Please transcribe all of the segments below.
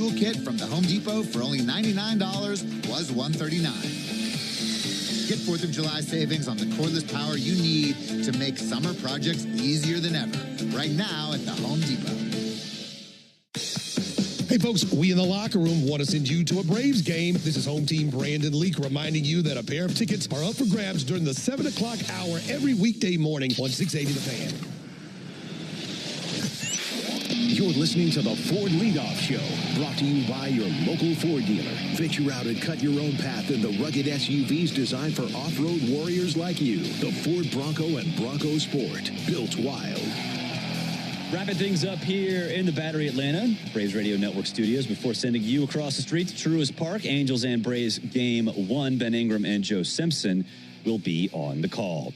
Toolkit from the Home Depot for only $99 was $139. Get 4th of July savings on the cordless power you need to make summer projects easier than ever. Right now at the Home Depot. Hey, folks, we in the locker room want to send you to a Braves game. This is home team Brandon Leak reminding you that a pair of tickets are up for grabs during the 7 o'clock hour every weekday morning on 680 The Fan. You're listening to the Ford Leadoff Show, brought to you by your local Ford dealer. Venture out and cut your own path in the rugged SUVs designed for off-road warriors like you. The Ford Bronco and Bronco Sport, built wild. Wrapping things up here in the Battery Atlanta Braves Radio Network studios before sending you across the street to Truist Park. Angels and Braves Game 1. Ben Ingram and Joe Simpson will be on the call.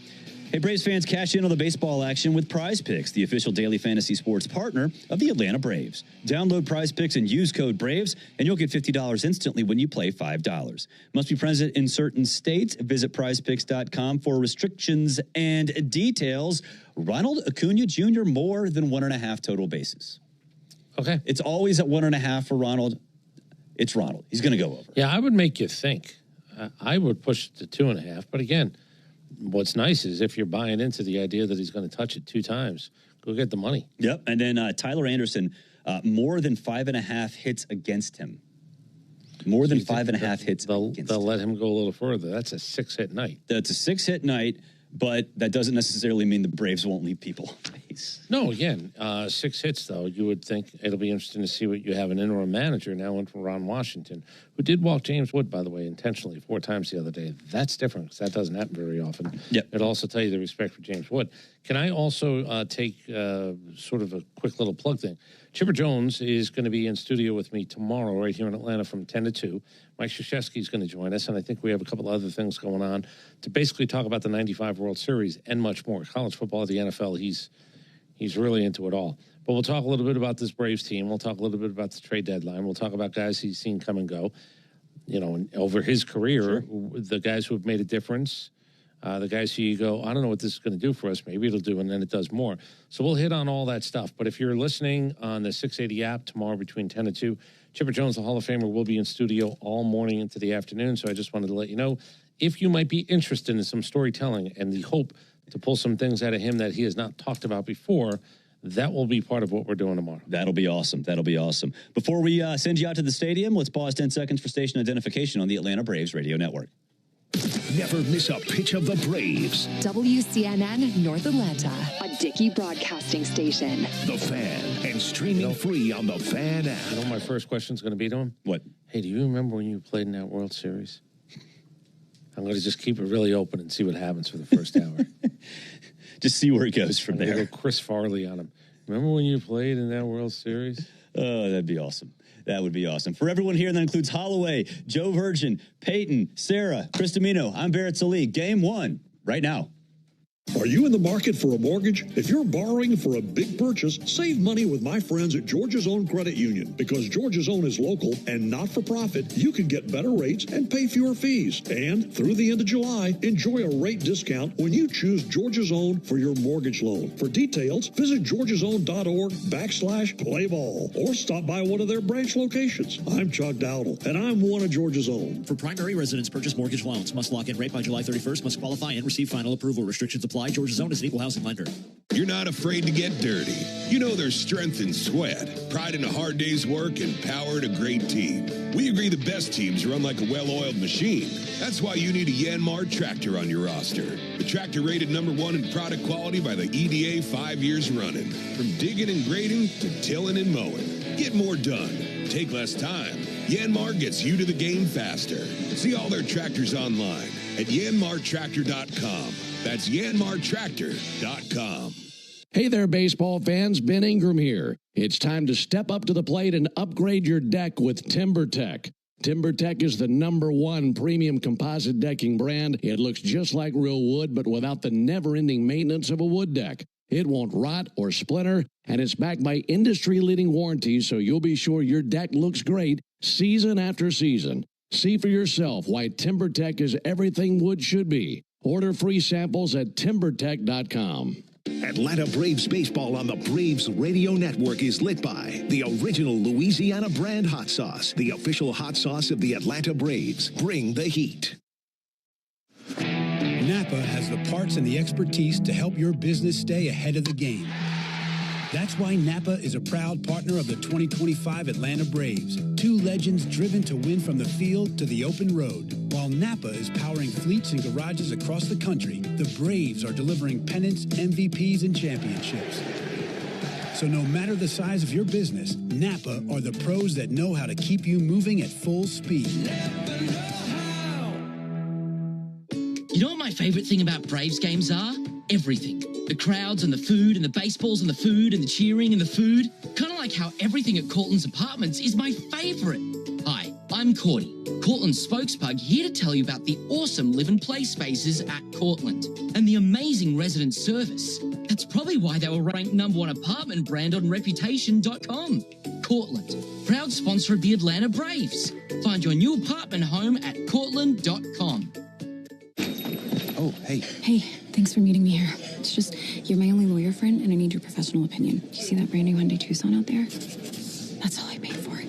Hey, Braves fans, cash in on the baseball action with Prize Picks, the official daily fantasy sports partner of the Atlanta Braves. Download Prize Picks and use code BRAVES, and you'll get $50 instantly when you play $5. Must be present in certain states. Visit prizepicks.com for restrictions and details. Ronald Acuna Jr., more than 1.5 total bases. Okay. It's always at 1.5 for Ronald. It's Ronald. He's going to go over. Yeah, I would make you think. I would push it to 2.5, but again, what's nice is if you're buying into the idea that he's going to touch it 2 times, go get the money. Yep. And then Tyler Anderson, more than 5.5 hits against him. More than 5.5 hits against him. They'll let him go a little further. That's a 6-hit night. That's a 6-hit night, but that doesn't necessarily mean the Braves won't leave people on base. No, again, 6 hits, though. You would think it'll be interesting to see what you have an interim manager now in from Ron Washington, who did walk James Wood, by the way, intentionally 4 times the other day. That's different because that doesn't happen very often. Yep. It'll also tell you the respect for James Wood. Can I also take sort of a quick little plug thing? Chipper Jones is going to be in studio with me tomorrow right here in Atlanta from 10 to 2. Mike Krzyzewski is going to join us, and I think we have a couple other things going on to basically talk about the 95 World Series and much more. College football, the NFL, he's really into it all. But we'll talk a little bit about this Braves team. We'll talk a little bit about the trade deadline. We'll talk about guys he's seen come and go. You know, and over his career, the guys who have made a difference, the guys who you go, I don't know what this is going to do for us. Maybe it'll do, and then it does more. So we'll hit on all that stuff. But if you're listening on the 680 app tomorrow between 10 and 2, Chipper Jones, the Hall of Famer, will be in studio all morning into the afternoon. So I just wanted to let you know, if you might be interested in some storytelling and the hope to pull some things out of him that he has not talked about before, that will be part of what we're doing tomorrow. That'll be awesome. That'll be awesome. Before we send you out to the stadium, let's pause 10 seconds for station identification on the Atlanta Braves Radio Network. Never miss a pitch of the Braves. WCNN North Atlanta, a Dickey broadcasting station. The Fan, and streaming free on the Fan app. You know my first question is going to be to him? What? Hey, do you remember when you played in that World Series? I'm going to just keep it really open and see what happens for the first hour. Just see where it goes from there. there. Go Chris Farley on him. Remember when you played in that World Series? Oh, that'd be awesome. That would be awesome. For everyone here, that includes Holloway, Joe Virgin, Peyton, Sarah, Chris Domino, I'm Barrett Salee. Game 1, right now. Are you in the market for a mortgage? If you're borrowing for a big purchase, save money with my friends at Georgia's Own Credit Union. Because Georgia's Own is local and not-for-profit, you can get better rates and pay fewer fees. And through the end of July, enjoy a rate discount when you choose Georgia's Own for your mortgage loan. For details, visit georgiasown.org/playball or stop by one of their branch locations. I'm Chuck Dowdle, and I'm one of Georgia's Own. For primary residence purchase mortgage loans, must lock in rate by July 31st, must qualify and receive final approval. Restrictions apply. Georgia's Own is an equal housing lender. You're not afraid to get dirty. You know there's strength in sweat, pride in a hard day's work, and power in a great team. We agree the best teams run like a well-oiled machine. That's why you need a Yanmar tractor on your roster. The tractor rated #1 in product quality by the EDA 5 years running. From digging and grading to tilling and mowing. Get more done. Take less time. Yanmar gets you to the game faster. See all their tractors online at yanmartractor.com. That's yanmartractor.com. Hey there, baseball fans. Ben Ingram here. It's time to step up to the plate and upgrade your deck with TimberTech. TimberTech is the #1 premium composite decking brand. It looks just like real wood, but without the never-ending maintenance of a wood deck. It won't rot or splinter, and it's backed by industry-leading warranties, so you'll be sure your deck looks great season after season. See for yourself why TimberTech is everything wood should be. Order free samples at timbertech.com. Atlanta Braves baseball on the Braves Radio Network is lit by the original Louisiana brand hot sauce, the official hot sauce of the Atlanta Braves. Bring the heat. Napa has the parts and the expertise to help your business stay ahead of the game. That's why Napa is a proud partner of the 2025 Atlanta Braves. Two legends driven to win from the field to the open road. While Napa is powering fleets and garages across the country, the Braves are delivering pennants, MVPs, and championships. So no matter the size of your business, Napa are the pros that know how to keep you moving at full speed. You know what my favorite thing about Braves games are? Everything. The crowds and the food and the baseballs and the food and the cheering and the food. Kind of like how everything at Cortland's Apartments is my favorite. Hi, I'm Cordy, Cortland's spokespug, here to tell you about the awesome live and play spaces at Cortland and the amazing resident service. That's probably why they were ranked #1 apartment brand on Reputation.com. Cortland, proud sponsor of the Atlanta Braves. Find your new apartment home at Cortland.com. Oh, hey. Hey, thanks for meeting me here. It's just, you're my only lawyer friend, and I need your professional opinion. Do you see that brand new Hyundai Tucson out there? That's all I paid for it.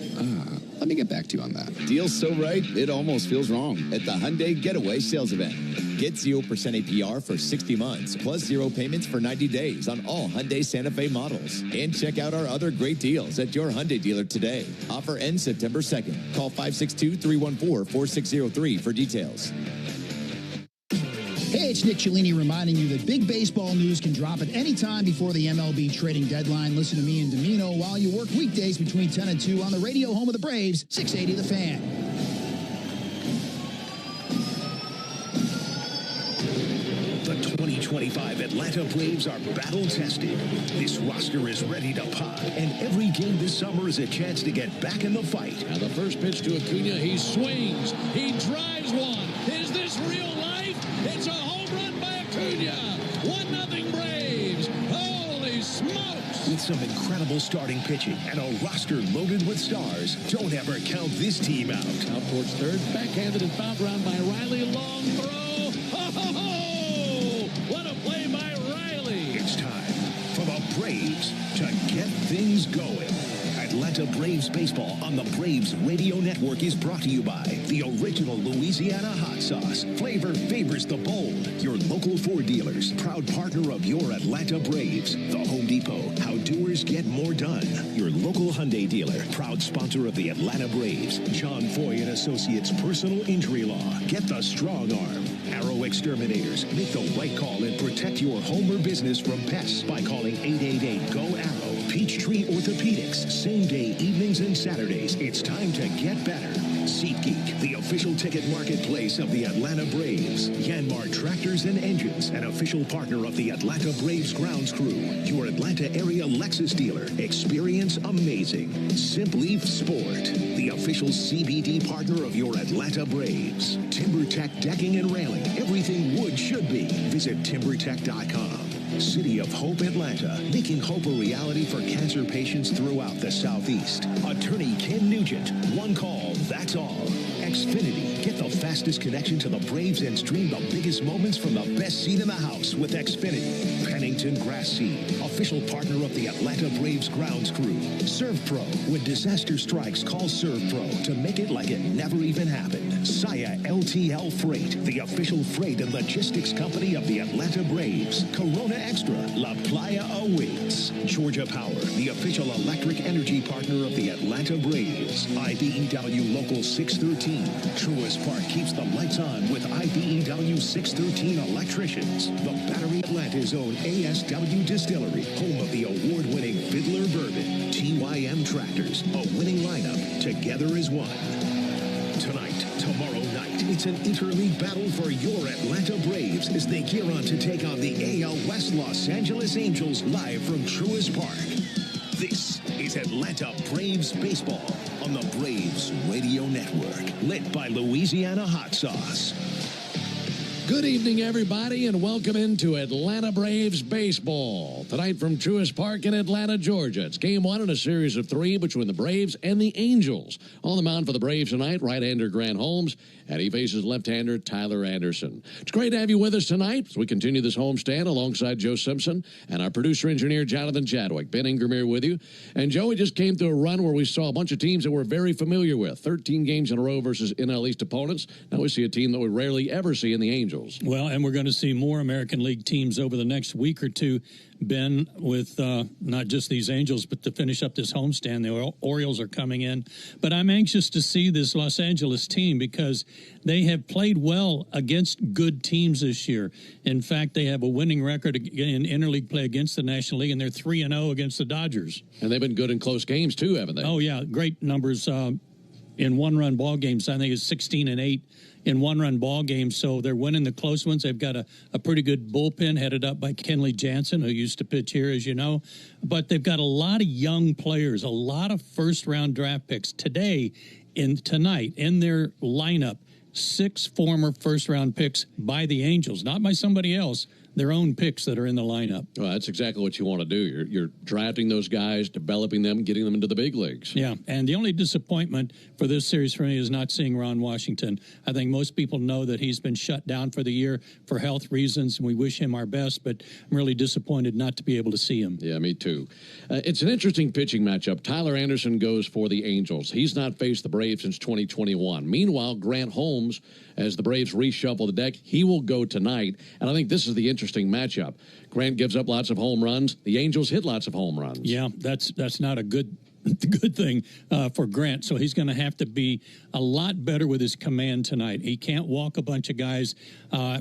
Let me get back to you on that. Deal's so right, it almost feels wrong at the Hyundai Getaway Sales Event. Get 0% APR for 60 months, plus 0 payments for 90 days on all Hyundai Santa Fe models. And check out our other great deals at your Hyundai dealer today. Offer ends September 2nd. Call 562-314-4603 for details. Hey, it's Nick Cellini reminding you that big baseball news can drop at any time before the MLB trading deadline. Listen to me and Domino while you work weekdays between 10 and 2 on the radio home of the Braves, 680 The Fan. The 2025 Atlanta Braves are battle-tested. This roster is ready to pop, and every game this summer is a chance to get back in the fight. Now the first pitch to Acuna, he swings, he drives one. Is this real life? It's a home run by Acuna. 1-0 Braves. Holy smokes! With some incredible starting pitching and a roster loaded with stars, don't ever count this team out. Out towards third, backhanded and fouled around by Riley. Long throw. What a play by Riley. It's time for the Braves to get things going. Atlanta Braves baseball on the Braves Radio Network is brought to you by the original Louisiana hot sauce. Flavor favors the bold. Your local Ford dealers, proud partner of your Atlanta Braves. The Home Depot, how doers get more done. Your local Hyundai dealer, proud sponsor of the Atlanta Braves. John Foy and Associates Personal Injury Law. Get the strong arm. Arrow Exterminators. Make the right call and protect your home or business from pests by calling 888-GO-ARROW. Peachtree Orthopedics. Same day, evenings and Saturdays. It's time to get better. SeatGeek, the official ticket marketplace of the Atlanta Braves. Yanmar Tractors and Engines, an official partner of the Atlanta Braves grounds crew. Your Atlanta area Lexus dealer. Experience amazing. Simply Sport, the official CBD partner of your Atlanta Braves. TimberTech Decking and Railing. Everything wood should be. Visit TimberTech.com. City of Hope, Atlanta, making hope a reality for cancer patients throughout the Southeast. Attorney Ken Nugent, one call, that's all. Xfinity, get the fastest connection to the Braves and stream the biggest moments from the best seat in the house with Xfinity. Pennington Grass Seed, official partner of the Atlanta Braves grounds crew. ServPro, when disaster strikes, call ServPro to make it like it never even happened. Saya LTL Freight, the official freight and logistics company of the Atlanta Braves. Corona Extra, La Playa awaits. Georgia Power, the official electric energy partner of the Atlanta Braves. IBEW Local 613. Truist Park keeps the lights on with IBEW 613 electricians. The Battery Atlanta's own ASW Distillery, home of the award-winning Fiddler Bourbon. TYM Tractors, a winning lineup, together as one. Tonight, tomorrow night, it's an interleague battle for your Atlanta Braves as they gear on to take on the AL West Los Angeles Angels live from Truist Park. This is Atlanta Braves baseball on the Braves Radio Network, lit by Louisiana hot sauce. Good evening, everybody, and welcome into Atlanta Braves baseball. Tonight from Truist Park in Atlanta, Georgia. It's game one in a series of three between the Braves and the Angels. On the mound for the Braves tonight, right-hander Grant Holmes, and he faces left-hander Tyler Anderson. It's great to have you with us tonight as we continue this homestand alongside Joe Simpson and our producer-engineer Jonathan Chadwick. Ben Ingram here with you. And Joe, we just came through a run where we saw a bunch of teams that we're very familiar with. 13 games in a row versus NL East opponents. Now we see a team that we rarely ever see in the Angels. Well, and we're going to see more American League teams over the next week or two, Ben, with not just these Angels, but to finish up this homestand. The Orioles are coming in. But I'm anxious to see this Los Angeles team because they have played well against good teams this year. In fact, they have a winning record in interleague play against the National League, and they're 3-0 against the Dodgers. And they've been good in close games, too, haven't they? Oh, yeah, great numbers in one-run ball games. I think it's 16-8 in one-run ball games, so they're winning the close ones. They've got a pretty good bullpen headed up by Kenley Jansen, who used to pitch here, as you know. But they've got a lot of young players, a lot of first-round draft picks. Tonight, in their lineup, 6 former first-round picks by the Angels, not by somebody else. Their own picks that are in the lineup. Well, that's exactly what you want to do. You're drafting those guys, developing them, getting them into the big leagues. Yeah, and the only disappointment for this series for me is not seeing Ron Washington. I think most people know that he's been shut down for the year for health reasons, and we wish him our best, but I'm really disappointed not to be able to see him. Yeah, me too. It's an interesting pitching matchup. Tyler Anderson goes for the Angels. He's not faced the Braves since 2021. Meanwhile, Grant Holmes, as the Braves reshuffle the deck, he will go tonight, and I think this is the interesting matchup. Grant gives up lots of home runs. The Angels hit lots of home runs. Yeah, that's not a good thing for Grant. So he's going to have to be a lot better with his command tonight. He can't walk a bunch of guys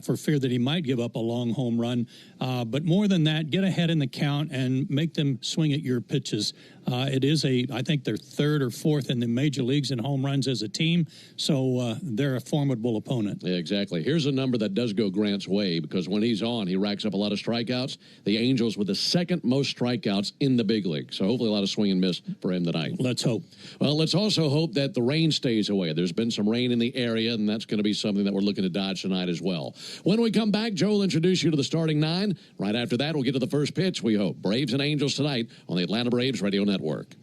for fear that he might give up a long home run. But more than that, get ahead in the count and make them swing at your pitches. It is I think they're 3rd or 4th in the major leagues in home runs as a team. So they're a formidable opponent. Yeah, exactly. Here's a number that does go Grant's way because when he's on, he racks up a lot of strikeouts. The Angels with the 2nd most strikeouts in the big league. So hopefully a lot of swing and miss for him tonight. Let's hope. Well, let's also hope that the rain stays away. There's been some rain in the area, and that's going to be something that we're looking to dodge tonight as well. When we come back, Joe will introduce you to the starting 9. Right after that, we'll get to the first pitch, we hope. Braves and Angels tonight on the Atlanta Braves Radio Network.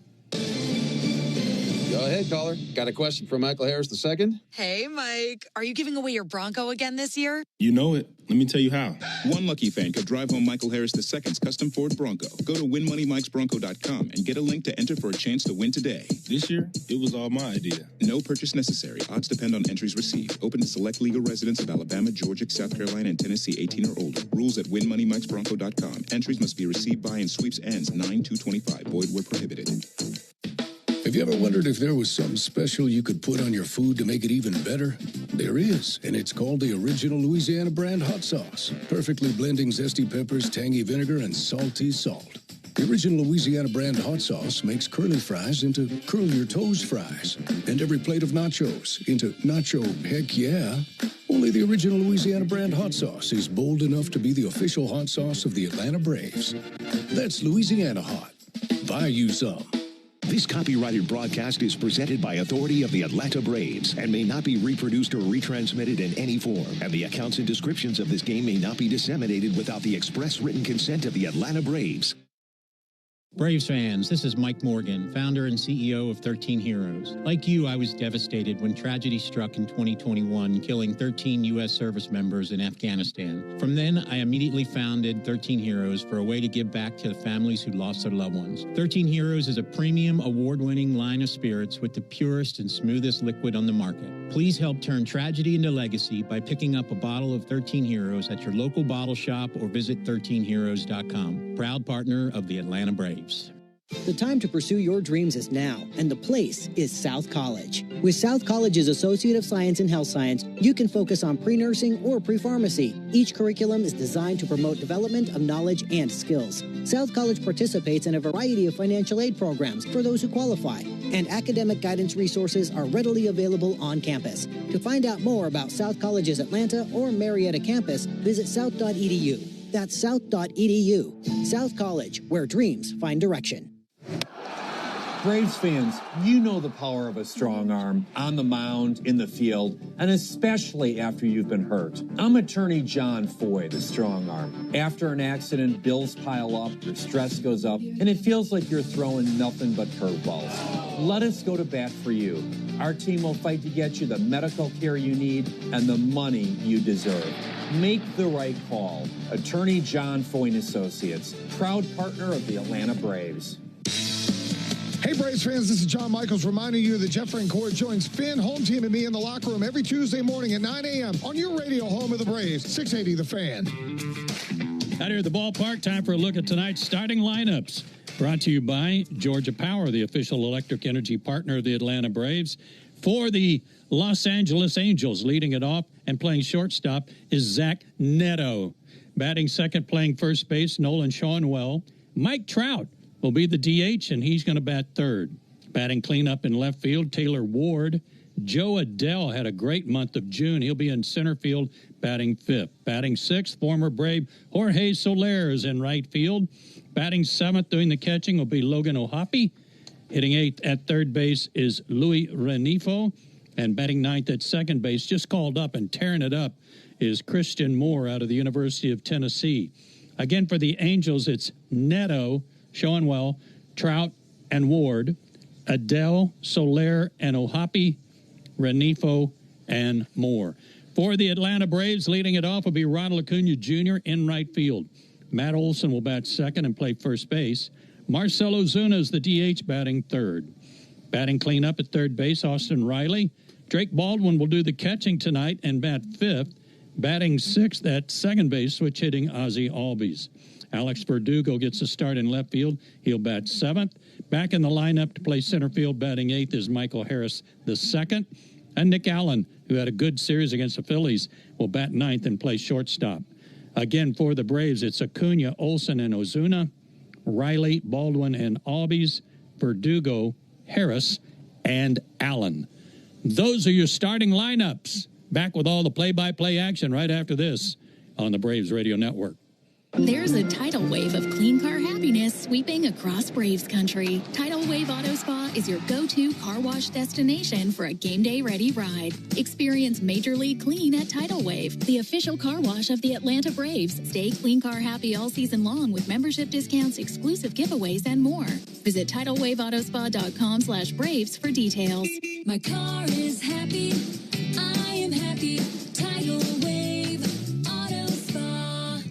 Go ahead, caller. Got a question for Michael Harris II? Hey, Mike. Are you giving away your Bronco again this year? You know it. Let me tell you how. One lucky fan could drive home Michael Harris II's custom Ford Bronco. Go to winmoneymikesbronco.com and get a link to enter for a chance to win today. This year, it was all my idea. No purchase necessary. Odds depend on entries received. Open to select legal residents of Alabama, Georgia, South Carolina, and Tennessee 18 or older. Rules at winmoneymikesbronco.com. Entries must be received by and sweeps ends 9/2/25. Void where prohibited. Have you ever wondered if there was something special you could put on your food to make it even better? There is, and it's called the Original Louisiana Brand Hot Sauce, perfectly blending zesty peppers, tangy vinegar, and salty salt. The Original Louisiana Brand Hot Sauce makes curly fries into curl your toes fries, and every plate of nachos into nacho heck yeah. Only the Original Louisiana Brand Hot Sauce is bold enough to be the official hot sauce of the Atlanta Braves. That's Louisiana Hot. Buy you some. This copyrighted broadcast is presented by authority of the Atlanta Braves and may not be reproduced or retransmitted in any form. And the accounts and descriptions of this game may not be disseminated without the express written consent of the Atlanta Braves. Braves fans, this is Mike Morgan, founder and CEO of 13 Heroes. Like you, I was devastated when tragedy struck in 2021, killing 13 U.S. service members in Afghanistan. From then, I immediately founded 13 Heroes for a way to give back to the families who lost their loved ones. 13 Heroes is a premium, award-winning line of spirits with the purest and smoothest liquid on the market. Please help turn tragedy into legacy by picking up a bottle of 13 Heroes at your local bottle shop or visit 13heroes.com. Proud partner of the Atlanta Braves. The time to pursue your dreams is now, and the place is South College. With South College's Associate of Science in Health Science, you can focus on pre-nursing or pre-pharmacy. Each curriculum is designed to promote development of knowledge and skills. South College participates in a variety of financial aid programs for those who qualify, and academic guidance resources are readily available on campus. To find out more about South College's Atlanta or Marietta campus, visit south.edu. That's south.edu. South College, where dreams find direction. Braves fans, you know the power of a strong arm on the mound, in the field, and especially after you've been hurt. I'm attorney John Foy, the strong arm. After an accident, bills pile up, your stress goes up, and it feels like you're throwing nothing but curveballs. Let us go to bat for you. Our team will fight to get you the medical care you need and the money you deserve. Make the right call. Attorney John Foy and Associates, proud partner of the Atlanta Braves. Hey, Braves fans, this is John Michaels reminding you that Jeff Francoeur joins Finn, home team, and me in the locker room every Tuesday morning at 9 a.m. on your radio home of the Braves, 680 The Fan. Out here at the ballpark, time for a look at tonight's starting lineups. Brought to you by Georgia Power, the official electric energy partner of the Atlanta Braves. For the Los Angeles Angels, leading it off and playing shortstop is Zach Neto. Batting second, playing first base, Nolan Schoenwell. Mike Trout will be the DH, and he's going to bat third. Batting cleanup in left field, Taylor Ward. Joe Adele had a great month of June. He'll be in center field, batting fifth. Batting sixth, former Brave Jorge Soler is in right field. Batting seventh, doing the catching, will be Logan O'Hoppe. Hitting eighth at third base is Louis Renifo. And batting ninth at second base, just called up and tearing it up, is Christian Moore out of the University of Tennessee. Again, for the Angels, it's Neto, Schoenwell, Trout, and Ward, Adele, Soler, and O'Hoppe, Renifo, and Moore. For the Atlanta Braves, leading it off will be Ronald Acuna Jr. in right field. Matt Olson will bat second and play first base. Marcell Ozuna is the DH, batting third. Batting cleanup at third base, Austin Riley. Drake Baldwin will do the catching tonight and bat fifth. Batting sixth at second base, switch hitting Ozzie Albies. Alex Verdugo gets a start in left field. He'll bat seventh. Back in the lineup to play center field, batting eighth, is Michael Harris the second. And Nick Allen, who had a good series against the Phillies, will bat ninth and play shortstop. Again, for the Braves, it's Acuna, Olson, and Ozuna, Riley, Baldwin, and Albies, Verdugo, Harris, and Allen. Those are your starting lineups. Back with all the play-by-play action right after this on the Braves Radio Network. There's a tidal wave of clean car happiness sweeping across Braves country. Tidal Wave Auto Spa is your go-to car wash destination for a game day ready ride. Experience Major League Clean at Tidal Wave, the official car wash of the Atlanta Braves. Stay clean car happy all season long with membership discounts, exclusive giveaways, and more. Visit TidalWaveAutoSpa.com/Braves for details. My car is happy. I am happy. Tidal Wave Auto Spa.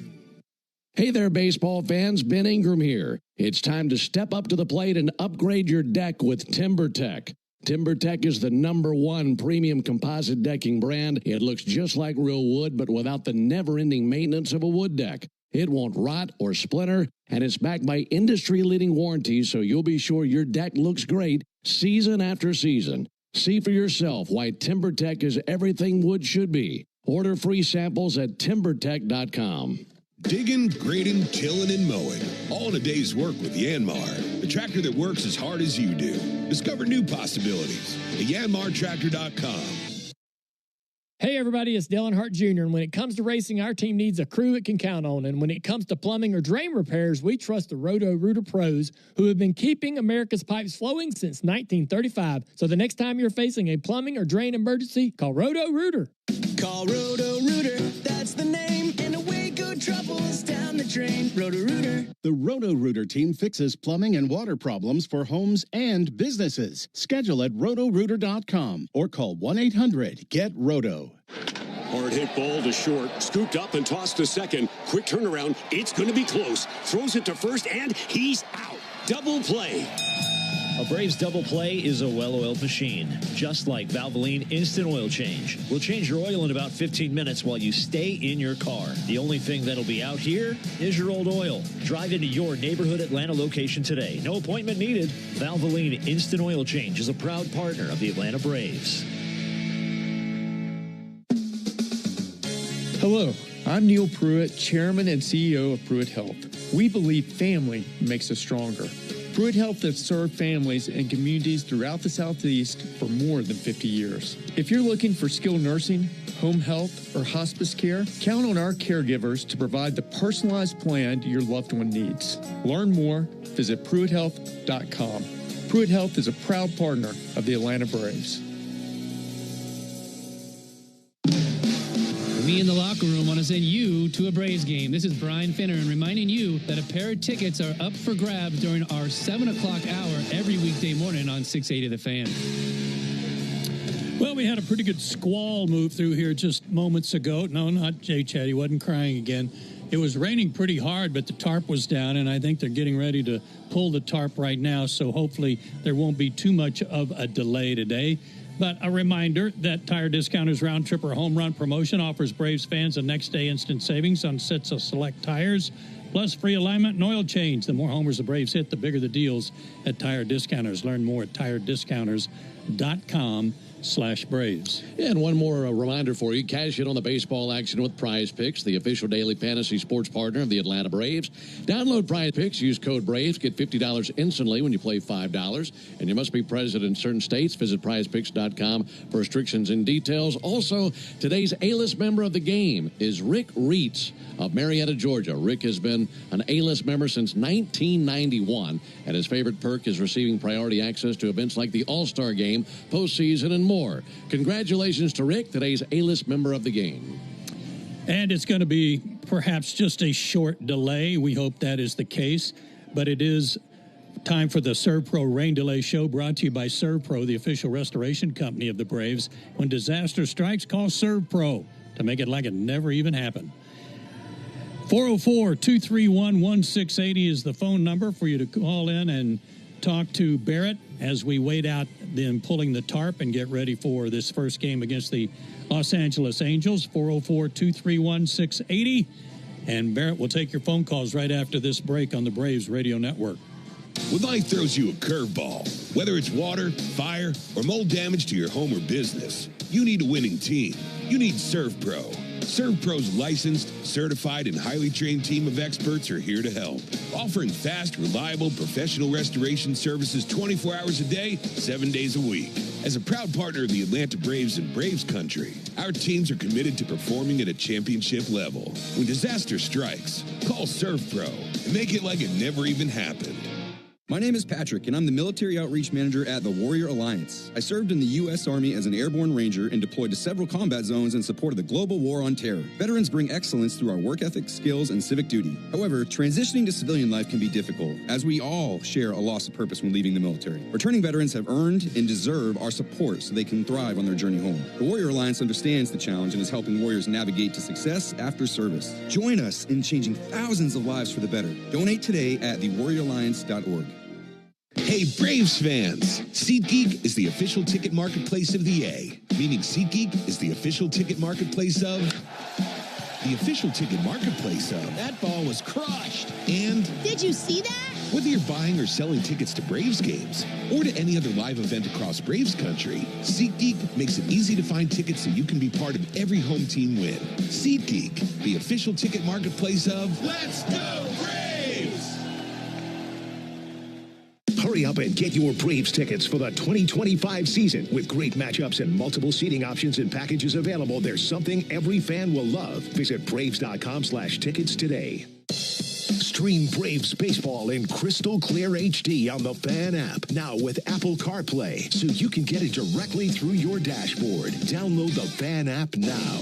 Hey there, baseball fans. Ben Ingram here. It's time to step up to the plate and upgrade your deck with TimberTech. TimberTech is the #1 premium composite decking brand. It looks just like real wood, but without the never-ending maintenance of a wood deck. It won't rot or splinter, and it's backed by industry-leading warranties, so you'll be sure your deck looks great season after season. See for yourself why TimberTech is everything wood should be. Order free samples at TimberTech.com. Digging, grading, tilling, and mowing. All in a day's work with Yanmar, the tractor that works as hard as you do. Discover new possibilities at yanmartractor.com. Hey everybody, it's Dylan Hart Jr. And when it comes to racing, our team needs a crew it can count on. And when it comes to plumbing or drain repairs, we trust the Roto-Rooter pros who have been keeping America's pipes flowing since 1935. So the next time you're facing a plumbing or drain emergency, call Roto-Rooter. Call Roto-Rooter, that's the name, and away go troubles down the drain. Roto-Rooter. The Roto-Rooter team fixes plumbing and water problems for homes and businesses. Schedule at rotorooter.com or call 1-800-GET-ROTO. Hard hit ball to short, scooped up and tossed to second. Quick turnaround, it's going to be close. Throws it to first, and he's out. Double play. A Braves double play is a well-oiled machine, just like Valvoline Instant Oil Change. We'll change your oil in about 15 minutes while you stay in your car. The only thing that'll be out here is your old oil. Drive into your neighborhood Atlanta location today. No appointment needed. Valvoline Instant Oil Change is a proud partner of the Atlanta Braves. Hello, I'm Neil Pruitt, Chairman and CEO of Pruitt Health. We believe family makes us stronger. Pruitt Health has served families and communities throughout the Southeast for more than 50 years. If you're looking for skilled nursing, home health, or hospice care, count on our caregivers to provide the personalized plan your loved one needs. Learn more, visit PruittHealth.com. Pruitt Health is a proud partner of the Atlanta Braves. We in the locker room want to send you to a Braves game. This is Brian Finner, and reminding you that a pair of tickets are up for grabs during our 7 o'clock hour every weekday morning on 680 The Fan. Well, we had a pretty good squall move through here just moments ago. No, not Jay Chad. He wasn't crying again. It was raining pretty hard, but the tarp was down, and I think they're getting ready to pull the tarp right now, so hopefully there won't be too much of a delay today. But a reminder that Tire Discounters Round Trip or Home Run promotion offers Braves fans a next-day instant savings on sets of select tires, plus free alignment and oil change. The more homers the Braves hit, the bigger the deals at Tire Discounters. Learn more at tirediscounters.com/Braves. And one more reminder for you. Cash in on the baseball action with Prize Picks, the official daily fantasy sports partner of the Atlanta Braves. Download Prize Picks, use code BRAVES, get $50 instantly when you play $5. And you must be present in certain states. Visit prizepicks.com for restrictions and details. Also, today's A-list member of the game is Rick Reitz of Marietta, Georgia. Rick has been an A-list member since 1991, and his favorite perk is receiving priority access to events like the All-Star Game, postseason, and more. Congratulations to Rick, today's A-list member of the game. And it's going to be perhaps just a short delay. We hope that is the case. But it is time for the ServPro Rain Delay Show, brought to you by ServPro, the official restoration company of the Braves. When disaster strikes, call ServPro to make it like it never even happened. 404-231-1680 is the phone number for you to call in and talk to Barrett as we wait out them pulling the tarp and get ready for this first game against the Los Angeles Angels. 404-231-1680. And Barrett will take your phone calls right after this break on the Braves Radio Network. When life throws you a curveball, whether it's water, fire, or mold damage to your home or business, you need a winning team. You need ServPro. ServPro's licensed, certified, and highly trained team of experts are here to help, offering fast, reliable, professional restoration services 24 hours a day, 7 days a week. As a proud partner of the Atlanta Braves and Braves Country, our teams are committed to performing at a championship level. When disaster strikes, call ServPro and make it like it never even happened. My name is Patrick, and I'm the Military Outreach Manager at the Warrior Alliance. I served in the U.S. Army as an airborne ranger and deployed to several combat zones in support of the global war on terror. Veterans bring excellence through our work ethic, skills, and civic duty. However, transitioning to civilian life can be difficult, as we all share a loss of purpose when leaving the military. Returning veterans have earned and deserve our support so they can thrive on their journey home. The Warrior Alliance understands the challenge and is helping warriors navigate to success after service. Join us in changing thousands of lives for the better. Donate today at thewarrioralliance.org. Hey, Braves fans! SeatGeek is the official ticket marketplace of the A, meaning SeatGeek is the official ticket marketplace of... The official ticket marketplace of... That ball was crushed! And... Did you see that? Whether you're buying or selling tickets to Braves games or to any other live event across Braves country, SeatGeek makes it easy to find tickets so you can be part of every home team win. SeatGeek, the official ticket marketplace of... Let's go, Braves! Hurry up and get your Braves tickets for the 2025 season. With great matchups and multiple seating options and packages available, there's something every fan will love. Visit Braves.com/tickets today. Stream Braves baseball in crystal clear HD on the Fan app. Now with Apple CarPlay, so you can get it directly through your dashboard. Download the Fan app now.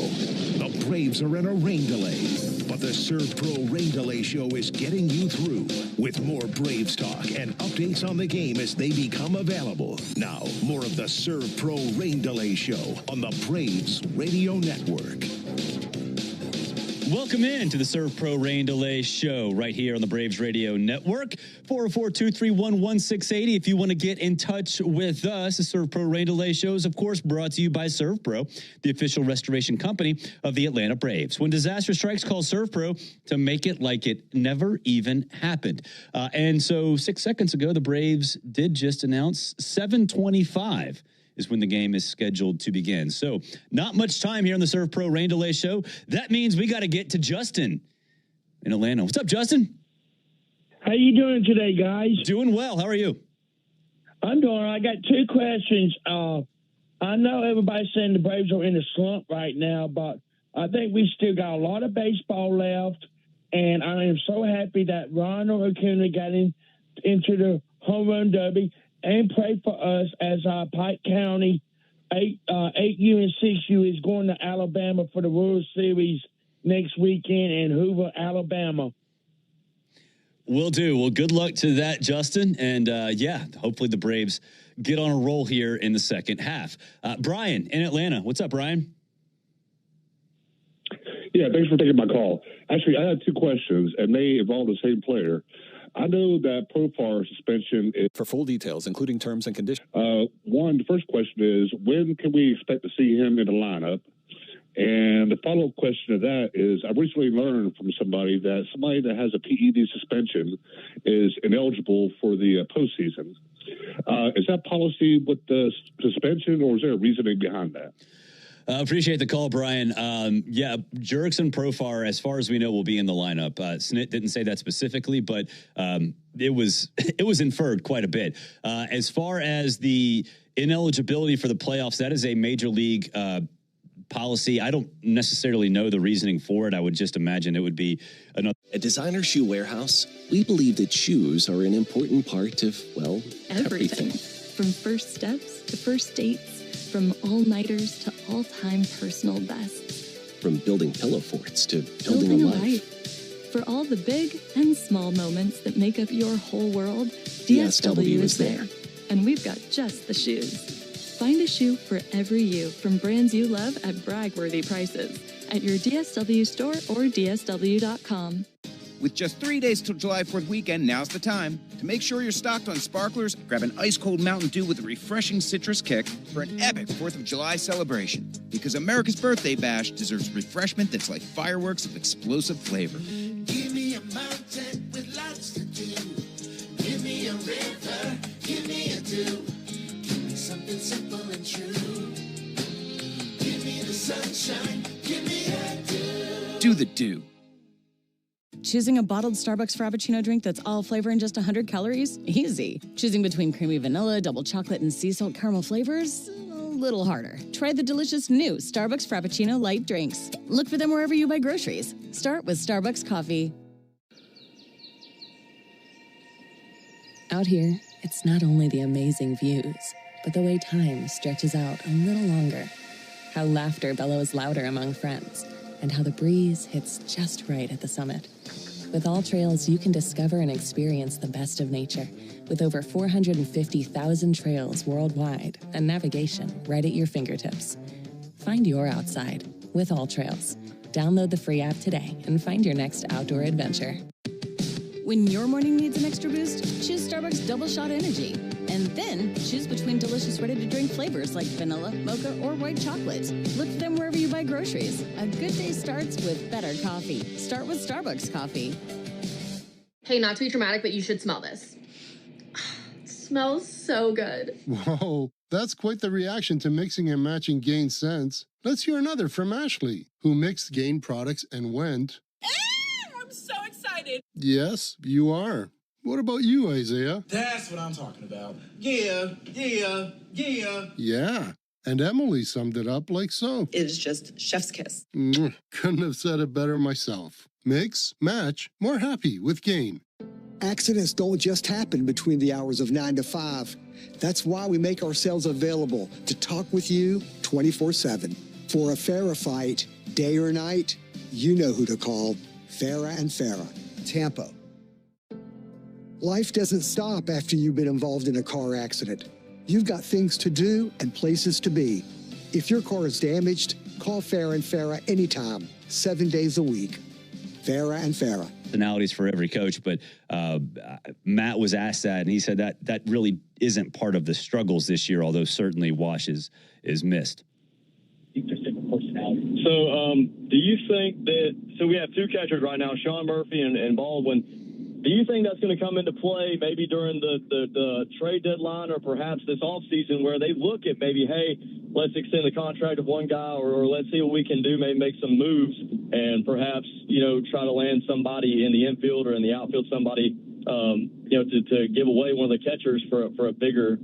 The Braves are in a rain delay, but the ServPro Rain Delay Show is getting you through with more Braves talk and updates on the game as they become available. Now, more of the ServPro Rain Delay Show on the Braves Radio Network. Welcome in to the ServPro Rain Delay Show right here on the Braves Radio Network. 404-231-1680 if you want to get in touch with us. The ServPro Rain Delay Show is, of course, brought to you by ServPro, the official restoration company of the Atlanta Braves. When disaster strikes, call ServPro to make it like it never even happened. And so 6 seconds ago, the Braves did just announce 7:25 is when the game is scheduled to begin. So not much time here on the ServPro Rain Delay Show. That means we got to get to Justin in Atlanta. What's up, Justin? How you doing today, guys? Doing well. How are you? I'm doing all right. I got two questions. I know everybody's saying the Braves are in a slump right now, but I think we still got a lot of baseball left, and I am so happy that Ronald Acuna got into the home run derby. and pray for us as Pike County 8U and 6U is going to Alabama for the World Series next weekend in Hoover, Alabama. Will do. Well, good luck to that, Justin. And hopefully the Braves get on a roll here in the second half. Brian in Atlanta. What's up, Brian? Yeah, thanks for taking my call. Actually, I had two questions, and they involve the same player. I know that Profar suspension is... For full details, including terms and conditions. The first question is, when can we expect to see him in the lineup? And the follow-up question to that is, I recently learned from somebody that has a PED suspension is ineligible for the postseason. Is that policy with the suspension, or is there a reasoning behind that? Appreciate the call, Brian. Jurickson Profar, as far as we know, will be in the lineup. Snit didn't say that specifically, but it was inferred quite a bit. As far as the ineligibility for the playoffs, that is a major league policy. I don't necessarily know the reasoning for it. I would just imagine it would be another. At Designer Shoe Warehouse, we believe that shoes are an important part of, well, everything. From first steps to first dates, from all-nighters to all-time personal bests. From building pillow forts to building a life. For all the big and small moments that make up your whole world, DSW is there. And we've got just the shoes. Find a shoe for every you from brands you love at brag-worthy prices at your DSW store or DSW.com. With just 3 days till July 4th weekend, now's the time. To make sure you're stocked on sparklers, grab an ice-cold Mountain Dew with a refreshing citrus kick for an epic 4th of July celebration. Because America's Birthday Bash deserves refreshment that's like fireworks of explosive flavor. Give me a mountain with lots to do. Give me a river, give me a dew. Give me something simple and true. Give me the sunshine, give me a dew. Do the dew. Choosing a bottled Starbucks Frappuccino drink that's all flavor and just 100 calories? Easy. Choosing between creamy vanilla, double chocolate, and sea salt caramel flavors? A little harder. Try the delicious new Starbucks Frappuccino light drinks. Look for them wherever you buy groceries. Start with Starbucks coffee. Out here, it's not only the amazing views, but the way time stretches out a little longer. How laughter bellows louder among friends, and how the breeze hits just right at the summit. With All Trails, you can discover and experience the best of nature, with over 450,000 trails worldwide and navigation right at your fingertips. Find your outside with All Trails. Download the free app today and find your next outdoor adventure. When your morning needs an extra boost, choose Starbucks Double Shot Energy. And then choose between delicious ready-to-drink flavors like vanilla, mocha, or white chocolate. Look for them wherever you buy groceries. A good day starts with better coffee. Start with Starbucks coffee. Hey, not to be dramatic, but you should smell this. It smells so good. Whoa, that's quite the reaction to mixing and matching Gain scents. Let's hear another from Ashley, who mixed Gain products and went... I'm so excited. Yes, you are. What about you, Isaiah? That's what I'm talking about. Yeah. Yeah, and Emily summed it up like so. It is just chef's kiss. Couldn't have said it better myself. Mix, match, more happy with Gain. Accidents don't just happen between the hours of 9 to 5. That's why we make ourselves available to talk with you 24/7. For a Farah fight, day or night, you know who to call. Farah and Farah, Tampa. Life doesn't stop after you've been involved in a car accident. You've got things to do and places to be. If your car is damaged, call Farah and Farah anytime, 7 days a week. Farah and Farah. Personalities for every coach, but Matt was asked that, and he said that really isn't part of the struggles this year, although certainly Wash is missed. So do you think that, so we have two catchers right now, Sean Murphy and Baldwin. Do you think that's going to come into play maybe during the trade deadline or perhaps this offseason where they look at maybe, hey, let's extend the contract of one guy or let's see what we can do, maybe make some moves and perhaps, try to land somebody in the infield or in the outfield, somebody, to give away one of the catchers for a bigger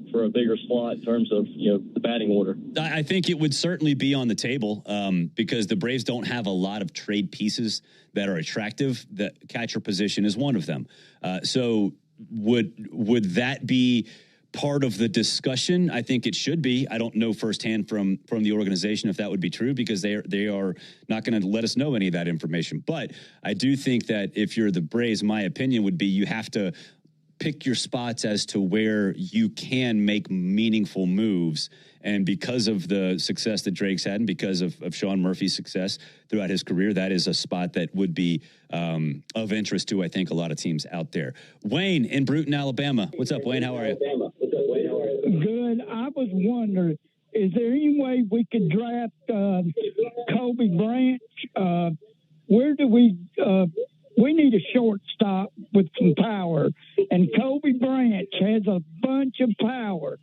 slot in terms of, the batting order? I think it would certainly be on the table because the Braves don't have a lot of trade pieces that are attractive. The catcher position is one of them. So would that be part of the discussion. I think it should be. I don't know firsthand from the organization if that would be true, because they are not going to let us know any of that information. But I do think that if you're the Braves, my opinion would be you have to pick your spots as to where you can make meaningful moves. And because of the success that Drake's had and because of Sean Murphy's success throughout his career, that is a spot that would be of interest to, I think, a lot of teams out there. Wayne in Bruton, Alabama. What's up, Wayne? How are you? Good. I was wondering, is there any way we could draft Kobe Branch? Where do we need a shortstop with some power, and Kobe Branch has a bunch of power.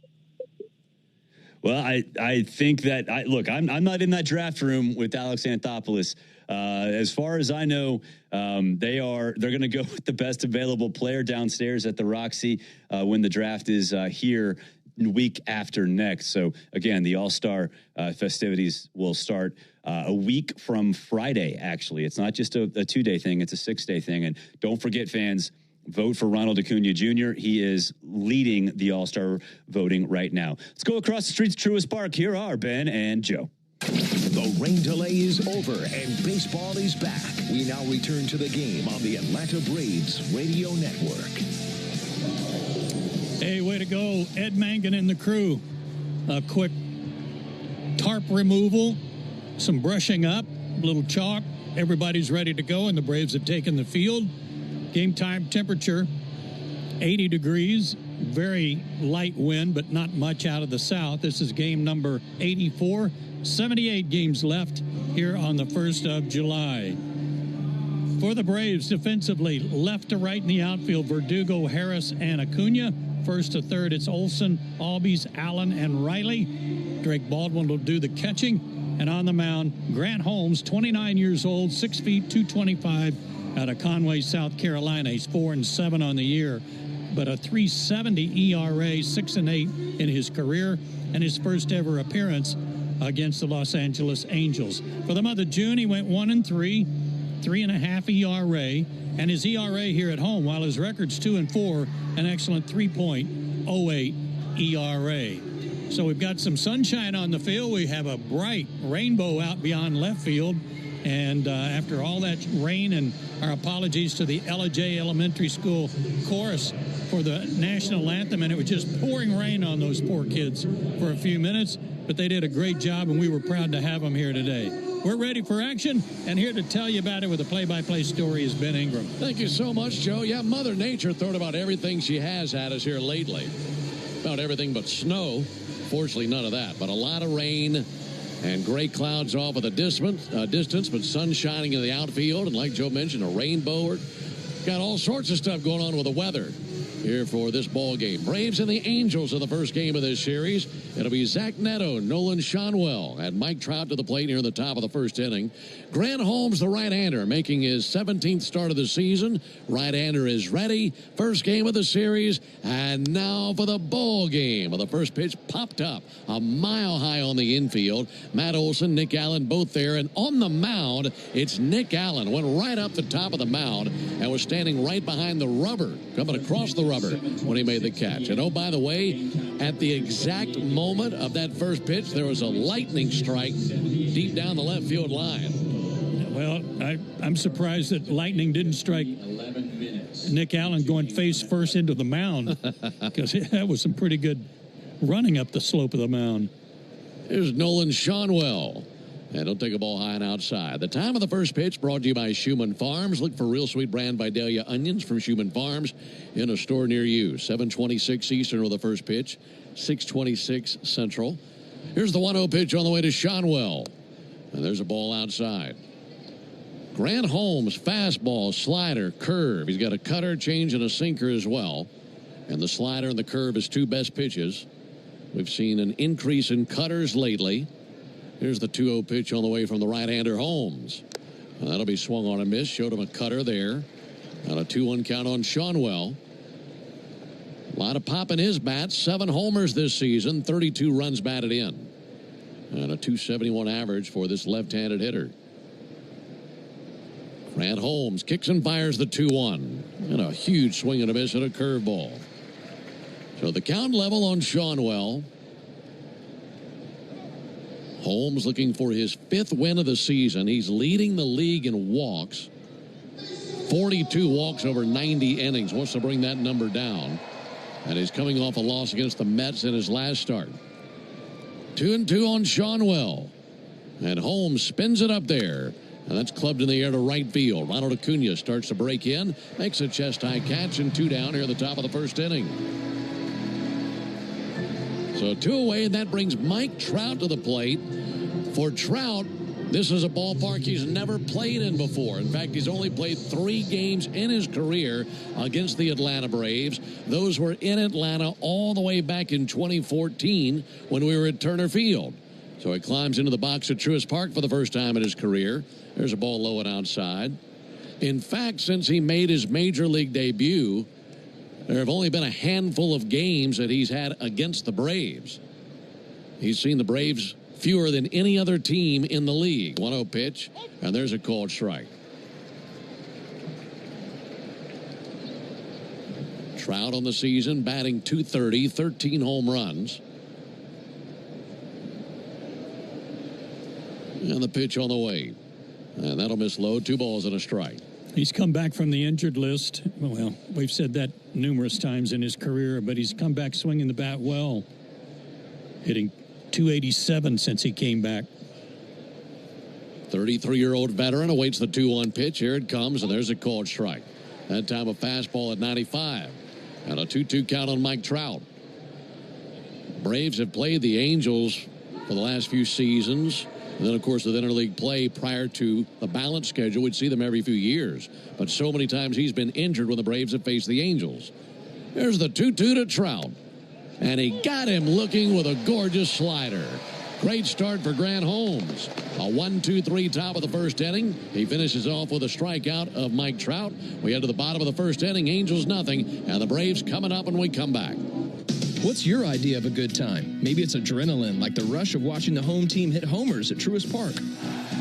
Well, I think that I'm not in that draft room with Alex Anthopoulos. As far as I know, they're going to go with the best available player downstairs at the Roxy when the draft is here week after next. So again, the All-Star festivities will start a week from Friday. Actually, it's not just a 2-day thing; it's a 6-day thing. And don't forget, fans, vote for Ronald Acuna Jr. He is leading the All-Star voting right now. Let's go across the streets to Truist Park. Here are Ben and Joe. The rain delay is over and baseball is back. We now return to the game on the Atlanta Braves Radio Network. Hey, way to go, Ed Mangan and the crew. A quick tarp removal, some brushing up, a little chalk. Everybody's ready to go, and the Braves have taken the field. Game time temperature, 80 degrees, very light wind, but not much out of the south. This is game number 84, 78 games left here on the 1st of July. For the Braves, defensively, left to right in the outfield, Verdugo, Harris, and Acuna. First to third, it's Olson, Albies, Allen, and Riley. Drake Baldwin will do the catching. And on the mound, Grant Holmes, 29 years old, 6 feet, 225, out of Conway, South Carolina. He's 4-7 on the year, but a 3.70 ERA, 6-8 in his career, and his first ever appearance against the Los Angeles Angels. For the month of June, he went 1-3, 3.5 ERA, and his ERA here at home, while his record's 2-4, an excellent 3.08 ERA. So we've got some sunshine on the field. We have a bright rainbow out beyond left field. And after all that rain, and our apologies to the Ella J Elementary School chorus for the national anthem, and it was just pouring rain on those poor kids for a few minutes, but they did a great job, and we were proud to have them here today. We're ready for action, and here to tell you about it with a play-by-play story is Ben Ingram. Thank you so much, Joe. Yeah, Mother Nature throwing about everything she has at us here lately. About everything but snow. Fortunately, none of that, but a lot of rain and gray clouds off at the distance, but sun shining in the outfield. And like Joe mentioned, a rainbow. Got all sorts of stuff going on with the weather here for this ball game. Braves and the Angels in the first game of this series. It'll be Zach Neto, Nolan Shonwell, and Mike Trout to the plate here in the top of the first inning. Grant Holmes, the right-hander, making his 17th start of the season. Right-hander is ready. First game of the series. And now for the ball game. The first pitch popped up a mile high on the infield. Matt Olson, Nick Allen, both there. And on the mound, it's Nick Allen. Went right up the top of the mound and was standing right behind the rubber, coming across the rubber when he made the catch. And oh, by the way, at the exact moment of that first pitch, there was a lightning strike deep down the left field line. Well, I'm surprised that lightning didn't strike Nick Allen going face first into the mound, because that was some pretty good running up the slope of the mound. Here's Nolan Shonwell. And he'll take a ball high and outside. The time of the first pitch brought to you by Schumann Farms. Look for Real Sweet Brand Vidalia onions from Schumann Farms in a store near you. 7:26 Eastern with the first pitch, 6:26 Central. Here's the 1-0 pitch on the way to Shonwell. And there's a ball outside. Grant Holmes, fastball, slider, curve. He's got a cutter, change, and a sinker as well. And the slider and the curve his two best pitches. We've seen an increase in cutters lately. Here's the 2-0 pitch on the way from the right-hander Holmes. And that'll be swung on and missed. Showed him a cutter there. And a 2-1 count on Shonwell. A lot of pop in his bat. 7 homers this season. 32 runs batted in. And a .271 average for this left-handed hitter. Grant Holmes kicks and fires the 2-1. And a huge swing and a miss at a curveball. So the count level on Shawnwell. Holmes looking for his 5th win of the season. He's leading the league in walks. 42 walks over 90 innings. Wants to bring that number down. And he's coming off a loss against the Mets in his last start. 2-2 on Shawnwell. And Holmes spins it up there. And that's clubbed in the air to right field. Ronald Acuna starts to break in. Makes a chest-high catch and 2 down here at the top of the first inning. So 2 away, and that brings Mike Trout to the plate. For Trout, this is a ballpark he's never played in before. In fact, he's only played 3 games in his career against the Atlanta Braves. Those were in Atlanta all the way back in 2014 when we were at Turner Field. So he climbs into the box at Truist Park for the first time in his career. There's a ball low and outside. In fact, since he made his major league debut, there have only been a handful of games that he's had against the Braves. He's seen the Braves fewer than any other team in the league. 1-0 pitch, and there's a called strike. Trout on the season, batting .230, 13 home runs. And the pitch on the way. And that'll miss low. 2 balls and a strike. He's come back from the injured list. Well, we've said that numerous times in his career, but he's come back swinging the bat well. Hitting .287 since he came back. 33-year-old veteran awaits the 2-1 pitch. Here it comes, and there's a called strike. That time a fastball at 95. And a 2-2 count on Mike Trout. Braves have played the Angels for the last few seasons. And then, of course, with interleague play prior to the balanced schedule, we'd see them every few years. But so many times he's been injured when the Braves have faced the Angels. There's the 2-2 to Trout. And he got him looking with a gorgeous slider. Great start for Grant Holmes. A 1-2-3 top of the first inning. He finishes off with a strikeout of Mike Trout. We head to the bottom of the first inning. Angels nothing. And the Braves coming up when we come back. What's your idea of a good time? Maybe it's adrenaline, like the rush of watching the home team hit homers at Truist Park.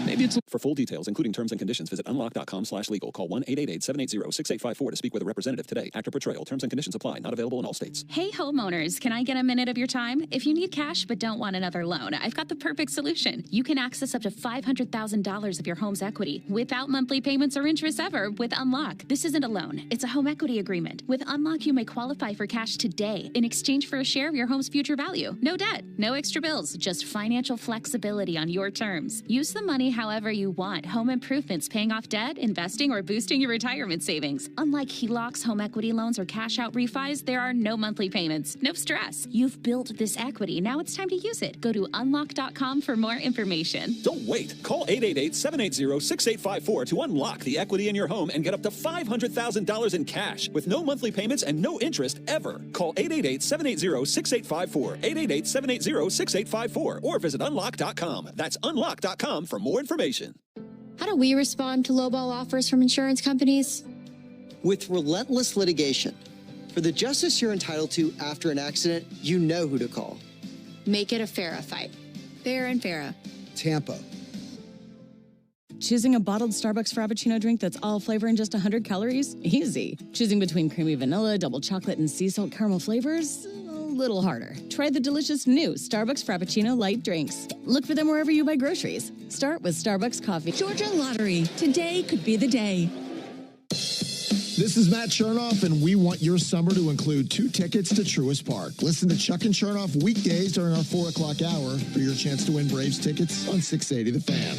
Maybe it's... For full details, including terms and conditions, visit unlock.com/legal. Call 1-888-780-6854 to speak with a representative today. Actor Portrayal. Terms and conditions apply. Not available in all states. Hey, homeowners, can I get a minute of your time? If you need cash but don't want another loan, I've got the perfect solution. You can access up to $500,000 of your home's equity without monthly payments or interest ever with Unlock. This isn't a loan. It's a home equity agreement. With Unlock, you may qualify for cash today in exchange for a share of your home's future value. No debt, no extra bills, just financial flexibility on your terms. Use the money however you want. Home improvements, paying off debt, investing, or boosting your retirement savings. Unlike HELOCs, home equity loans, or cash out refis, there are no monthly payments. No stress. You've built this equity. Now it's time to use it. Go to unlock.com for more information. Don't wait. Call 888-780-6854 to unlock the equity in your home and get up to $500,000 in cash with no monthly payments and no interest ever. Call 888-780-6854. 888-780-6854 or visit unlock.com. That's unlock.com for more information. How do we respond to lowball offers from insurance companies? With relentless litigation. For the justice you're entitled to after an accident, you know who to call. Make it a Farrah fight. Farrah and Farrah. Tampa. Choosing a bottled Starbucks Frappuccino drink that's all flavor and just 100 calories? Easy. Choosing between creamy vanilla, double chocolate, and sea salt caramel flavors? A little harder. Try the delicious new Starbucks Frappuccino light drinks. Look for them wherever you buy groceries. Start with Starbucks coffee. Georgia Lottery. Today could be the day. This is Matt Chernoff, and we want your summer to include 2 tickets to Truist Park. Listen to Chuck and Chernoff weekdays during our 4 o'clock hour for your chance to win Braves tickets on 680 The Fan.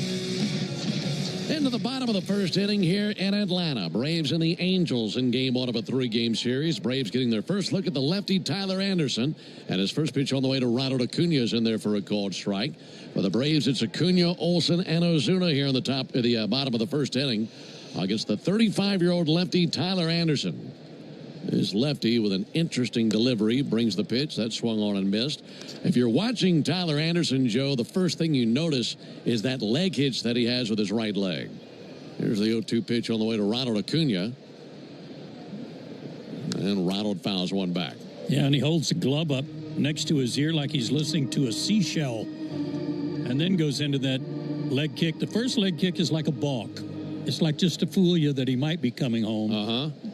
Into the bottom of the first inning here in Atlanta. Braves and the Angels in game 1 of a 3-game series. Braves getting their first look at the lefty Tyler Anderson. And his first pitch on the way to Ronald Acuna is in there for a called strike. For the Braves, it's Acuna, Olsen, and Ozuna here in the bottom of the first inning against the 35-year-old lefty Tyler Anderson. His lefty with an interesting delivery brings the pitch. That swung on and missed. If you're watching Tyler Anderson, Joe, the first thing you notice is that leg hitch that he has with his right leg. Here's the 0-2 pitch on the way to Ronald Acuna. And Ronald fouls one back. Yeah, and he holds the glove up next to his ear like he's listening to a seashell. And then goes into that leg kick. The first leg kick is like a balk. It's like just to fool you that he might be coming home.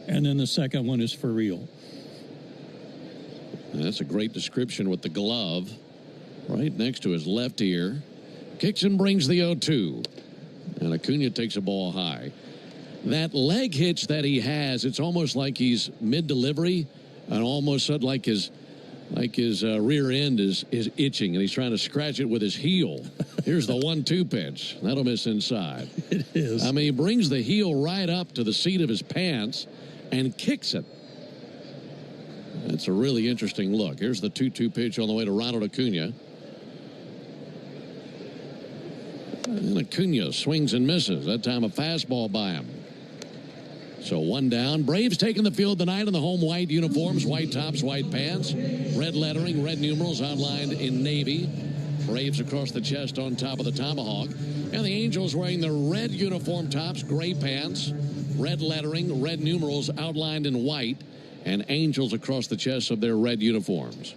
And then the second one is for real. And that's a great description with the glove right next to his left ear. Kicks and brings the 0-2. And Acuna takes a ball high. That leg hitch that he has, it's almost like he's mid-delivery and almost like his rear end is itching and he's trying to scratch it with his heel. Here's the 1-2 pitch. That'll miss inside. It is. I mean, he brings the heel right up to the seat of his pants and kicks it. That's a really interesting look. Here's the 2-2 pitch on the way to Ronald Acuna. And Acuna swings and misses. That time a fastball by him. So one down. Braves taking the field tonight in the home white uniforms, white tops, white pants, red lettering, red numerals outlined in navy. Braves across the chest on top of the tomahawk. And the Angels wearing the red uniform tops, gray pants, red lettering, red numerals outlined in white, and Angels across the chest of their red uniforms.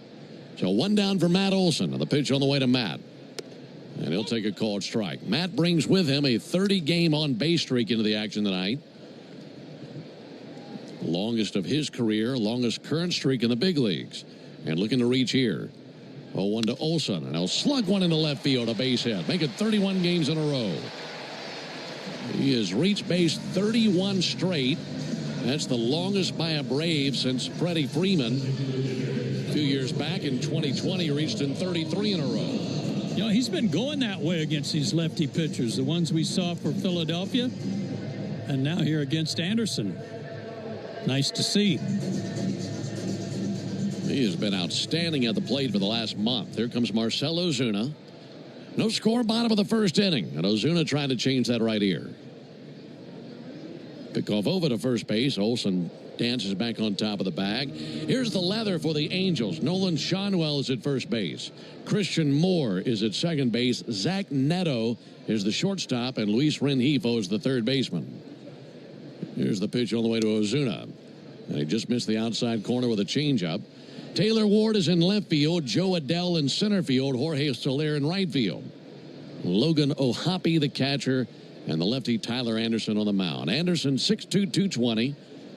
So one down for Matt Olson. The pitch on the way to Matt. And he'll take a called strike. Matt brings with him a 30-game on-base streak into the action tonight. Longest of his career, longest current streak in the big leagues. And looking to reach here. 0-1 to Olson. And he'll slug one into left field, a base hit. Make it 31 games in a row. He has reached base 31 straight. That's the longest by a Brave since Freddie Freeman. A few years back in 2020, he reached in 33 in a row. You know, he's been going that way against these lefty pitchers, the ones we saw for Philadelphia, and now here against Anderson. Nice to see. He has been outstanding at the plate for the last month. Here comes Marcell Ozuna. No score, bottom of the first inning, and Ozuna trying to change that right ear. Pickoff over to first base. Olson dances back on top of the bag. Here's the leather for the Angels. Nolan Schanuel is at first base. Christian Moore is at second base. Zach Neto is the shortstop, and Luis Rengifo is the third baseman. Here's the pitch on the way to Ozuna. And he just missed the outside corner with a changeup. Taylor Ward is in left field. Joe Adell in center field. Jorge Soler in right field. Logan O'Hoppe, the catcher, and the lefty Tyler Anderson on the mound. Anderson, 6'2", 220,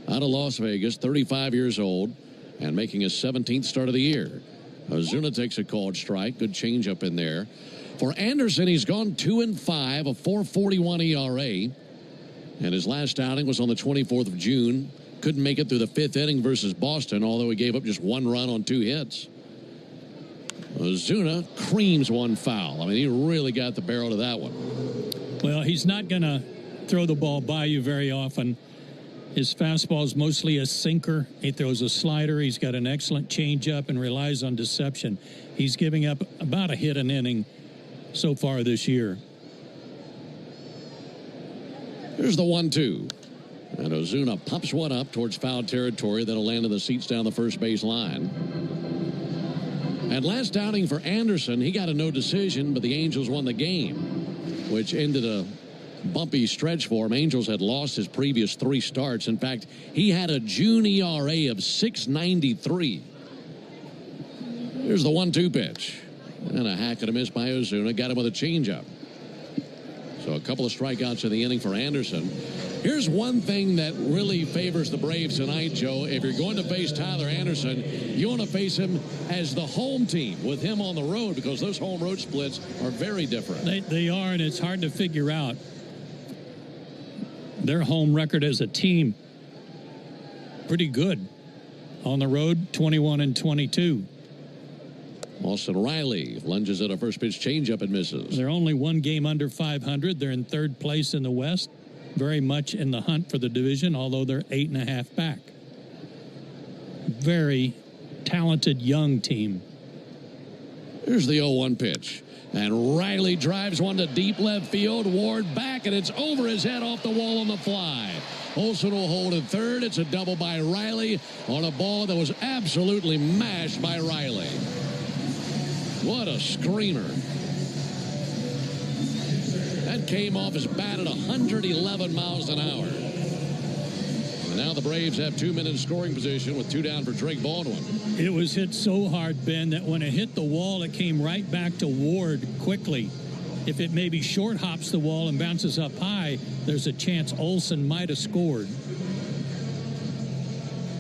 out of Las Vegas, 35 years old, and making his 17th start of the year. Ozuna takes a called strike. Good changeup in there. For Anderson, he's gone 2-5, a 4.41 ERA. And his last outing was on the 24th of June. Couldn't make it through the fifth inning versus Boston, although he gave up just one run on 2 hits. Ozuna creams one foul. I mean, he really got the barrel to that one. Well, he's not going to throw the ball by you very often. His fastball is mostly a sinker. He throws a slider. He's got an excellent changeup and relies on deception. He's giving up about a hit an inning so far this year. Here's the 1-2. And Ozuna pops one up towards foul territory that'll land in the seats down the first base line. And last outing for Anderson, he got a no decision, but the Angels won the game, which ended a bumpy stretch for him. Angels had lost his previous 3 starts. In fact, he had a June ERA of 6.93. Here's the 1-2 pitch. And a hack and a miss by Ozuna. Got him with a changeup. So a couple of strikeouts in the inning for Anderson. Here's one thing that really favors the Braves tonight, Joe. If you're going to face Tyler Anderson, you want to face him as the home team with him on the road, because those home road splits are very different. They are, and it's hard to figure out their home record as a team. Pretty good. On the road, 21-22. Austin Riley lunges at a first pitch changeup and misses. They're only 1 game under 500. They're in 3rd place in the West. Very much in the hunt for the division, although they're 8.5 back. Very talented young team. Here's the 0-1 pitch. And Riley drives one to deep left field. Ward back, and it's over his head off the wall on the fly. Olson will hold at third. It's a double by Riley on a ball that was absolutely mashed by Riley. What a screamer. That came off his bat at 111 miles an hour. And now the Braves have 2 men in scoring position with 2 down for Drake Baldwin. It was hit so hard, Ben, that when it hit the wall, it came right back to Ward quickly. If it maybe short hops the wall and bounces up high, there's a chance Olson might have scored.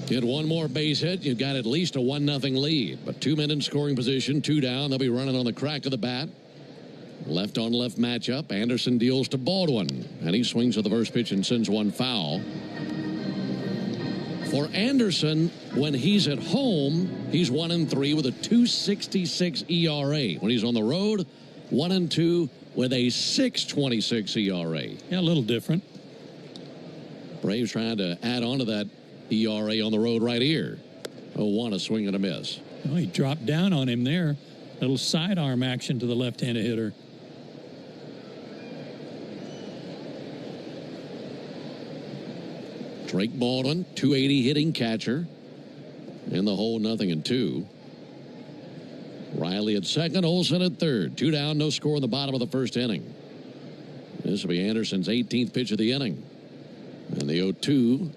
Get one more base hit, you've got at least a 1-0 lead. But 2 men in scoring position, 2 down. They'll be running on the crack of the bat. Left on left matchup. Anderson deals to Baldwin, and he swings at the first pitch and sends one foul. For Anderson, when he's at home, he's 1-3 with a 2.66 ERA. When he's on the road, 1-2 with a 6.26 ERA. Yeah, a little different. Braves trying to add on to that ERA on the road right here. 0-1, a swing and a miss. Oh, he dropped down on him there. Little sidearm action to the left-handed hitter. Drake Baldwin, 280 hitting catcher. In the hole, 0-2. Riley at second, Olsen at third. 2 down, no score in the bottom of the first inning. This will be Anderson's 18th pitch of the inning. And the 0-2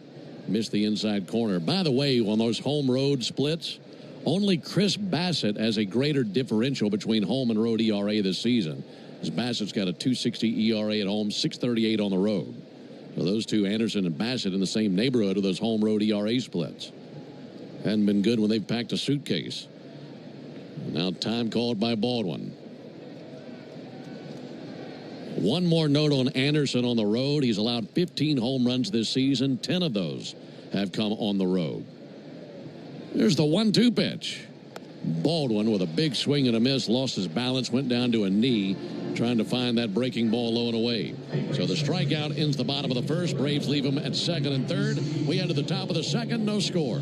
missed the inside corner. By the way, on those home road splits, only Chris Bassett has a greater differential between home and road ERA this season. As Bassett's got a 2.60 ERA at home, 6.38 on the road. So those two, Anderson and Bassett, in the same neighborhood of those home road ERA splits. Hadn't been good when they've packed a suitcase. Now time called by Baldwin. One more note on Anderson on the road. He's allowed 15 home runs this season. 10 of those have come on the road. There's the 1-2 pitch. Baldwin with a big swing and a miss, lost his balance, went down to a knee, trying to find that breaking ball low and away. So the strikeout ends the bottom of the first. Braves leave him at second and third. We head to the top of the second, no score.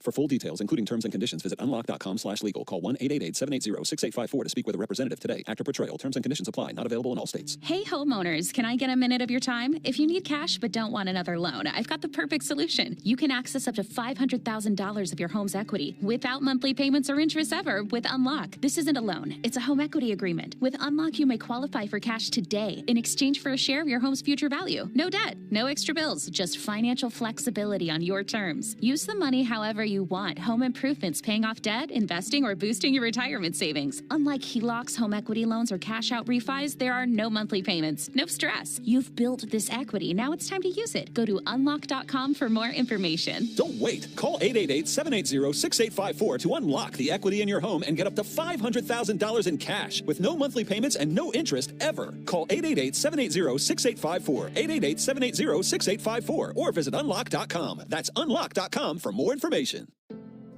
For full details, including terms and conditions, visit unlock.com/legal. Call 1-888-780-6854 to speak with a representative today. Actor Portrayal. Terms and conditions apply. Not available in all states. Hey, homeowners, can I get a minute of your time? If you need cash but don't want another loan, I've got the perfect solution. You can access up to $500,000 of your home's equity without monthly payments or interest ever with Unlock. This isn't a loan. It's a home equity agreement. With Unlock, you may qualify for cash today in exchange for a share of your home's future value. No debt, no extra bills, just financial flexibility on your terms. Use the money however you want. Home improvements, paying off debt, investing, or boosting your retirement savings. Unlike HELOCs, home equity loans, or cash out refis, there are no monthly payments. No stress. You've built this equity. Now it's time to use it. Go to unlock.com for more information. Don't wait. Call 888-780-6854 to unlock the equity in your home and get up to $500,000 in cash with no monthly payments and no interest ever. Call 888-780-6854. 888-780-6854 or visit unlock.com. That's unlock.com for more information.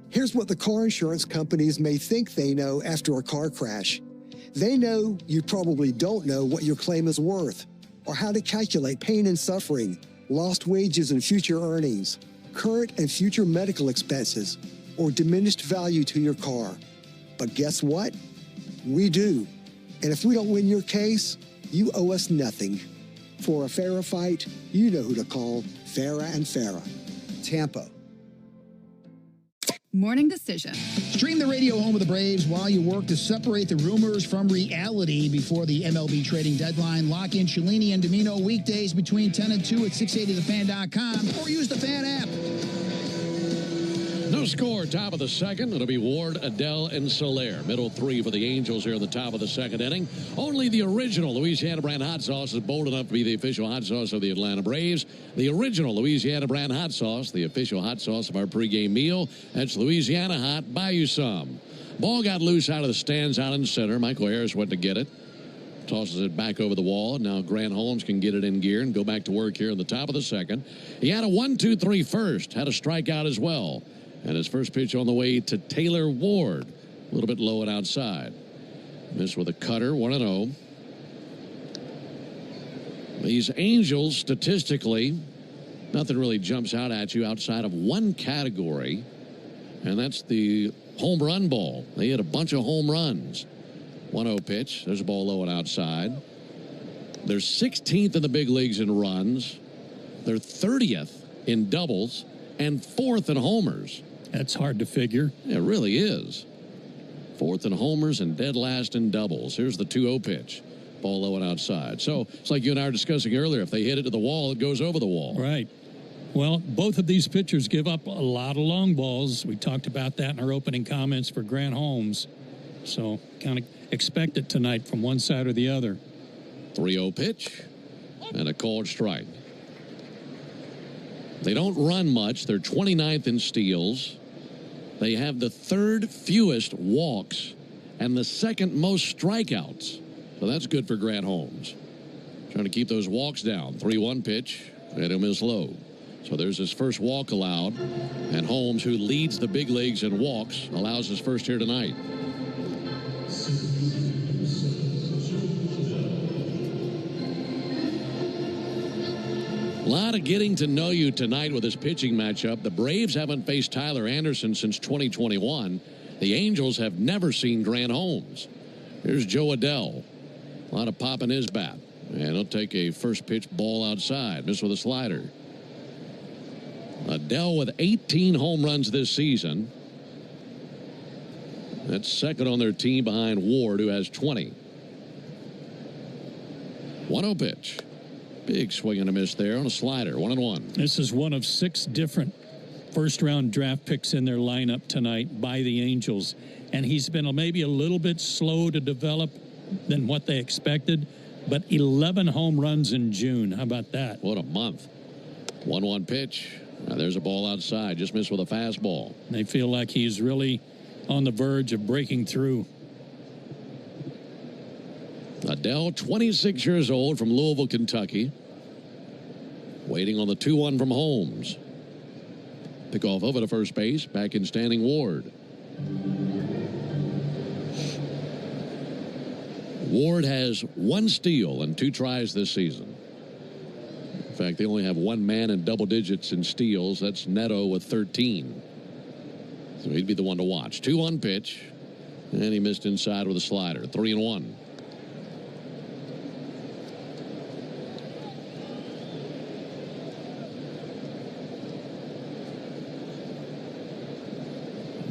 Here's what the car insurance companies may think they know after a car crash. They know you probably don't know what your claim is worth, or how to calculate pain and suffering, lost wages and future earnings, current and future medical expenses, or diminished value to your car. But guess what? We do. And if we don't win your case, you owe us nothing. For a fairer fight, you know who to call. Farah and Farah. Tampa. Morning Decision. Stream the radio home of the Braves while you work to separate the rumors from reality before the MLB trading deadline. Lock in Cellini and Domino weekdays between 10 and 2 at 680thefan.com or use the Fan app. No score, top of the second. It'll be Ward, Adele, and Soler. Middle three for the Angels here in the top of the second inning. Only the original Louisiana brand hot sauce is bold enough to be the official hot sauce of the Atlanta Braves. The original Louisiana brand hot sauce, the official hot sauce of our pregame meal. That's Louisiana Hot. Buy you some. Ball got loose out of the stands out in center. Michael Harris went to get it. Tosses it back over the wall. Now Grant Holmes can get it in gear and go back to work here in the top of the second. He had a 1-2-3 first. Had a strikeout as well. And his first pitch on the way to Taylor Ward. A little bit low and outside. Missed with a cutter, 1-0. These Angels, statistically, nothing really jumps out at you outside of one category, and that's the home run ball. They hit a bunch of home runs. 1-0 pitch. There's a ball low and outside. They're 16th in the big leagues in runs. They're 30th in doubles and 4th in homers. That's hard to figure. It really is. 4th in homers and dead last in doubles. Here's the 2-0 pitch. Ball low and outside. So it's like you and I were discussing earlier. If they hit it to the wall, it goes over the wall. Right. Well, both of these pitchers give up a lot of long balls. We talked about that in our opening comments for Grant Holmes. So kind of expect it tonight from one side or the other. 3-0 pitch and a called strike. They don't run much. They're 29th in steals. They have the third fewest walks and the second most strikeouts. So that's good for Grant Holmes. Trying to keep those walks down. 3-1 pitch, and he'll miss low. So there's his first walk allowed. And Holmes, who leads the big leagues in walks, allows his first here tonight. A lot of getting to know you tonight with this pitching matchup. The Braves haven't faced Tyler Anderson since 2021. The Angels have never seen Grant Holmes. Here's Joe Adell. A lot of pop in his bat. And he'll take a first pitch ball outside. Miss with a slider. Adell with 18 home runs this season. That's second on their team behind Ward, who has 20. 1-0 pitch. Big swing and a miss there on a slider. 1-1. This is one of 6 different first-round draft picks in their lineup tonight by the Angels. And he's been maybe a little bit slow to develop than what they expected. But 11 home runs in June. How about that? What a month. 1-1 pitch. Now there's a ball outside. Just missed with a fastball. They feel like he's really on the verge of breaking through. Adell, 26 years old, from Louisville, Kentucky. Waiting on the 2-1 from Holmes. Pick off over to first base. Back in standing Ward. Ward has 1 steal and 2 tries this season. In fact, they only have 1 man in double digits in steals. That's Neto with 13. So he'd be the one to watch. 2-1 pitch. And he missed inside with a slider. 3-1.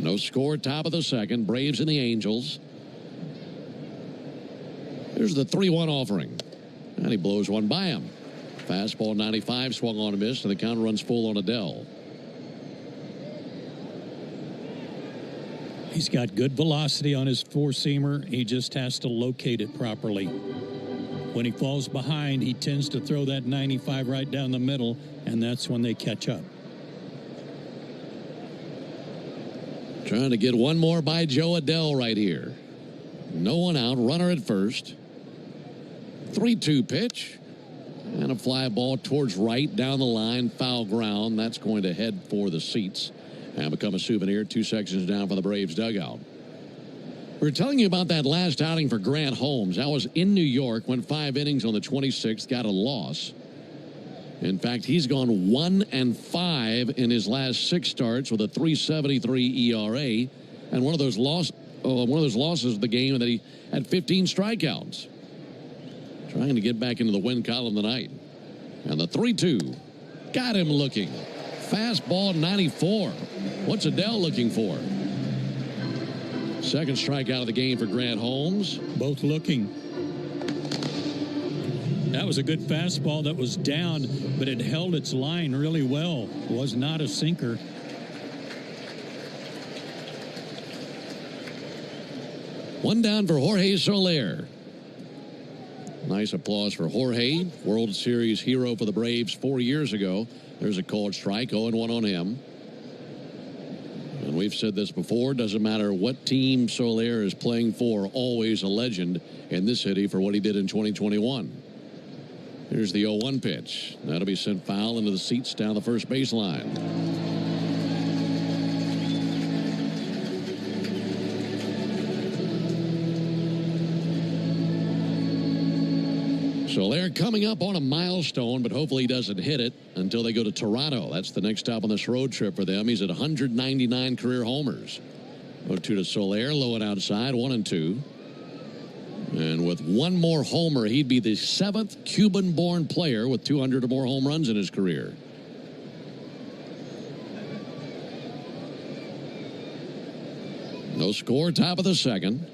No score, top of the second. Braves and the Angels. Here's the 3-1 offering. And he blows one by him. Fastball 95, swung on a miss, and the count runs full on Adell. He's got good velocity on his four-seamer. He just has to locate it properly. When he falls behind, he tends to throw that 95 right down the middle, and that's when they catch up. Trying to get one more by Joe Adell right here. No one out, runner at first. 3-2 pitch. And a fly ball towards right, down the line, foul ground. That's going to head for the seats and become a souvenir 2 sections down for the Braves dugout. We were telling you about that last outing for Grant Holmes. That was in New York, went 5 innings on the 26th, got a loss. In fact, he's gone 1-5 in his last 6 starts with a 3.73 ERA, and one of those losses of the game that he had 15 strikeouts. Trying to get back into the win column tonight. And the 3-2 got him looking. Fastball 94. What's Adell looking for? Second strikeout of the game for Grant Holmes. Both looking. That was a good fastball that was down, but it held its line really well. Was not a sinker. One down for Jorge Soler. Nice applause for Jorge, World Series hero for the Braves 4 years ago. There's a called strike, 0-1 on him. And we've said this before, doesn't matter what team Soler is playing for, always a legend in this city for what he did in 2021. Here's the 0-1 pitch. That'll be sent foul into the seats down the first baseline. Soler coming up on a milestone, but hopefully he doesn't hit it until they go to Toronto. That's the next stop on this road trip for them. He's at 199 career homers. 0-2 to Soler, low and outside, 1-2. And with one more homer, he'd be the 7th Cuban-born player with 200 or more home runs in his career. No score, top of the second.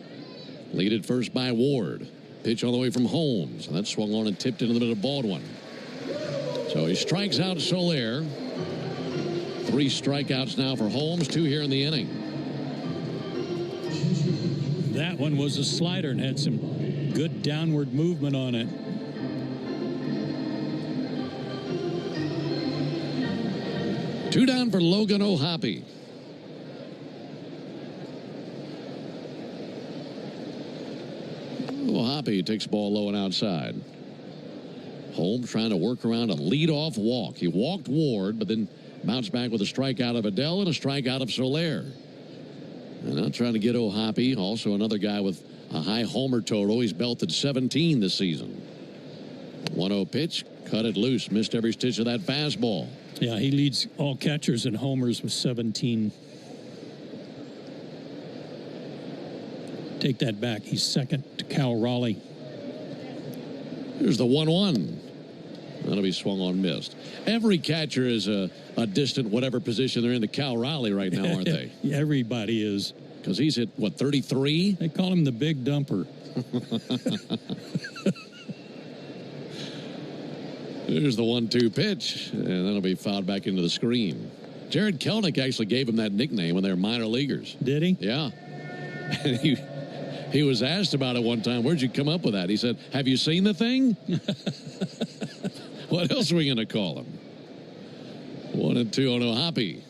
Lead at first by Ward. Pitch all the way from Holmes. And that swung on and tipped into the middle of Baldwin. So he strikes out Soler. 3 strikeouts now for Holmes, 2 here in the inning. That one was a slider and had some good downward movement on it. Two down for Logan O'Hoppe. O'Hoppe takes the ball low and outside. Holmes trying to work around a leadoff walk. He walked Ward, but then bounced back with a strikeout of Adele and a strikeout of Soler. And now trying to get O'Hoppe, also another guy with a high homer total. He's belted 17 this season. 1-0 pitch, cut it loose, missed every stitch of that fastball. Yeah, he leads all catchers in homers with 17. Take that back. He's second to Cal Raleigh. Here's the 1-1. That'll be swung on, missed. Every catcher is a distant whatever position they're in to Cal Raleigh right now, aren't they? Everybody is. Because he's at, 33? They call him the big dumper. Here's the 1-2 pitch, and that'll be fouled back into the screen. Jared Kelnick actually gave him that nickname when they were minor leaguers. Did he? Yeah. And he was asked about it one time. Where'd you come up with that? He said, have you seen the thing? What else are we going to call him? 1-2 on O'Hoppe.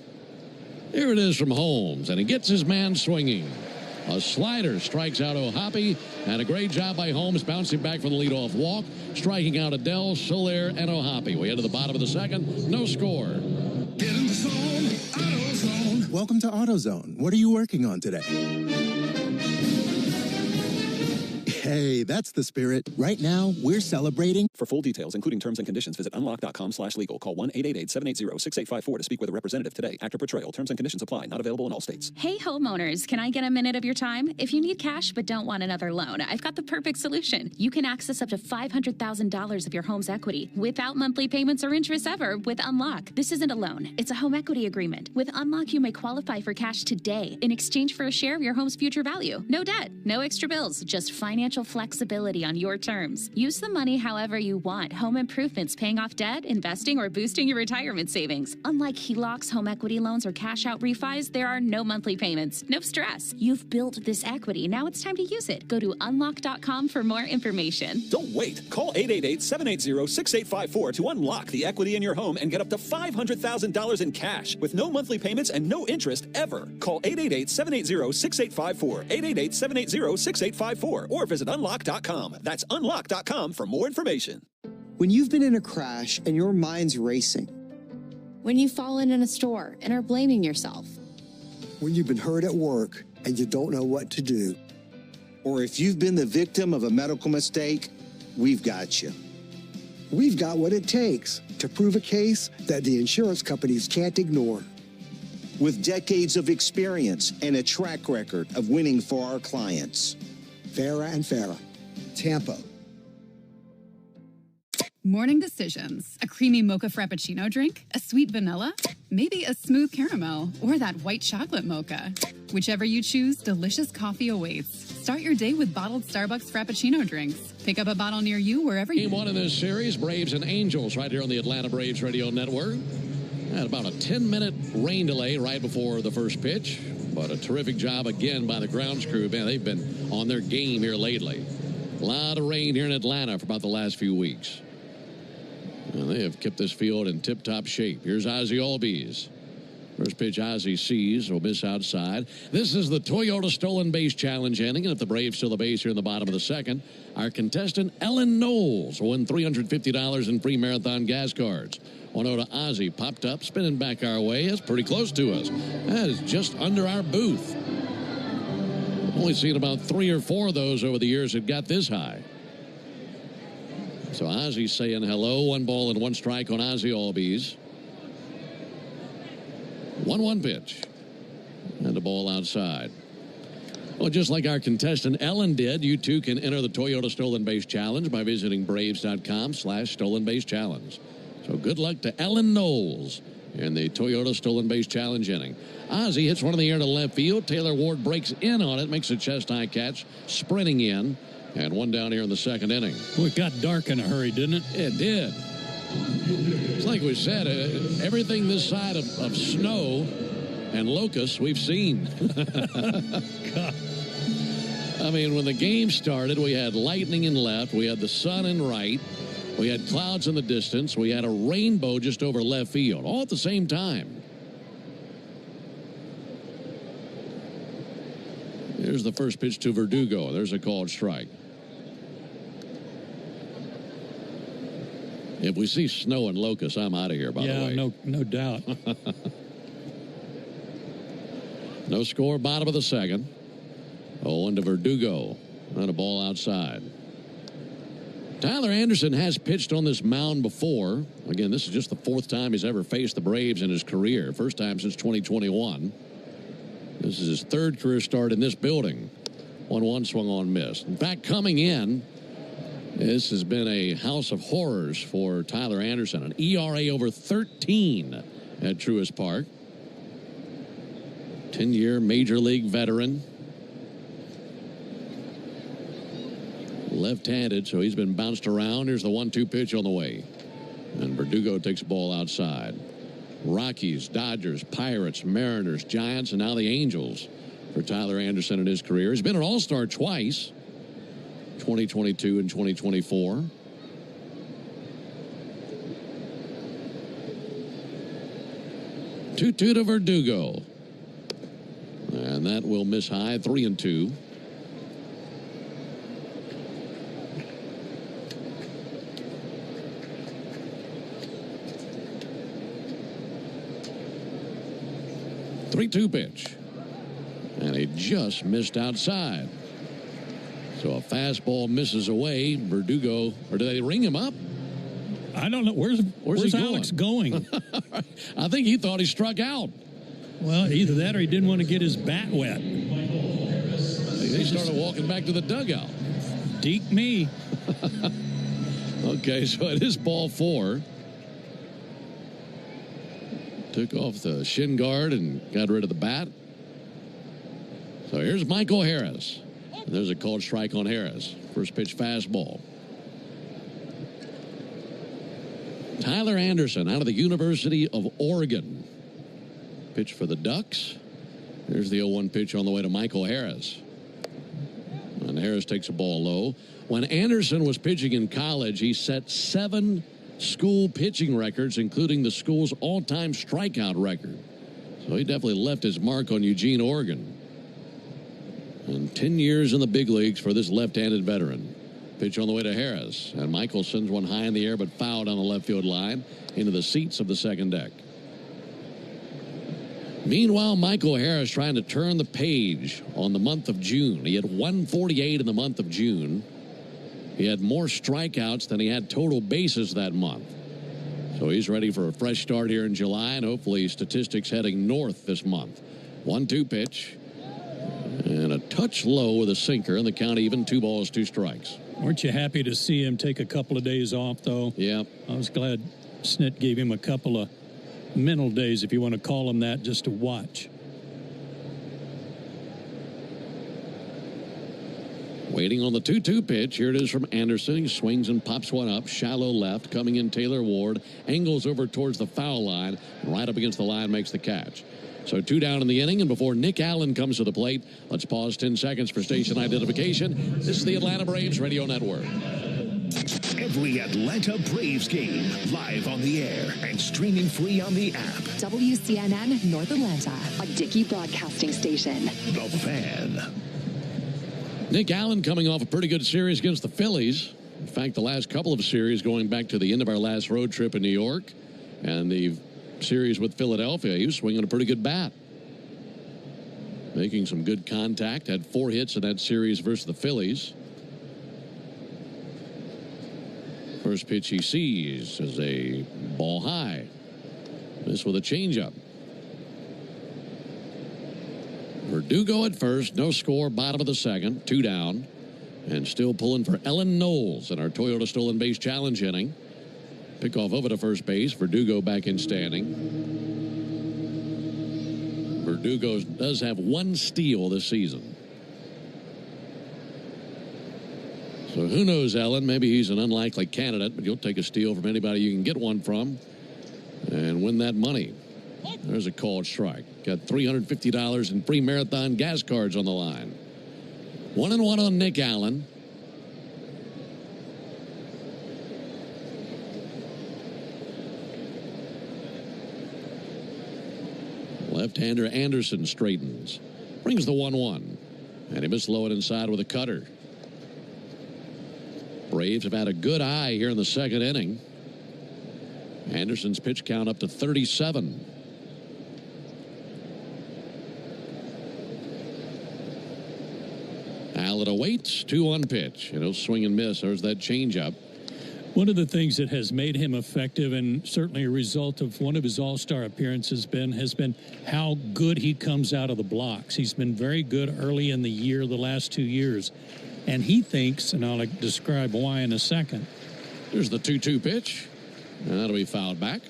Here it is from Holmes, and he gets his man swinging. A slider strikes out O'Hoppe, and a great job by Holmes bouncing back from the leadoff walk, striking out Adele, Soler, and O'Hoppe. We head to the bottom of the second. No score. Get in the zone, AutoZone. Welcome to AutoZone. What are you working on today? Hey, that's the spirit. Right now, we're celebrating. For full details, including terms and conditions, visit unlock.com/legal. Call 1-888-780-6854 to speak with a representative today. Actor Portrayal. Terms and conditions apply. Not available in all states. Hey, homeowners, can I get a minute of your time? If you need cash but don't want another loan, I've got the perfect solution. You can access up to $500,000 of your home's equity without monthly payments or interest ever with Unlock. This isn't a loan. It's a home equity agreement. With Unlock, you may qualify for cash today in exchange for a share of your home's future value. No debt, no extra bills, just financial flexibility on your terms. Use the money however you want. Home improvements, paying off debt, investing, or boosting your retirement savings. Unlike HELOCs, home equity loans, or cash out refis, there are no monthly payments. No stress. You've built this equity. Now it's time to use it. Go to unlock.com for more information. Don't wait. Call 888-780-6854 to unlock the equity in your home and get up to $500,000 in cash with no monthly payments and no interest ever. Call 888-780-6854. 888-780-6854 or visit unlock.com. That's unlock.com for more information. When you've been in a crash and your mind's racing. When you've fallen in a store and are blaming yourself. When you've been hurt at work and you don't know what to do. Or if you've been the victim of a medical mistake, we've got you. We've got what it takes to prove a case that the insurance companies can't ignore. With decades of experience and a track record of winning for our clients. Farah and Farah, Tampa. Morning decisions. A creamy mocha frappuccino drink? A sweet vanilla? Maybe a smooth caramel or that white chocolate mocha. Whichever you choose, delicious coffee awaits. Start your day with bottled Starbucks Frappuccino drinks. Pick up a bottle near you wherever you... Game one in this series, Braves and Angels, right here on the Atlanta Braves Radio Network. Had about a 10-minute rain delay right before the first pitch, but a terrific job again by the grounds crew. Man, they've been on their game here lately. A lot of rain here in Atlanta for about the last few weeks. And they have kept this field in tip-top shape. Here's Ozzie Albies. First pitch Ozzie sees, will miss outside. This is the Toyota Stolen Base Challenge inning, and if the Braves steal the base here in the bottom of the second, our contestant Ellen Knowles will win $350 in free marathon gas cards. 1-0 to Ozzie, popped up, spinning back our way. That's pretty close to us. That is just under our booth. Only seen about 3 or 4 of those over the years that got this high. So Ozzie's saying hello. 1 ball and 1 strike on Ozzie Albies. 1-1 pitch. And the ball outside. Well, just like our contestant Ellen did, you too can enter the Toyota Stolen Base Challenge by visiting Braves.com/Stolen Base Challenge. So good luck to Ellen Knowles in the Toyota Stolen Base Challenge inning. Ozzie hits one in the air to left field. Taylor Ward breaks in on it, makes a chest-high catch, sprinting in. And 1 down here in the second inning. Well, it got dark in a hurry, didn't it? It did. It's like we said, everything this side of snow and locusts we've seen. I mean, when the game started, we had lightning in left. We had the sun in right. We had clouds in the distance. We had a rainbow just over left field, all at the same time. Here's the first pitch to Verdugo. There's a called strike. If we see snow and locusts, I'm out of here, by the way. Yeah, no doubt. No score, bottom of the second. 0-1 to Verdugo. And a ball outside. Tyler Anderson has pitched on this mound before. Again, this is just the fourth time he's ever faced the Braves in his career. First time since 2021. This is his third career start in this building. 1-1 swung on, missed. In fact, coming in, this has been a house of horrors for Tyler Anderson. An ERA over 13 at Truist Park. 10-year Major League veteran. Left-handed, so he's been bounced around. Here's the 1-2 pitch on the way. And Verdugo takes a ball outside. Rockies, Dodgers, Pirates, Mariners, Giants, and now the Angels for Tyler Anderson in his career. He's been an All-Star twice, 2022 and 2024. Two to Verdugo. And that will miss high, 3-2. Three-two pitch. And he just missed outside. So a fastball misses away. Verdugo, or did they ring him up? I don't know. Where's Alex going? I think he thought he struck out. Well, either that or he didn't want to get his bat wet. He started walking back to the dugout. Deke me. Okay, so it is ball 4. Took off the shin guard and got rid of the bat. So here's Michael Harris. And there's a called strike on Harris. First pitch fastball. Tyler Anderson out of the University of Oregon. Pitch for the Ducks. Here's the 0-1 pitch on the way to Michael Harris. And Harris takes a ball low. When Anderson was pitching in college, he set 7 school pitching records, including the school's all-time strikeout record. So he definitely left his mark on Eugene, Oregon. And 10 years in the big leagues for this left-handed veteran. Pitch on the way to Harris. And Michael sends one high in the air, but fouled on the left field line into the seats of the second deck. Meanwhile, Michael Harris trying to turn the page on the month of June. He had 148 in the month of June. He had more strikeouts than he had total bases that month. So he's ready for a fresh start here in July, and hopefully statistics heading north this month. 1-2 pitch. And a touch low with a sinker, and the count even, 2 balls, 2 strikes. Weren't you happy to see him take a couple of days off, though? Yeah. I was glad Snit gave him a couple of mental days, if you want to call them that, just to watch. Waiting on the 2-2 pitch. Here it is from Anderson. He swings and pops one up. Shallow left. Coming in Taylor Ward. Angles over towards the foul line. Right up against the line, makes the catch. So 2 down in the inning, and before Nick Allen comes to the plate, let's pause 10 seconds for station identification. This is the Atlanta Braves Radio Network. Every Atlanta Braves game, live on the air and streaming free on the app. WCNN North Atlanta, a Dickey broadcasting station. The Fan. Nick Allen coming off a pretty good series against the Phillies. In fact, the last couple of series going back to the end of our last road trip in New York. And the series with Philadelphia, he was swinging a pretty good bat. Making some good contact. Had 4 hits in that series versus the Phillies. First pitch he sees is a ball high. This with a changeup. Verdugo at first, no score, bottom of the second, 2 down. And still pulling for Ellen Knowles in our Toyota Stolen Base Challenge inning. Pickoff over to first base, Verdugo back in standing. Verdugo does have 1 steal this season. So who knows, Ellen? Maybe he's an unlikely candidate, but you'll take a steal from anybody you can get one from and win that money. There's a called strike. Got $350 in free marathon gas cards on the line. 1-1 on Nick Allen. Left-hander Anderson straightens. Brings the 1-1. And he missed low and inside with a cutter. Braves have had a good eye here in the second inning. Anderson's pitch count up to 37. Allen awaits, 2-1 pitch. And he'll swing and miss. There's that changeup. One of the things that has made him effective, and certainly a result of one of his all-star appearances, has been how good he comes out of the blocks. He's been very good early in the year, the last 2 years. And he thinks, and I'll describe why in a second. There's the 2-2 pitch. And that'll be fouled back.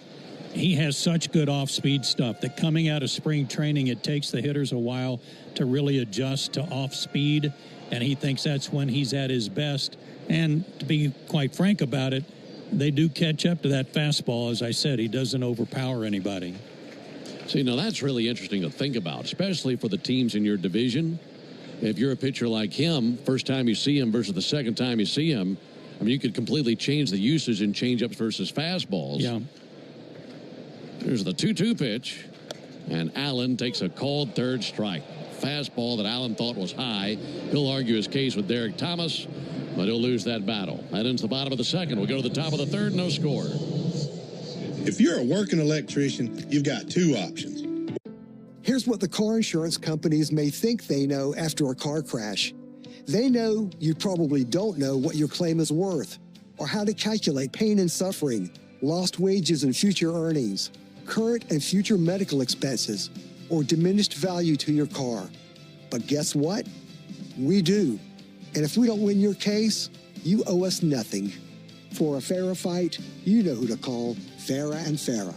He has such good off-speed stuff that coming out of spring training, it takes the hitters a while to really adjust to off-speed. And he thinks that's when he's at his best. And to be quite frank about it, they do catch up to that fastball. As I said, he doesn't overpower anybody. See, now that's really interesting to think about, especially for the teams in your division. If you're a pitcher like him, first time you see him versus the second time you see him, I mean, you could completely change the usage in changeups versus fastballs. Yeah. There's the 2-2 pitch, and Allen takes a called third strike. Fastball that Allen thought was high. He'll argue his case with Derek Thomas, but he'll lose that battle. That ends the bottom of the second. We'll go to the top of the third, no score. If you're a working electrician, you've got two options. Here's what the car insurance companies may think they know after a car crash. They know you probably don't know what your claim is worth, or how to calculate pain and suffering, lost wages and future earnings, current and future medical expenses, or diminished value to your car. But guess what? We do. And if we don't win your case, you owe us nothing. For a fairer fight, you know who to call. Farah and Farah.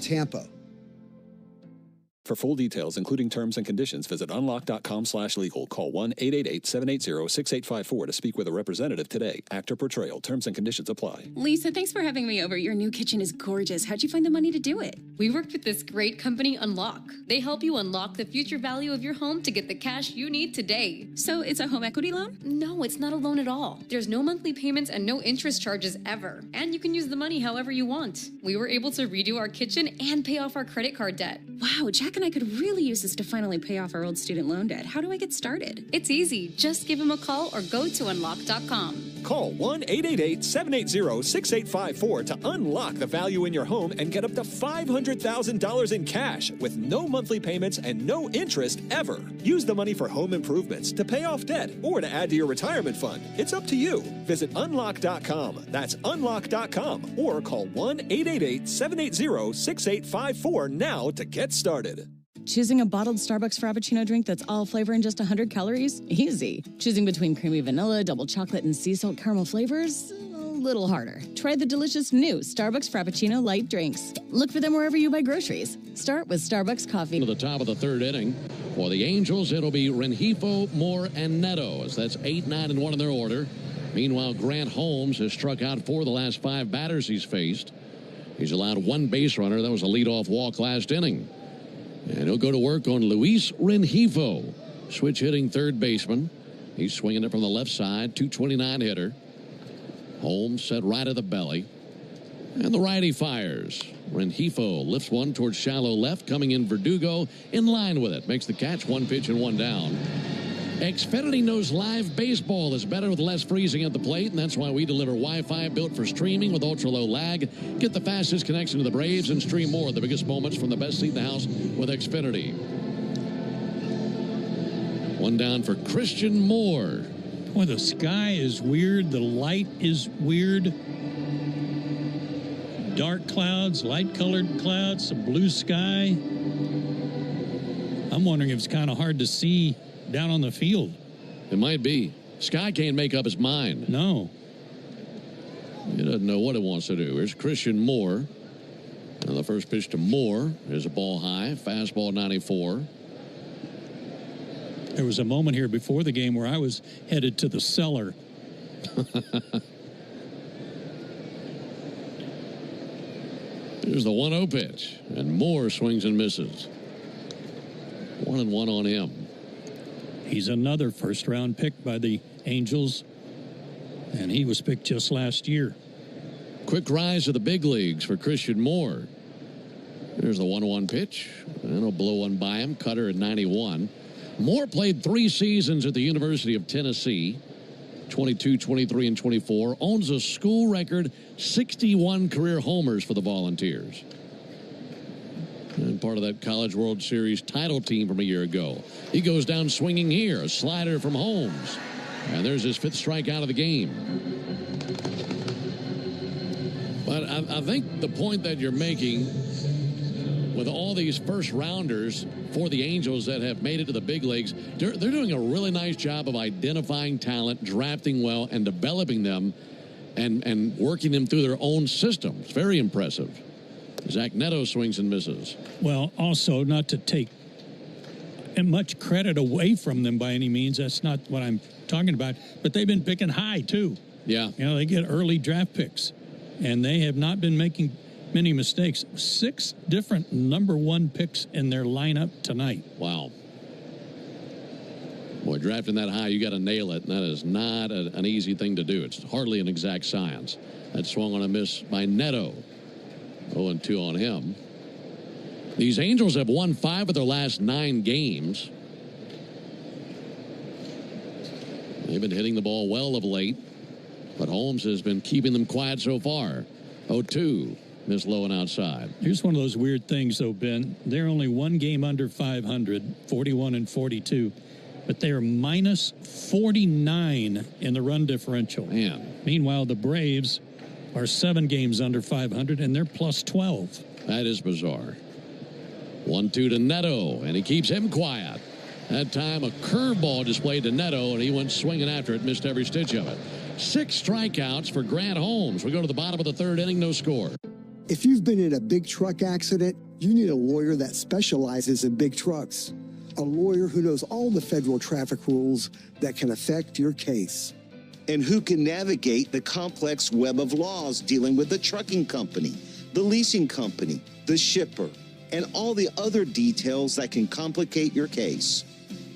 Tampa. For full details, including terms and conditions, visit unlock.com/legal. Call 1-888-780-6854 to speak with a representative today. Actor Portrayal. Terms and conditions apply. Lisa, thanks for having me over. Your new kitchen is gorgeous. How'd you find the money to do it? We worked with this great company, Unlock. They help you unlock the future value of your home to get the cash you need today. So it's a home equity loan? No, it's not a loan at all. There's no monthly payments and no interest charges ever. And you can use the money however you want. We were able to redo our kitchen and pay off our credit card debt. Wow, Jack and I could really use this to finally pay off our old student loan debt. How do I get started? It's easy. Just give him a call or go to unlock.com. Call 1-888-780-6854 to unlock the value in your home and get up to $500,000 in cash with no monthly payments and no interest ever. Use the money for home improvements, to pay off debt, or to add to your retirement fund. It's up to you. Visit unlock.com. That's unlock.com. Or call 1-888-780-6854 now to get started. Choosing a bottled Starbucks Frappuccino drink that's all flavor and just 100 calories? Easy. Choosing between creamy vanilla, double chocolate, and sea salt caramel flavors? A little harder. Try the delicious new Starbucks Frappuccino light drinks. Look for them wherever you buy groceries. Start with Starbucks coffee. To the top of the third inning. For the Angels, it'll be Rengifo, Moore, and Neto. That's 8, 9, and 1 in their order. Meanwhile, Grant Holmes has struck out 4 of the last 5 batters he's faced. He's allowed 1 base runner. That was a leadoff walk last inning. And he'll go to work on Luis Rengifo, switch hitting third baseman. He's swinging it from the left side, 229 hitter. Holmes set right at the belly. And the righty fires. Rengifo lifts one towards shallow left, coming in Verdugo in line with it. Makes the catch, 1 pitch and 1 down. Xfinity knows live baseball is better with less freezing at the plate, and that's why we deliver Wi-Fi built for streaming with ultra-low lag. Get the fastest connection to the Braves and stream more of the biggest moments from the best seat in the house with Xfinity. 1 down for Christian Moore. Boy, the sky is weird. The light is weird. Dark clouds, light-colored clouds, some blue sky. I'm wondering if it's kind of hard to see down on the field. It might be. Sky can't make up his mind. No. He doesn't know what he wants to do. Here's Christian Moore. And the first pitch to Moore is a ball high. Fastball 94. There was a moment here before the game where I was headed to the cellar. Here's the 1-0 pitch. And Moore swings and misses. 1-1 on him. He's another first-round pick by the Angels, and he was picked just last year. Quick rise to the big leagues for Christian Moore. There's the 1-1 pitch, and he'll blow one by him. Cutter at 91. Moore played 3 seasons at the University of Tennessee, 22, 23, and 24. Owns a school record 61 career homers for the Volunteers. And part of that College World Series title team from a year ago. He goes down swinging here. A slider from Holmes. And there's his 5th strikeout of the game. But I think the point that you're making with all these first-rounders for the Angels that have made it to the big leagues, they're doing a really nice job of identifying talent, drafting well, and developing them and working them through their own systems. Very impressive. Zach Neto swings and misses. Well, also, not to take much credit away from them by any means. That's not what I'm talking about. But they've been picking high, too. Yeah. You know, they get early draft picks. And they have not been making many mistakes. 6 different number 1 picks in their lineup tonight. Wow. Boy, drafting that high, you got to nail it. And that is not an easy thing to do. It's hardly an exact science. That swung on a miss by Neto. 0-2 on him. These Angels have won 5 of their last 9 games. They've been hitting the ball well of late, but Holmes has been keeping them quiet so far. 0-2, miss low and outside. Here's one of those weird things, though, Ben. They're only 1 game under 500, 41 and 42, but they are minus 49 in the run differential. Man. Meanwhile, the Braves are 7 games under 500, and they're plus 12. That is bizarre. 1-2 to Neto, and he keeps him quiet. That time, a curveball displayed to Neto, and he went swinging after it, missed every stitch of it. 6 strikeouts for Grant Holmes. We go to the bottom of the 3rd inning, no score. If you've been in a big truck accident, you need a lawyer that specializes in big trucks. A lawyer who knows all the federal traffic rules that can affect your case. And who can navigate the complex web of laws dealing with the trucking company, the leasing company, the shipper, and all the other details that can complicate your case.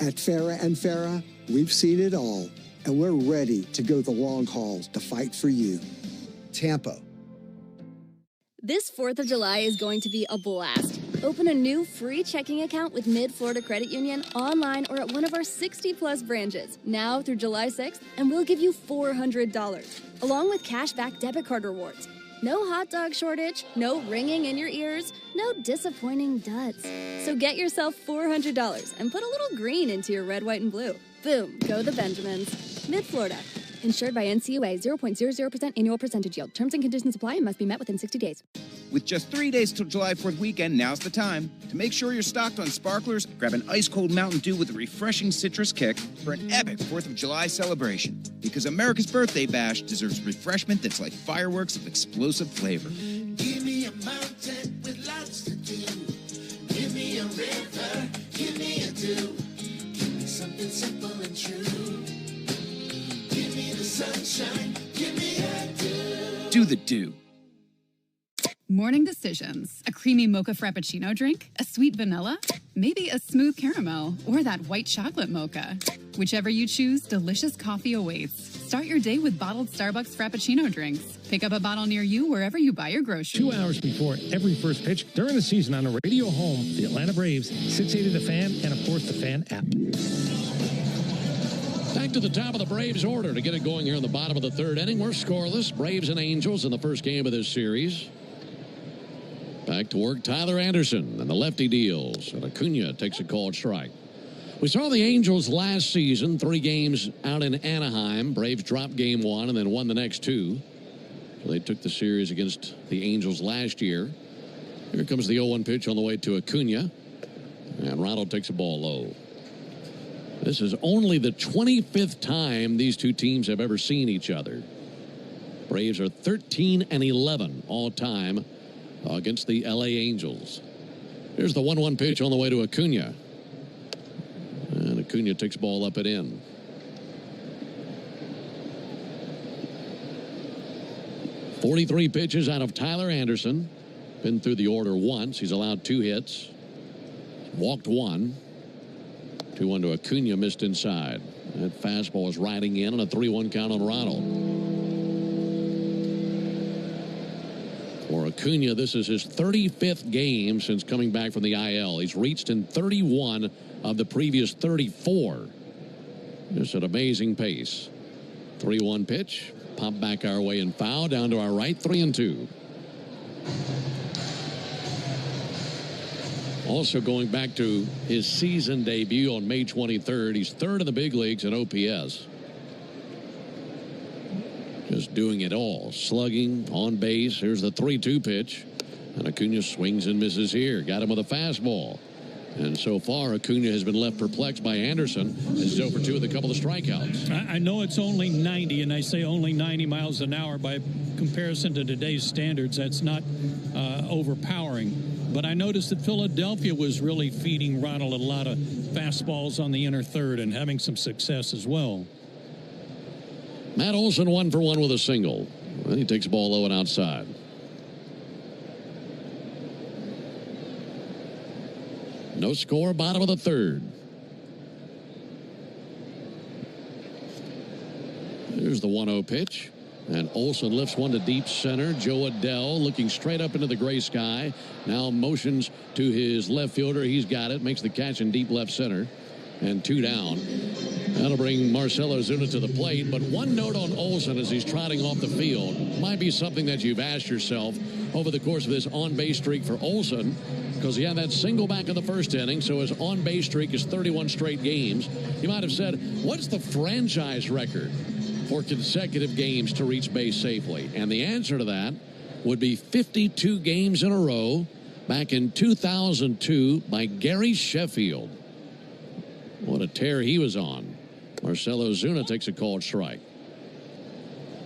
At Farah & Farah, we've seen it all, and we're ready to go the long haul to fight for you. Tampa. This 4th of July is going to be a blast. Open a new free checking account with Mid-Florida Credit Union online or at one of our 60-plus branches now through July 6th, and we'll give you $400, along with cash-back debit card rewards. No hot dog shortage, no ringing in your ears, no disappointing duds. So get yourself $400 and put a little green into your red, white, and blue. Boom, go the Benjamins. Mid-Florida. Insured by NCUA, 0.00% annual percentage yield. Terms and conditions apply and must be met within 60 days. With just 3 days till July 4th weekend, now's the time. To make sure you're stocked on sparklers, grab an ice-cold Mountain Dew with a refreshing citrus kick for an epic 4th of July celebration. Because America's birthday bash deserves refreshment that's like fireworks of explosive flavor. Give me a mountain with lots to do. Give me a river. Give me a dew. Give me something simple and true. Give me the sunshine. Give me a dew. Do the dew. Morning decisions. A creamy mocha frappuccino drink? A sweet vanilla? Maybe a smooth caramel? Or that white chocolate mocha? Whichever you choose, delicious coffee awaits. Start your day with bottled Starbucks Frappuccino drinks. Pick up a bottle near you wherever you buy your groceries. 2 hours before every first pitch during the season on a radio home, the Atlanta Braves, 680 The Fan, and of course the Fan app. Back to the top of the Braves order to get it going here in the bottom of the 3rd inning. We're scoreless. Braves and Angels in the first game of this series. Back to work, Tyler Anderson, and the lefty deals. And Acuna takes a called strike. We saw the Angels last season, 3 games out in Anaheim. Braves dropped game 1 and then won the next 2. So they took the series against the Angels last year. Here comes the 0-1 pitch on the way to Acuna. And Ronald takes a ball low. This is only the 25th time these two teams have ever seen each other. Braves are 13-11 all time against the LA Angels. Here's the 1-1 pitch on the way to Acuna. And Acuna takes the ball up and in. .43 pitches out of Tyler Anderson. Been through the order once. He's allowed 2 hits. Walked 1. 2-1 to Acuna, missed inside. That fastball is riding in on a 3-1 count on Ronald. For Acuna, this is his 35th game since coming back from the IL. He's reached in 31 of the previous 34. Just an amazing pace. 3-1 pitch. Pop back our way and foul. Down to our right, 3-2. Also going back to his season debut on May 23rd. He's third in the big leagues in OPS. Just doing it all. Slugging, on base. Here's the 3-2 pitch. And Acuna swings and misses here. Got him with a fastball. And so far, Acuna has been left perplexed by Anderson as he's 0-2 with a couple of strikeouts. I know it's only 90, and I say only 90 miles an hour. By comparison to today's standards, that's not overpowering. But I noticed that Philadelphia was really feeding Ronald a lot of fastballs on the inner third and having some success as well. Matt Olson 1 for 1 with a single. Well, he takes the ball low and outside. No score, bottom of the third. Here's the 1-0 pitch. And Olson lifts one to deep center. Joe Adell looking straight up into the gray sky. Now motions to his left fielder. He's got it. Makes the catch in deep left center. And 2 down. That'll bring Marcell Ozuna to the plate. But one note on Olson as he's trotting off the field. Might be something that you've asked yourself over the course of this on-base streak for Olson. Because he had that single back in the first inning. So his on-base streak is 31 straight games. You might have said, what's the franchise record for consecutive games to reach base safely? And the answer to that would be 52 games in a row back in 2002 by Gary Sheffield. What a tear he was on. Marcell Ozuna takes a called strike.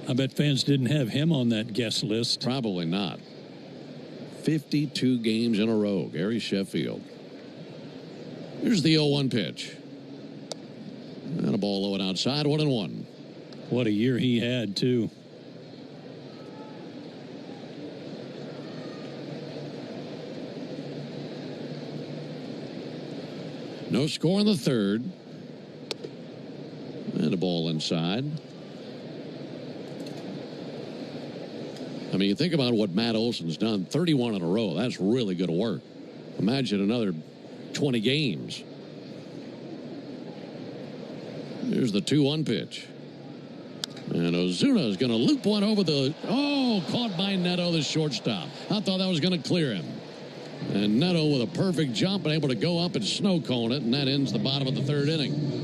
I bet fans didn't have him on that guest list. Probably not. 52 games in a row, Gary Sheffield. Here's the 0-1 pitch. And a ball low and outside, 1-1. What a year he had, too. No score in the third. And a ball inside. I mean, you think about what Matt Olson's done, 31 in a row. That's really good work. Imagine another 20 games. Here's the 2-1 pitch. And Ozuna is going to loop one over the... Oh, caught by Neto, the shortstop. I thought that was going to clear him. And Neto with a perfect jump and able to go up and snow cone it. And that ends the bottom of the third inning.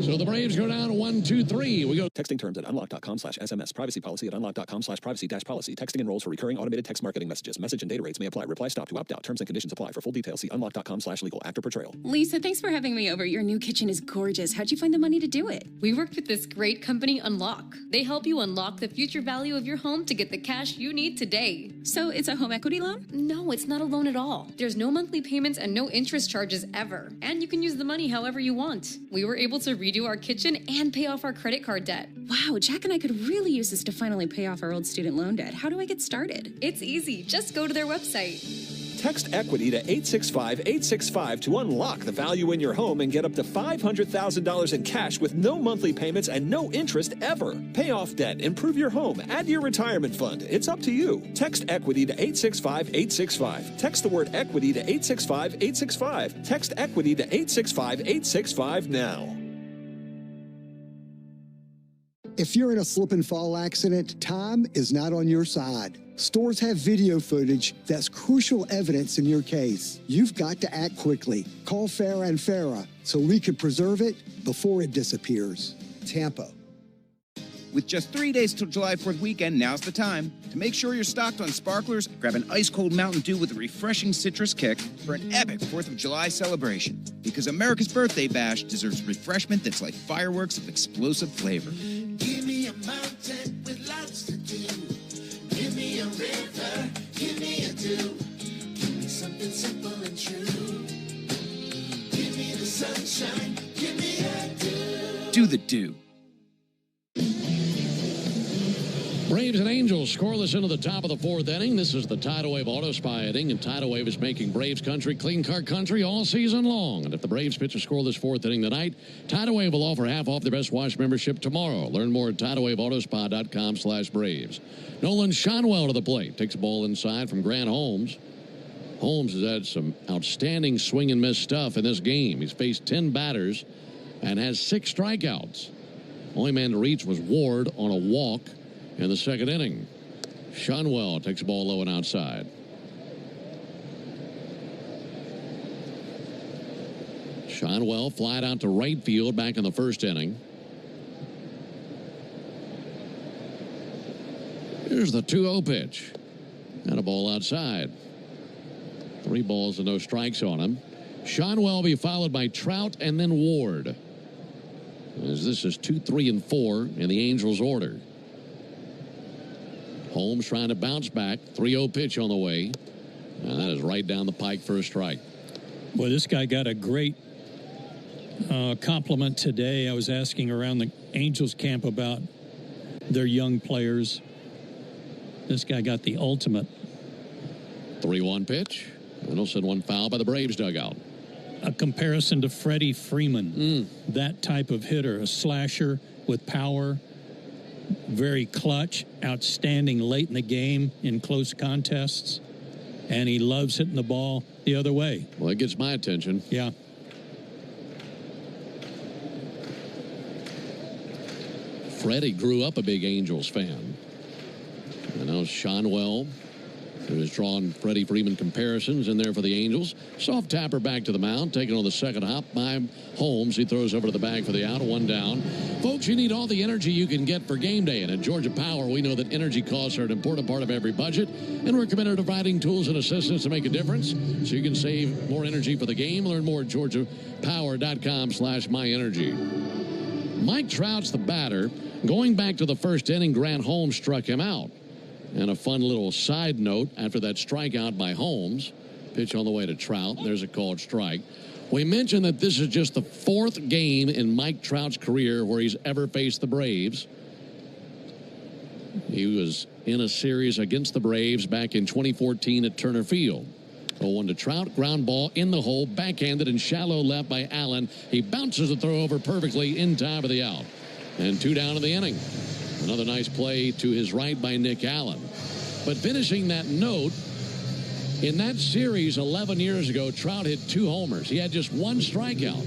So the Braves go down 1-2-3. We go. Texting terms at unlock.com/SMS. Privacy policy at unlock.com/privacy-policy. Texting enrolls for recurring automated text marketing messages. Message and data rates may apply. Reply stop to opt out. Terms and conditions apply. For full details, see unlock.com/legal after portrayal. Lisa, thanks for having me over. Your new kitchen is gorgeous. How'd you find the money to do it? We worked with this great company, Unlock. They help you unlock the future value of your home to get the cash you need today. So it's a home equity loan? No, it's not a loan at all. There's no monthly payments and no interest charges ever. And you can use the money however you want. We were able to redo our kitchen and pay off our credit card debt. Wow, Jack and I could really use this to finally pay off our old student loan debt. How do I get started? It's easy. Just go to their website. Text EQUITY to 865-865 to unlock the value in your home and get up to $500,000 in cash with no monthly payments and no interest ever. Pay off debt, improve your home, add to your retirement fund. It's up to you. Text EQUITY to 865-865. Text the word EQUITY to 865-865. Text EQUITY to 865-865 now. If you're in a slip and fall accident, time is not on your side. Stores have video footage that's crucial evidence in your case. You've got to act quickly. Call Farah and Farah so we can preserve it before it disappears. Tampa. With just 3 days till July 4th weekend, now's the time. To make sure you're stocked on sparklers, grab an ice-cold Mountain Dew with a refreshing citrus kick for an epic 4th of July celebration. Because America's Birthday Bash deserves refreshment that's like fireworks of explosive flavor. Give me a mountain with lots to do. Give me a river, give me a dew. Give me something simple and true. Give me the sunshine, give me a dew. Do the dew. Braves and Angels scoreless into the top of the fourth inning. This is the Tidal Wave Auto Spy inning, and Tidal Wave is making Braves country clean car country all season long. And if the Braves pitch a scoreless fourth inning tonight, Tidal Wave will offer half off the Best Wash membership tomorrow. Learn more at TidalWaveAutoSpa.com/Braves. Nolan Shonwell to the plate. Takes the ball inside from Grant Holmes. Holmes has had some outstanding swing and miss stuff in this game. He's faced 10 batters and has 6 strikeouts. Only man to reach was Ward on a walk in the second inning. Shonwell takes the ball low and outside. Shonwell flied out to right field back in the first inning. Here's the 2-0 pitch. And a ball outside. 3 balls and no strikes on him. Shonwell will be followed by Trout and then Ward, as this is 2, 3, and 4 in the Angels' order. Holmes trying to bounce back. 3-0 pitch on the way. And that is right down the pike for a strike. Well, this guy got a great compliment today. I was asking around the Angels camp about their young players. This guy got the ultimate. 3-1 pitch. And also one foul by the Braves dugout. A comparison to Freddie Freeman. That type of hitter, a slasher with power. Very clutch, outstanding late in the game in close contests, and he loves hitting the ball the other way. Well, it gets my attention. Yeah. Freddie grew up a big Angels fan. And now Shonwell, who has drawn Freddie Freeman comparisons in there for the Angels. Soft tapper back to the mound, taken on the second hop by Holmes. He throws over to the bag for the out, 1 down. Folks, you need all the energy you can get for game day. And at Georgia Power, we know that energy costs are an important part of every budget. And we're committed to providing tools and assistance to make a difference so you can save more energy for the game. Learn more at georgiapower.com/myenergy. Mike Trout's the batter. Going back to the first inning, Grant Holmes struck him out. And a fun little side note after that strikeout by Holmes. Pitch on the way to Trout. There's a called strike. We mentioned that this is just the 4th game in Mike Trout's career where he's ever faced the Braves. He was in a series against the Braves back in 2014 at Turner Field. 0-1 to Trout. Ground ball in the hole. Backhanded and shallow left by Allen. He bounces the throw over perfectly in time for the out. And 2 down in the inning. Another nice play to his right by Nick Allen. But finishing that note, in that series 11 years ago, Trout hit 2 homers. He had just 1 strikeout.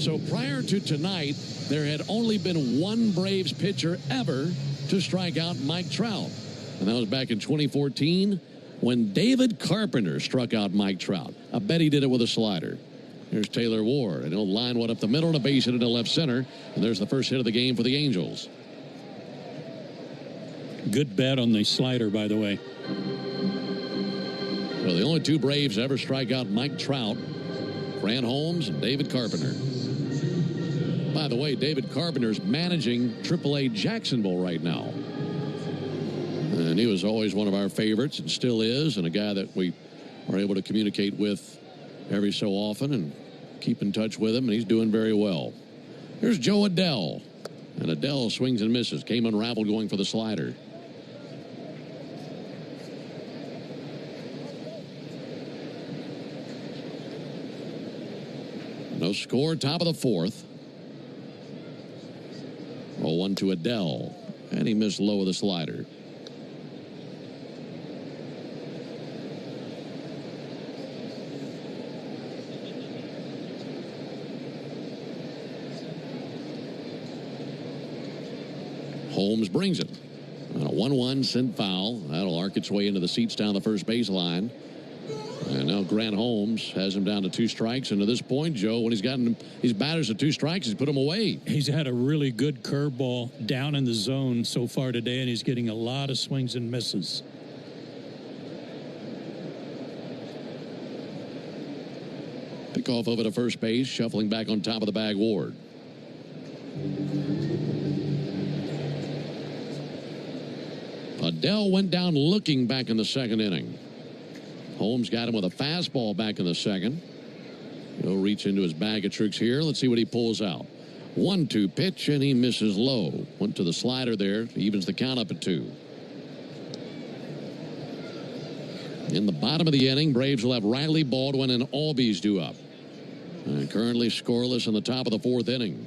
So prior to tonight, there had only been 1 Braves pitcher ever to strike out Mike Trout. And that was back in 2014 when David Carpenter struck out Mike Trout. I bet he did it with a slider. Here's Taylor Ward, and he'll line one up the middle and a base hit into left center. And there's the first hit of the game for the Angels. Good bet on the slider, by the way. Well, the only 2 Braves to ever strike out Mike Trout, Grant Holmes and David Carpenter. By the way, David Carpenter's managing AAA Jacksonville right now. And he was always one of our favorites and still is, and a guy that we are able to communicate with every so often and keep in touch with him, and he's doing very well. Here's Joe Adell. And Adell swings and misses. Came unraveled going for the slider. No score, top of the 4th. 0-1 to Adell. And he missed low with the slider. Holmes brings it. On a 1-1 sent foul. That'll arc its way into the seats down the first baseline. And now Grant Holmes has him down to 2 strikes. And to this point, Joe, when he's gotten his batters at 2 strikes, he's put them away. He's had a really good curveball down in the zone so far today, and he's getting a lot of swings and misses. Pick off over to first base, shuffling back on top of the bag, Ward. Adell went down looking back in the second inning. Holmes got him with a fastball back in the second. He'll reach into his bag of tricks here. Let's see what he pulls out. 1-2 pitch, and he misses low. Went to the slider there. Evens the count up at 2. In the bottom of the inning, Braves will have Riley, Baldwin, and Albies due up. Currently scoreless in the top of the fourth inning.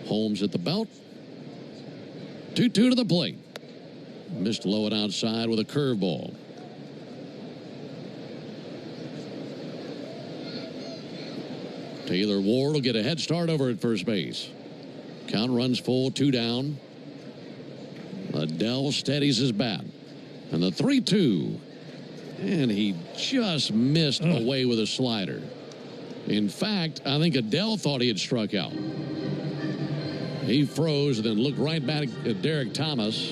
Holmes at the belt. 2-2 to the plate. Missed low and outside with a curveball. Taylor Ward will get a head start over at first base. Count runs full, 2 down. Adell steadies his bat. And the 3-2. And he just missed away with a slider. In fact, I think Adell thought he had struck out. He froze and then looked right back at Derek Thomas.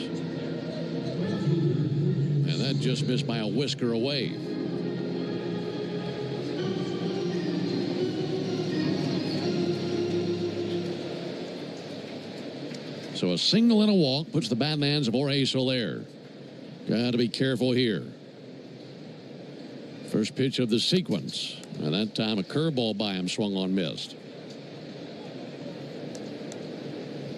And that just missed by a whisker away. So a single and a walk puts the bat in the hands of Jorge Soler. Got to be careful here. First pitch of the sequence. And that time a curveball by him swung on, missed.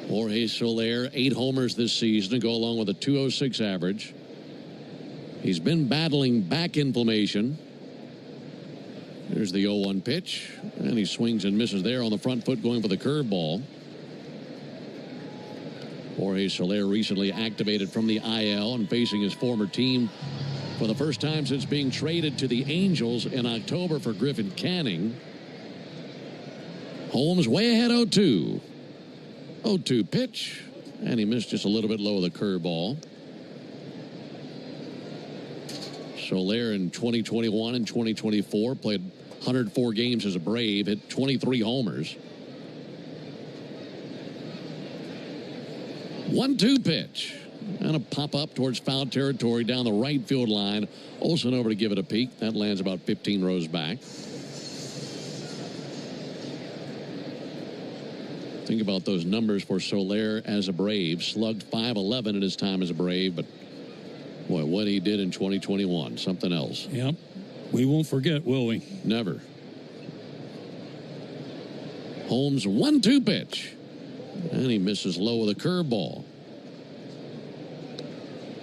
Jorge Soler, 8 homers this season to go along with a .206 average. He's been battling back inflammation. There's the 0-1 pitch. And he swings and misses there on the front foot going for the curveball. Jorge Soler recently activated from the IL and facing his former team for the first time since being traded to the Angels in October for Griffin Canning. Holmes way ahead 0-2. 0-2 pitch, and he missed just a little bit low with a curveball. Soler in 2021 and 2024 played 104 games as a Brave, hit 23 homers. 1-2 pitch. And a pop up towards foul territory down the right field line. Olsen over to give it a peek. That lands about 15 rows back. Think about those numbers for Soler as a Brave. Slugged .511 in his time as a Brave, but boy, what he did in 2021, something else. Yep. We won't forget, will we? Never. Holmes 1-2 pitch. And he misses low with a curveball.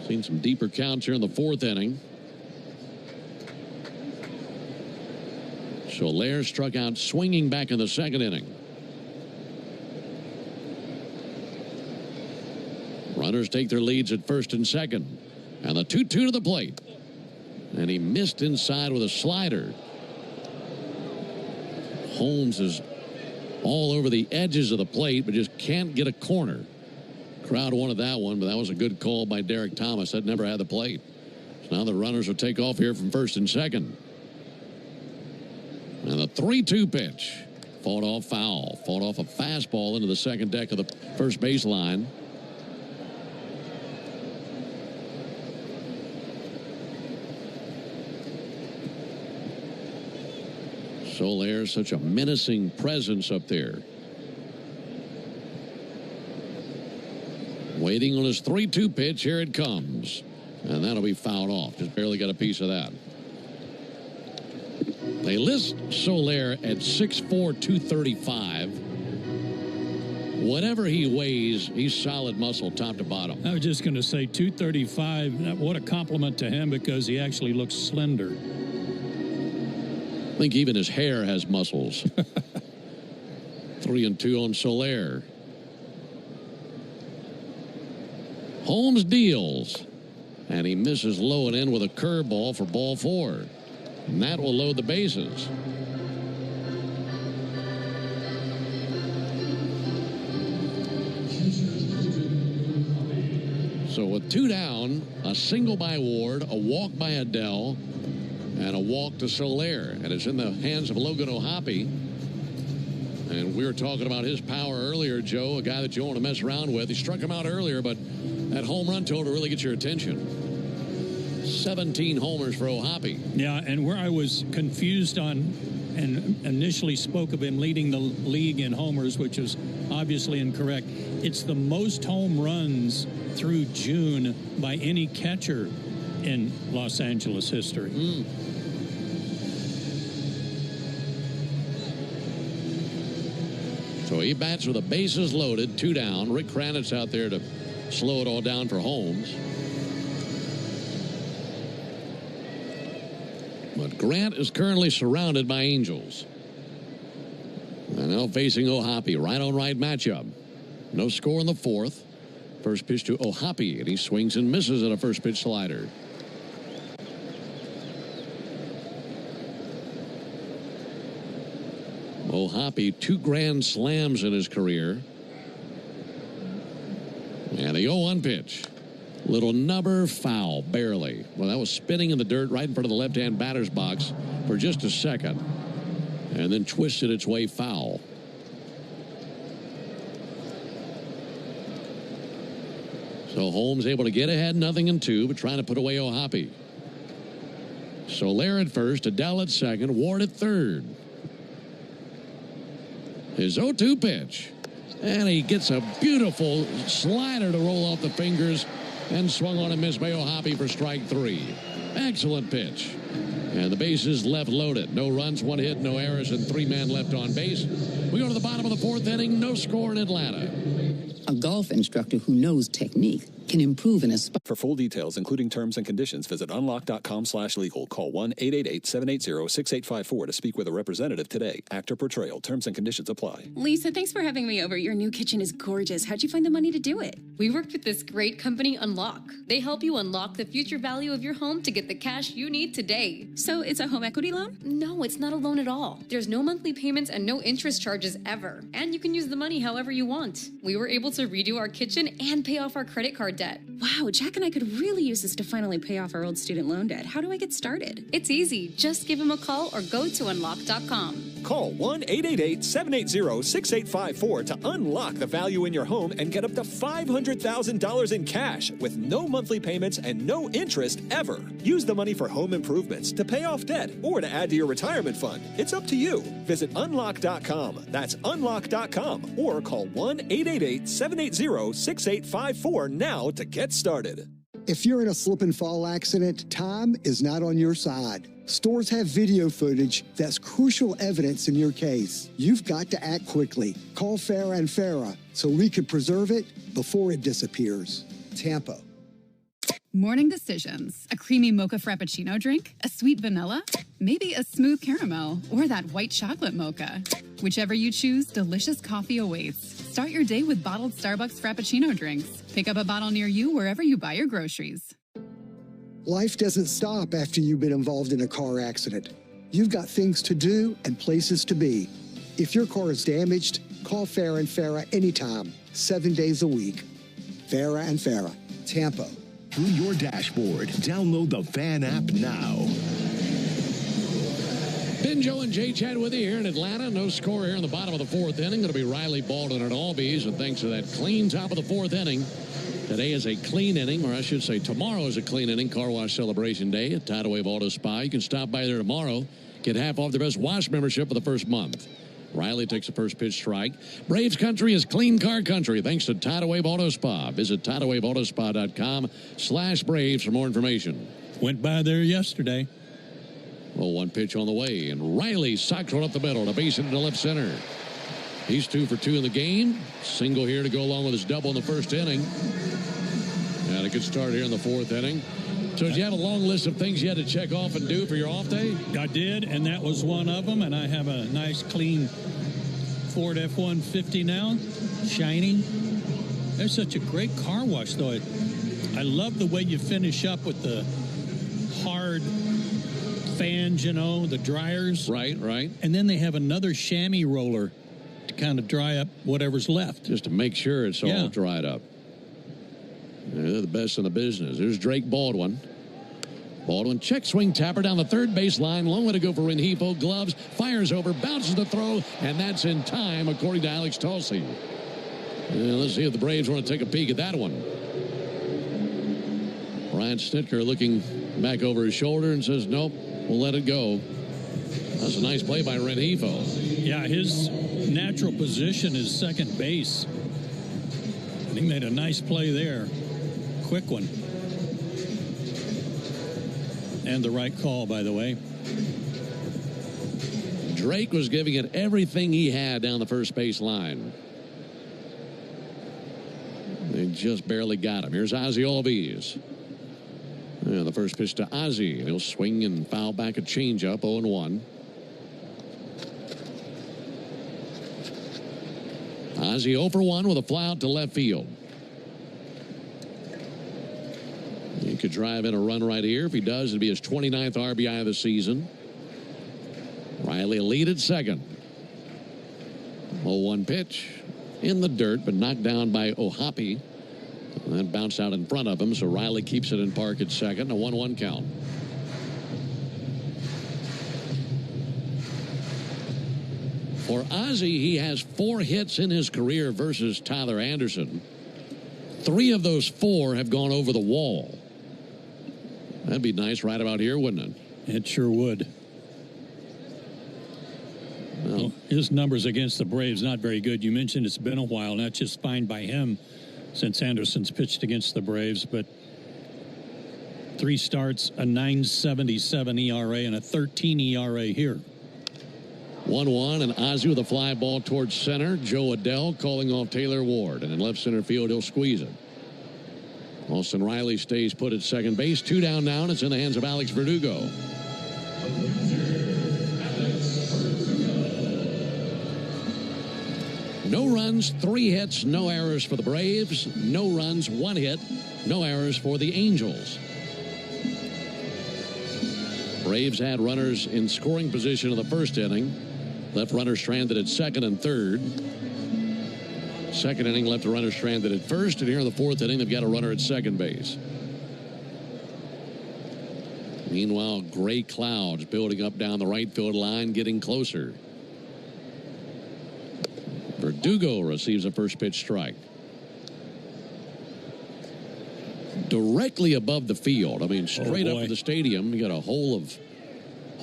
Seen some deeper counts here in the fourth inning. Soler struck out swinging back in the second inning. Runners take their leads at first and second. And the 2-2 to the plate. And he missed inside with a slider. Holmes is all over the edges of the plate, but just can't get a corner. Crowd wanted that one, but that was a good call by Derek Thomas. That never had the plate. So now the runners will take off here from first and second. And the 3-2 pitch. Fought off foul. Fought off a fastball into the second deck of the first baseline. Soler, such a menacing presence up there. Waiting on his 3-2 pitch. Here it comes. And that'll be fouled off. Just barely got a piece of that. They list Soler at 6'4", 235. Whatever he weighs, he's solid muscle top to bottom. I was just going to say 235. What a compliment to him, because he actually looks slender. I think even his hair has muscles. 3-2 on Soler. Holmes deals. And he misses low and in with a curveball for ball 4. And that will load the bases. So with 2 down, a single by Ward, a walk by Adell, and a walk to Soler. And it's in the hands of Logan O'Hoppe. And we were talking about his power earlier, Joe, a guy that you don't want to mess around with. He struck him out earlier, but that home run total really gets your attention. 17 homers for O'Hoppe. Yeah, and where I was confused on and initially spoke of him leading the league in homers, which is obviously incorrect, it's the most home runs through June by any catcher in Los Angeles history. So he bats with the bases loaded, 2 down. Rick Kranitz out there to slow it all down for Holmes. Grant is currently surrounded by Angels. And now facing Ohapi, right-on-right matchup. No score in the fourth. First pitch to Ohapi, and he swings and misses at a first pitch slider. Ohapi, 2 grand slams in his career. And the 0-1 pitch. Little nubber foul, barely. Well, that was spinning in the dirt right in front of the left-hand batter's box for just a second. And then twisted its way foul. So Holmes able to get ahead, 0-2, but trying to put away Ohapi. Soler at first, Adele at second, Ward at third. His 0-2 pitch. And he gets a beautiful slider to roll off the fingers and swung on and missed by Ohapi for strike 3. Excellent pitch. And the bases left loaded. No runs, 1 hit, no errors, and 3 men left on base. We go to the bottom of the fourth inning. No score in Atlanta. A golf instructor who knows technique can improve in a spot. For full details, including terms and conditions, visit unlock.com/legal. Call 1-888-780-6854 to speak with a representative today. Actor portrayal. Terms and conditions apply. Lisa, thanks for having me over. Your new kitchen is gorgeous. How'd you find the money to do it? We worked with this great company, Unlock. They help you unlock the future value of your home to get the cash you need today. So it's a home equity loan? No, it's not a loan at all. There's no monthly payments and no interest charges ever. And you can use the money however you want. We were able to redo our kitchen and pay off our credit card debt. Wow, Jack and I could really use this to finally pay off our old student loan debt. How do I get started? It's easy. Just give him a call or go to unlock.com. Call 1-888-780-6854 to unlock the value in your home and get up to $500,000 in cash with no monthly payments and no interest ever. Use the money for home improvements, to pay off debt, or to add to your retirement fund. It's up to you. Visit unlock.com. That's unlock.com. Or call 1-888-780-6854 now to get started. If you're in a slip and fall accident, time is not on your side. Stores have video footage that's crucial evidence in your case. You've got to act quickly. Call Farah and Farah so we can preserve it before it disappears. Tampa. Morning decisions. A creamy mocha frappuccino drink? A sweet vanilla? Maybe a smooth caramel? Or that white chocolate mocha? Whichever you choose, delicious coffee awaits. Start your day with bottled Starbucks Frappuccino drinks. Pick up a bottle near you wherever you buy your groceries. Life doesn't stop after you've been involved in a car accident. You've got things to do and places to be. If your car is damaged, call Farah and Farah anytime, 7 days a week. Farah and Farah, Tampa. Through your dashboard, download the Fan app now. Ben, Joe, and Jay Chad with you here in Atlanta. No score here in the bottom of the fourth inning. Going to be Riley Baldwin at Albies. And thanks to that clean top of the fourth inning, today is a clean inning, or I should say tomorrow is a clean inning. Car wash celebration day at Tidal Wave Auto Spa. You can stop by there tomorrow. Get half off the best wash membership for the first month. Riley takes the first pitch strike. Braves country is clean car country thanks to Tidal Wave Auto Spa. Visit TidalWaveAutoSpa.com/Braves for more information. Went by there yesterday. Well, 1 pitch on the way, and Riley socks one up the middle to base hit into left center. He's 2 for 2 in the game. Single here to go along with his double in the first inning. And a good start here in the fourth inning. So did you have a long list of things you had to check off and do for your off day? I did, and that was one of them. And I have a nice, clean Ford F-150 now, shiny. There's such a great car wash, though. I love the way you finish up with the hard fans, you know, the dryers. Right. And then they have another chamois roller to kind of dry up whatever's left. Just to make sure it's all dried up. They're the best in the business. There's Drake Baldwin. Baldwin check swing tapper down the third base line. Long way to go for Rengifo. Gloves, fires over, bounces the throw, and that's in time, according to Alex Tulsi. Let's see if the Braves want to take a peek at that one. Brian Snitker looking back over his shoulder and says, nope, we'll let it go. That's a nice play by Rengifo. Yeah, his natural position is second base. And he made a nice play there. Quick one. And the right call, by the way. Drake was giving it everything he had down the first base line. They just barely got him. Here's Ozzie Albies. The first pitch to Ozzie. He'll swing and foul back a changeup, 0-1. Ozzie 0 for 1 with a fly out to left field. He could drive in a run right here. If he does, it'd be his 29th RBI of the season. Riley lead at second. 0-1 pitch in the dirt, but knocked down by Ohapi. And then bounced out in front of him, so Riley keeps it in park at second. A 1-1 count. For Ozzie, he has 4 hits in his career versus Tyler Anderson. 3 of those 4 have gone over the wall. That'd be nice right about here, wouldn't it? It sure would. Well, his numbers against the Braves not very good. You mentioned it's been a while, not just fine by him since Anderson's pitched against the Braves, but 3 starts, a 9.77 ERA, and a 13 ERA here. 1-1, and Ozzie with a fly ball towards center. Joe Adell calling off Taylor Ward, and in left center field, he'll squeeze it. Austin Riley stays put at second base. 2 down now, and it's in the hands of Alex Verdugo. No runs, 3 hits, no errors for the Braves. No runs, 1 hit, no errors for the Angels. Braves had runners in scoring position in the first inning. Left runners stranded at second and third. Second inning, left a runner stranded at first. And here in the 4th inning, they've got a runner at second base. Meanwhile, gray clouds building up down the right field line, getting closer. Verdugo receives a first pitch strike. Directly above the field. I mean, straight up to the stadium. You got a hole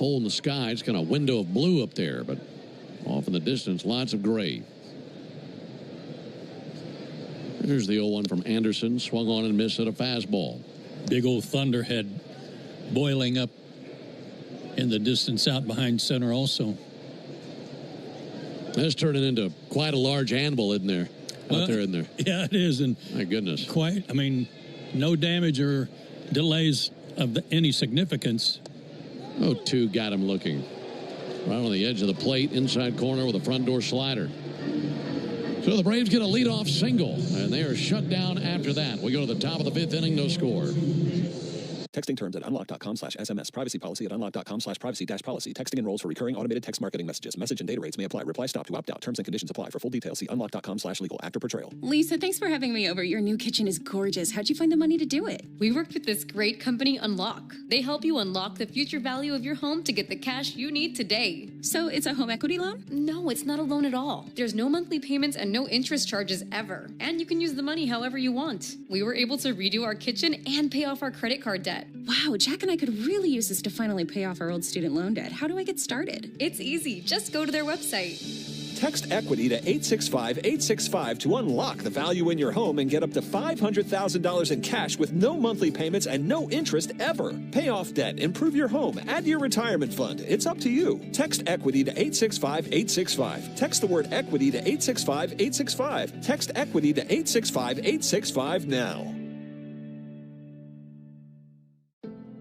in the sky. It's kind of a window of blue up there, but off in the distance, lots of gray. Here's the 0-1 from Anderson. Swung on and missed at a fastball. Big old thunderhead boiling up in the distance out behind center also. That's turning into quite a large animal, isn't there? Out there in there. Yeah, it is. And my goodness. No damage or delays of any significance. 0-2 got him looking. Right on the edge of the plate, inside corner with a front door slider. So the Braves get a leadoff single, and they are shut down after that. We go to the top of the 5th inning, no score. Texting terms at unlock.com/SMS. Privacy policy at unlock.com/privacy-policy. Texting enrolls for recurring automated text marketing messages. Message and data rates may apply. Reply stop to opt out. Terms and conditions apply. For full details, see unlock.com/legal after portrayal. Lisa, thanks for having me over. Your new kitchen is gorgeous. How'd you find the money to do it? We worked with this great company, Unlock. They help you unlock the future value of your home to get the cash you need today. So it's a home equity loan? No, it's not a loan at all. There's no monthly payments and no interest charges ever. And you can use the money however you want. We were able to redo our kitchen and pay off our credit card debt. Wow, Jack and I could really use this to finally pay off our old student loan debt. How do I get started? It's easy. Just go to their website. Text EQUITY to 865-865 to unlock the value in your home and get up to $500,000 in cash with no monthly payments and no interest ever. Pay off debt, improve your home, add to your retirement fund. It's up to you. Text EQUITY to 865-865. Text the word EQUITY to 865-865. Text EQUITY to 865-865 now.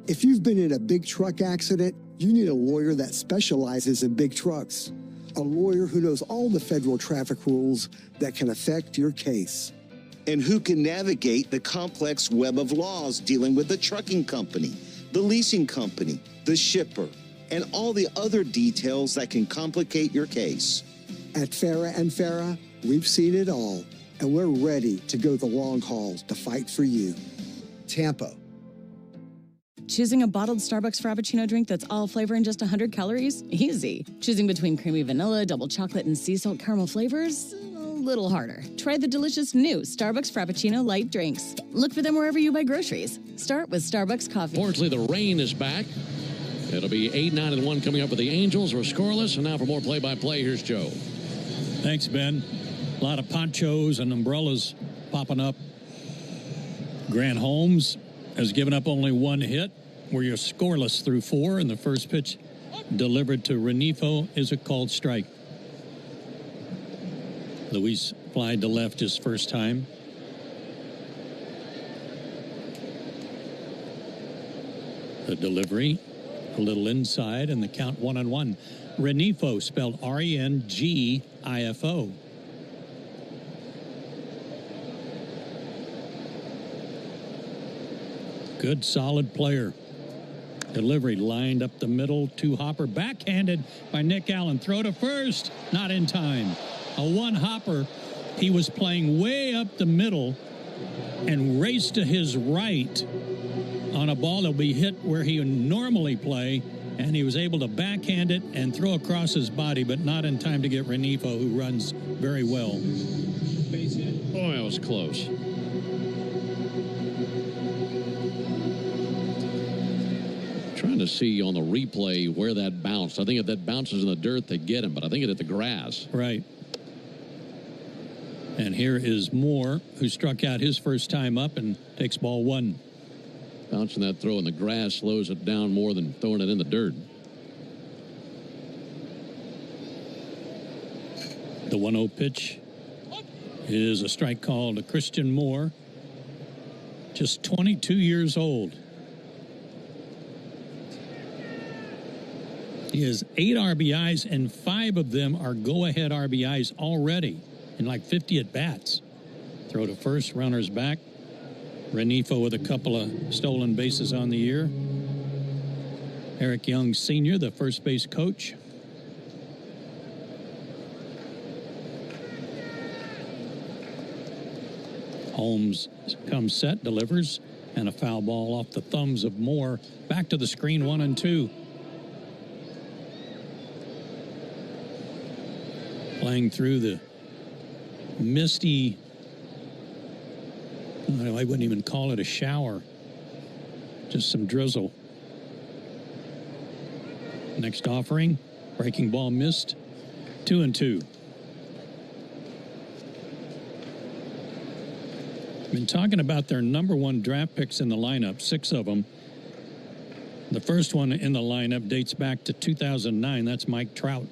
If you've been in a big truck accident, you need a lawyer that specializes in big trucks. A lawyer who knows all the federal traffic rules that can affect your case. And who can navigate the complex web of laws dealing with the trucking company, the leasing company, the shipper, and all the other details that can complicate your case. At Farah and Farah, we've seen it all, and we're ready to go the long haul to fight for you. Tampa. Choosing a bottled Starbucks Frappuccino drink that's all flavor and just 100 calories? Easy. Choosing between creamy vanilla, double chocolate, and sea salt caramel flavors? A little harder. Try the delicious new Starbucks Frappuccino light drinks. Look for them wherever you buy groceries. Start with Starbucks coffee. Fortunately, the rain is back. It'll be 8, 9, and 1 coming up with the Angels. We're scoreless, and now for more play-by-play, here's Joe. Thanks, Ben. A lot of ponchos and umbrellas popping up. Grant Holmes has given up only 1 hit. Where you're scoreless through 4, and the first pitch delivered to Renifo is a called strike. Luis flied to left his first time. The delivery, a little inside, and the count 1-1. Renifo, spelled Rengifo. Good, solid player. Delivery lined up the middle to Hopper. Backhanded by Nick Allen. Throw to first. Not in time. A one-hopper. He was playing way up the middle and raced to his right on a ball that will be hit where he would normally play, and he was able to backhand it and throw across his body, but not in time to get Renifo, who runs very well. Oh, that was close. Trying to see on the replay where that bounced. I think if that bounces in the dirt, they get him, but I think it hit the grass. Right. And here is Moore, who struck out his first time up and takes ball 1. Bouncing that throw in the grass slows it down more than throwing it in the dirt. The 1-0 pitch is a strike call to Christian Moore, just 22 years old. He has 8 RBIs, and 5 of them are go-ahead RBIs already in like 50 at-bats. Throw to first, runners back. Renifo with a couple of stolen bases on the year. Eric Young Sr., the first base coach. Holmes comes set, delivers, and a foul ball off the thumbs of Moore. Back to the screen, 1-2. Playing through the misty, I wouldn't even call it a shower, just some drizzle. Next offering, breaking ball missed, 2-2. Been talking about their number 1 draft picks in the lineup, 6 of them. The first one in the lineup dates back to 2009. That's Mike Trout.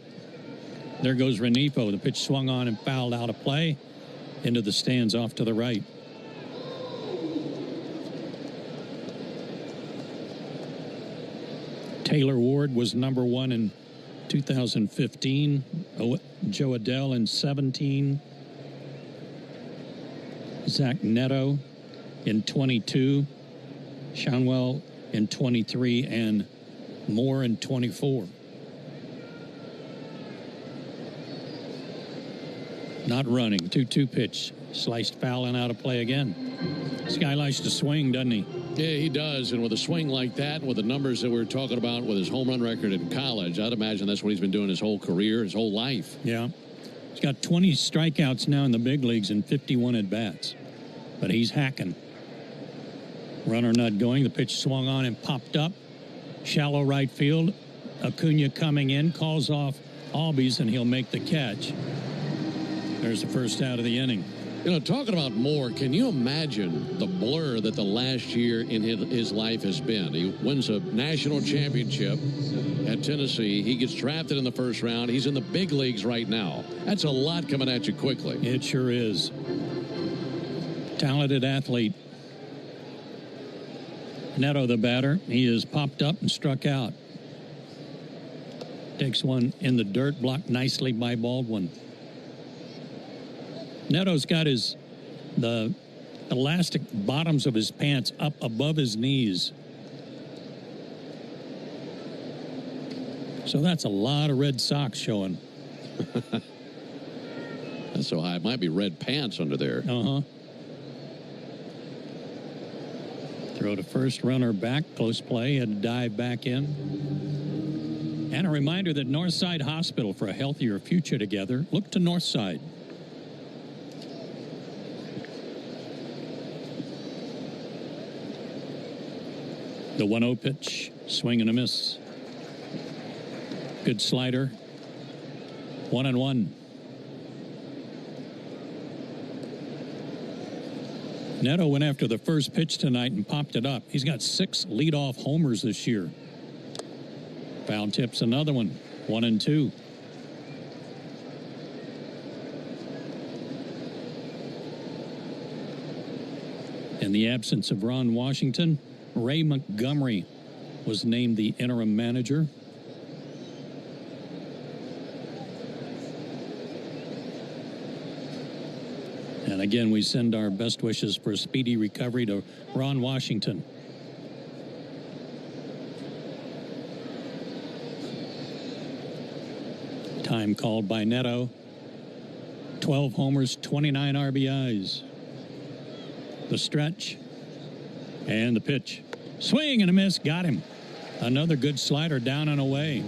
There goes Renifo. The pitch swung on and fouled out of play into the stands off to the right. Taylor Ward was number 1 in 2015. Joe Adell in 17. Zach Neto in 22. Shanwell in 23. And Moore in 24. Not running. 2-2 pitch. Sliced foul and out of play again. This guy likes to swing, doesn't he? Yeah, he does. And with a swing like that, and with the numbers that we're talking about with his home run record in college, I'd imagine that's what he's been doing his whole career, his whole life. Yeah. He's got 20 strikeouts now in the big leagues and 51 at-bats. But he's hacking. Runner not going. The pitch swung on and popped up. Shallow right field. Acuna coming in, calls off Albies, and he'll make the catch. There's the first out of the inning. You know, talking about Moore, can you imagine the blur that the last year in his life has been? He wins a national championship at Tennessee. He gets drafted in the first round. He's in the big leagues right now. That's a lot coming at you quickly. It sure is. Talented athlete. Neto, the batter, he is popped up and struck out. Takes one in the dirt, blocked nicely by Baldwin. Neto's got the elastic bottoms of his pants up above his knees. So that's a lot of red socks showing. That's so high. It might be red pants under there. Uh-huh. Throw to first, runner back, close play, and dive back in. And a reminder that Northside Hospital, for a healthier future together, look to Northside. The 1-0 pitch, swing and a miss. Good slider. 1-1. Neto went after the first pitch tonight and popped it up. He's got 6 leadoff homers this year. Foul tips another one. 1-2. In the absence of Ron Washington, Ray Montgomery was named the interim manager. And again, we send our best wishes for a speedy recovery to Ron Washington. Time called by Neto. 12 homers, 29 RBIs. The stretch and the pitch. Swing and a miss. Got him. Another good slider down and away.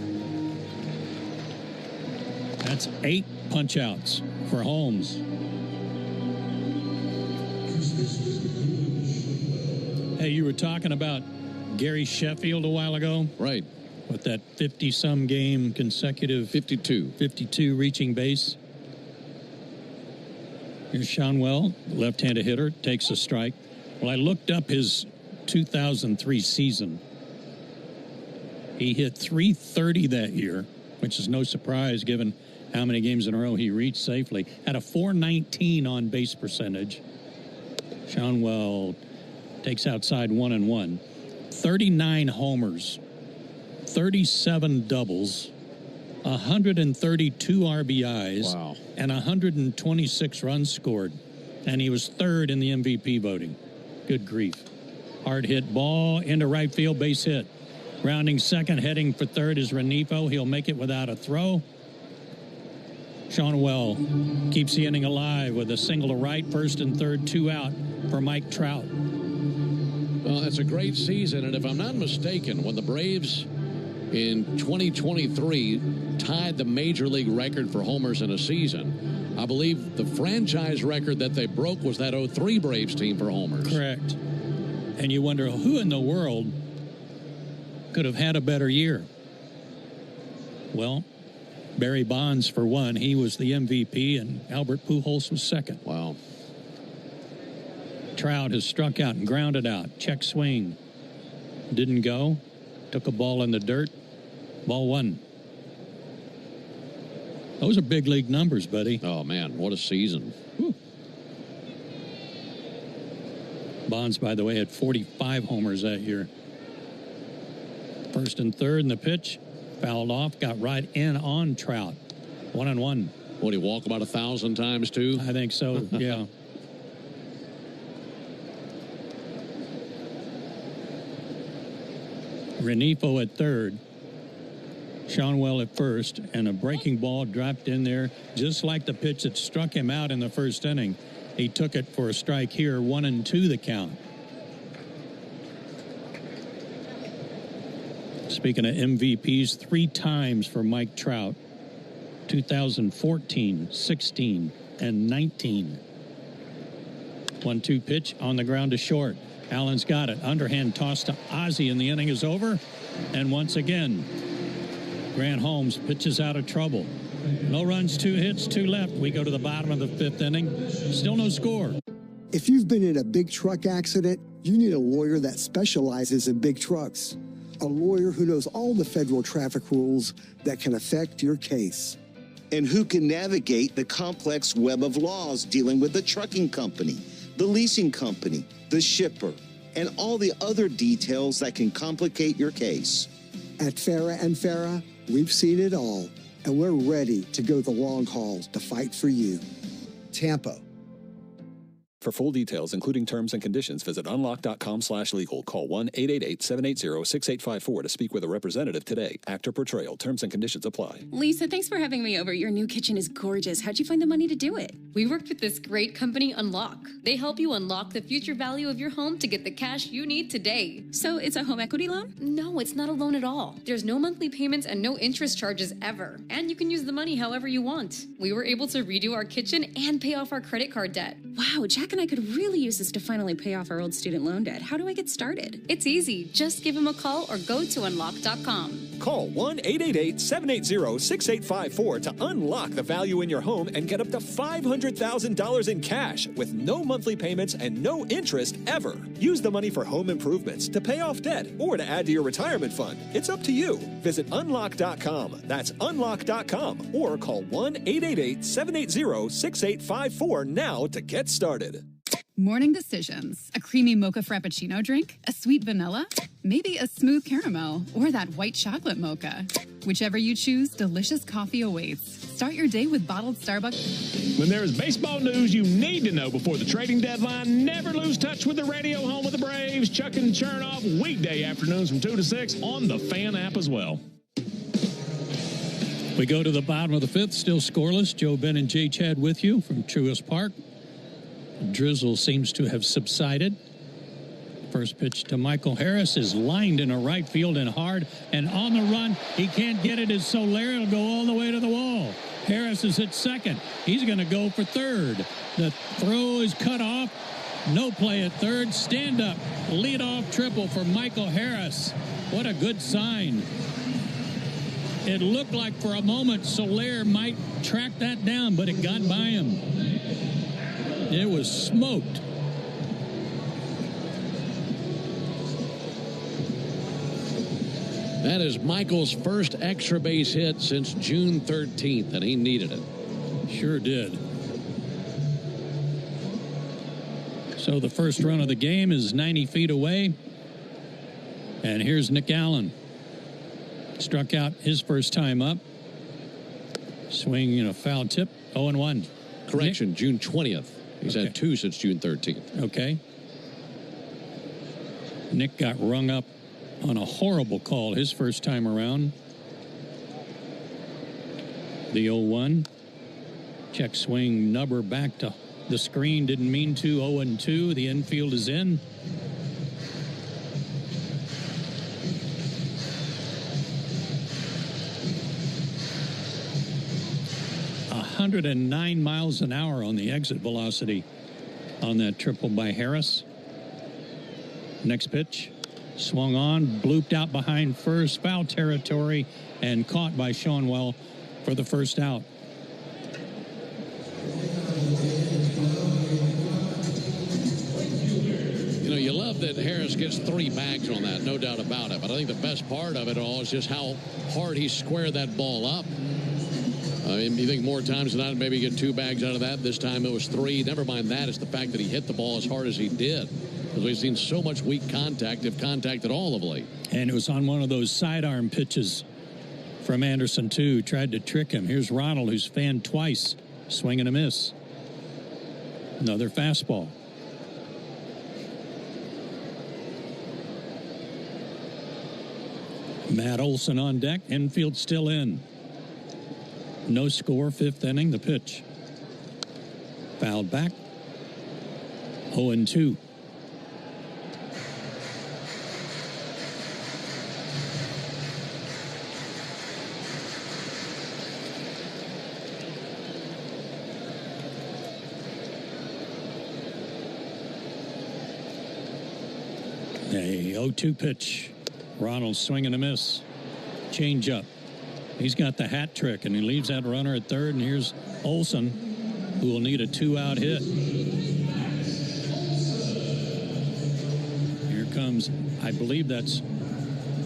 That's 8 punch-outs for Holmes. Hey, you were talking about Gary Sheffield a while ago. Right. With that 50-some game consecutive. 52 reaching base. Here's Seanwell, left-handed hitter, takes a strike. Well, I looked up his 2003 season. He hit .330 that year, which is no surprise given how many games in a row he reached safely. Had a .419 on-base percentage. Seanwell takes outside 1-1. 39 homers, 37 doubles, 132 RBIs, wow, and 126 runs scored. And he was third in the MVP voting. Good grief. Hard hit ball into right field, base hit. Rounding second, heading for third is Renifo. He'll make it without a throw. Seanwell keeps the inning alive with a single to right, first and third, 2 out for Mike Trout. Well, that's a great season, and if I'm not mistaken, when the Braves in 2023 tied the Major League record for homers in a season, I believe the franchise record that they broke was that 03 Braves team for homers. Correct. And you wonder who in the world could have had a better year. Well, Barry Bonds, for one, he was the MVP, and Albert Pujols was second. Wow. Trout has struck out and grounded out. Check swing. Didn't go. Took a ball in the dirt. Ball 1. Those are big league numbers, buddy. Oh, man, what a season. Whew. Bonds, by the way, had 45 homers that year. First and third in the pitch. Fouled off. Got right in on Trout. 1-1. Would he walk about 1,000 times, too? I think so, yeah. Renifo at third. Seanwell at first, and a breaking ball dropped in there just like the pitch that struck him out in the first inning. He took it for a strike here, 1-2 the count. Speaking of MVPs, 3 times for Mike Trout. 2014, 16, and 19. 1-2 pitch on the ground to short. Allen's got it. Underhand toss to Ozzie, and the inning is over. And once again, Grant Holmes pitches out of trouble. No runs, 2 hits, 2 left. We go to the bottom of the 5th inning. Still no score. If you've been in a big truck accident, you need a lawyer that specializes in big trucks. A lawyer who knows all the federal traffic rules that can affect your case. And who can navigate the complex web of laws dealing with the trucking company, the leasing company, the shipper, and all the other details that can complicate your case. At Farah & Farah, we've seen it all, and we're ready to go the long haul to fight for you. Tampa. For full details, including terms and conditions, visit unlock.com/legal. Call 1-888-780-6854 to speak with a representative today. Actor Portrayal. Terms and conditions apply. Lisa, thanks for having me over. Your new kitchen is gorgeous. How'd you find the money to do it? We worked with this great company, Unlock. They help you unlock the future value of your home to get the cash you need today. So it's a home equity loan? No, it's not a loan at all. There's no monthly payments and no interest charges ever. And you can use the money however you want. We were able to redo our kitchen and pay off our credit card debt. Wow, Jack and I could really use this to finally pay off our old student loan debt. How do I get started? It's easy. Just give him a call or go to unlock.com. Call 1-888-780-6854 to unlock the value in your home and get up to $500,000 in cash with no monthly payments and no interest ever. Use the money for home improvements, to pay off debt, or to add to your retirement fund. It's up to you. Visit unlock.com. That's unlock.com. Or call 1-888-780-6854 now to get started. Morning decisions. A creamy mocha frappuccino drink? A sweet vanilla? Maybe a smooth caramel or that white chocolate mocha. Whichever you choose, delicious coffee awaits. Start your day with bottled Starbucks. When there is baseball news you need to know before the trading deadline, never lose touch with the radio home of the Braves. Chuck and Chernoff, weekday afternoons from 2 to 6 on the Fan app as well. We go to the bottom of the fifth, still scoreless. Joe, Ben, and Jay Chad with you from Truist Park. Drizzle seems to have subsided. First pitch to Michael Harris is lined in a right field and hard, and on the run, he can't get it as Soler will go all the way to the wall. Harris is at second. He's going to go for third. The throw is cut off. No play at third. Stand up. Leadoff triple for Michael Harris. What a good sign. It looked like for a moment Soler might track that down, but it got by him. It was smoked. That is Michael's first extra base hit since June 13th, and he needed it. Sure did. So the first run of the game is 90 feet away. And here's Nick Allen. Struck out his first time up. Swing and a foul tip. 0-1. Correction, Nick? June 20th. He's had 2 since June 13th. Okay. Nick got rung up on a horrible call his first time around. The 0-1. Check swing, Nubber back to the screen. Didn't mean to. 0-2. The infield is in. A 109 miles an hour on the exit velocity on that triple by Harris. Next pitch. Swung on, blooped out behind first, foul territory, and caught by Schoenwell for the first out. You know, you love that Harris gets 3 bags on that, no doubt about it. But I think the best part of it all is just how hard he squared that ball up. You think more times than not, maybe get 2 bags out of that. This time it was 3. Never mind that. It's the fact that he hit the ball as hard as he did. Because we've seen so much weak contact, if contact at all of late. And it was on one of those sidearm pitches from Anderson, too. Tried to trick him. Here's Ronald, who's fanned twice. Swing and a miss. Another fastball. Matt Olson on deck. Infield still in. No score, 5th inning. The pitch. Fouled back. 0-2. A 0-2 pitch. Ronald swing and a miss. Change up. He's got the hat trick, and he leaves that runner at third. And here's Olson, who will need a 2-out hit. Here comes, I believe that's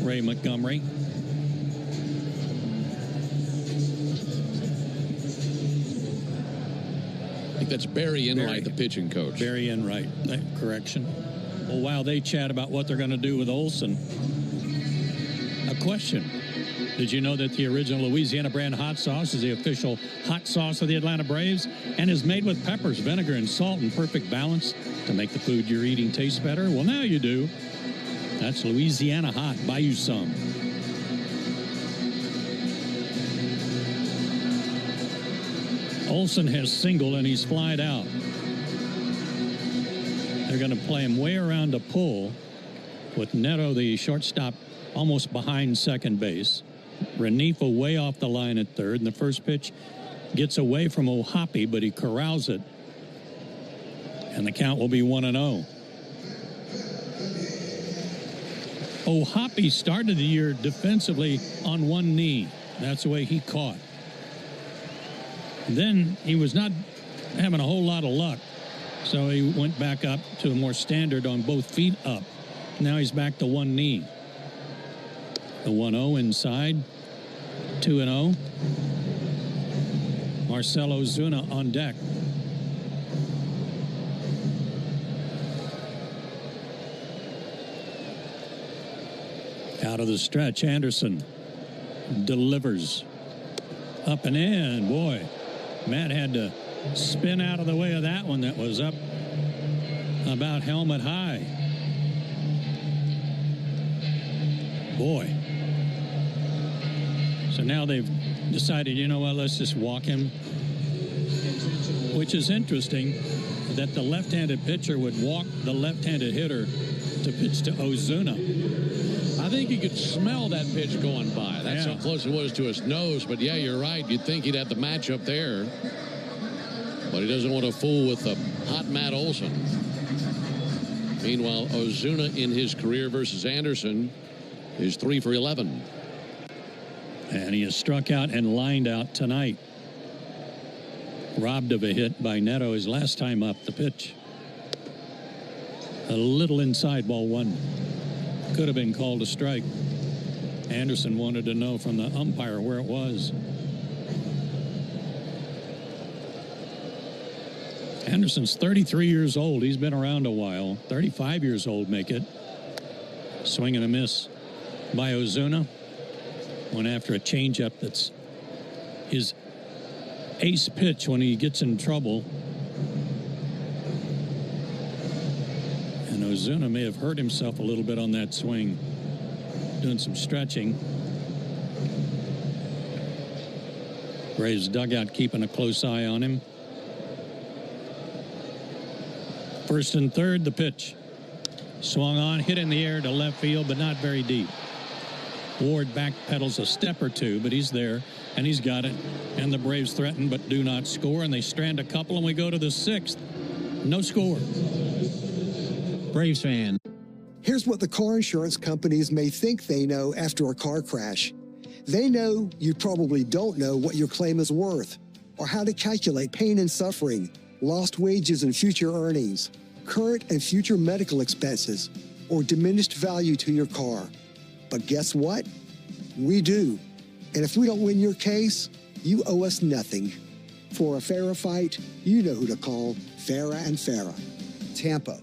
Ray Montgomery. I think that's Barry Enright, the pitching coach. Barry Enright, correction. Well, while they chat about what they're going to do with Olson, a question. Did you know that the original Louisiana brand hot sauce is the official hot sauce of the Atlanta Braves and is made with peppers, vinegar, and salt in perfect balance to make the food you're eating taste better? Well, now you do. That's Louisiana Hot. Buy you some. Olson has singled, and he's flied out. They're going to play him way around a pull with Neto, the shortstop, almost behind second base. Renifa way off the line at third, and the first pitch gets away from O'Hoppe, but he corrals it. And the count will be 1-0. O'Hoppe started the year defensively on one knee. That's the way he caught. Then he was not having a whole lot of luck, so he went back up to a more standard on both feet up. Now he's back to one knee. The 1-0 inside. 2-0. Marcelo Zuna on deck. Out of the stretch, Anderson delivers. Up and in. Boy, Matt had to spin out of the way of that one that was up about helmet high. Boy. So now they've decided, you know what, let's just walk him. Which is interesting that the left-handed pitcher would walk the left-handed hitter to pitch to Ozuna. I think he could smell that pitch going by. That's how close it was to his nose. But, yeah, you're right. You'd think he'd have the matchup there. But he doesn't want to fool with the hot Matt Olson. Meanwhile, Ozuna in his career versus Anderson is 3 for 11. And he is struck out and lined out tonight. Robbed of a hit by Neto his last time up the pitch. A little inside, ball one. Could have been called a strike. Anderson wanted to know from the umpire where it was. Anderson's 33 years old. He's been around a while. 35 years old, make it. Swing and a miss by Ozuna. Went after a changeup that's his ace pitch when he gets in trouble. And Ozuna may have hurt himself a little bit on that swing, doing some stretching. Braves dugout keeping a close eye on him. First and third, the pitch. Swung on, hit in the air to left field, but not very deep. Ward backpedals a step or two, but he's there, and he's got it. And the Braves threaten but do not score, and they strand a couple, and we go to the sixth. No score. Braves fan. Here's what the car insurance companies may think they know after a car crash. They know you probably don't know what your claim is worth, or how to calculate pain and suffering, lost wages and future earnings, current and future medical expenses, or diminished value to your car. But guess what? We do. And if we don't win your case, you owe us nothing. For a fairer fight, you know who to call. Farah and Farah. Tampa.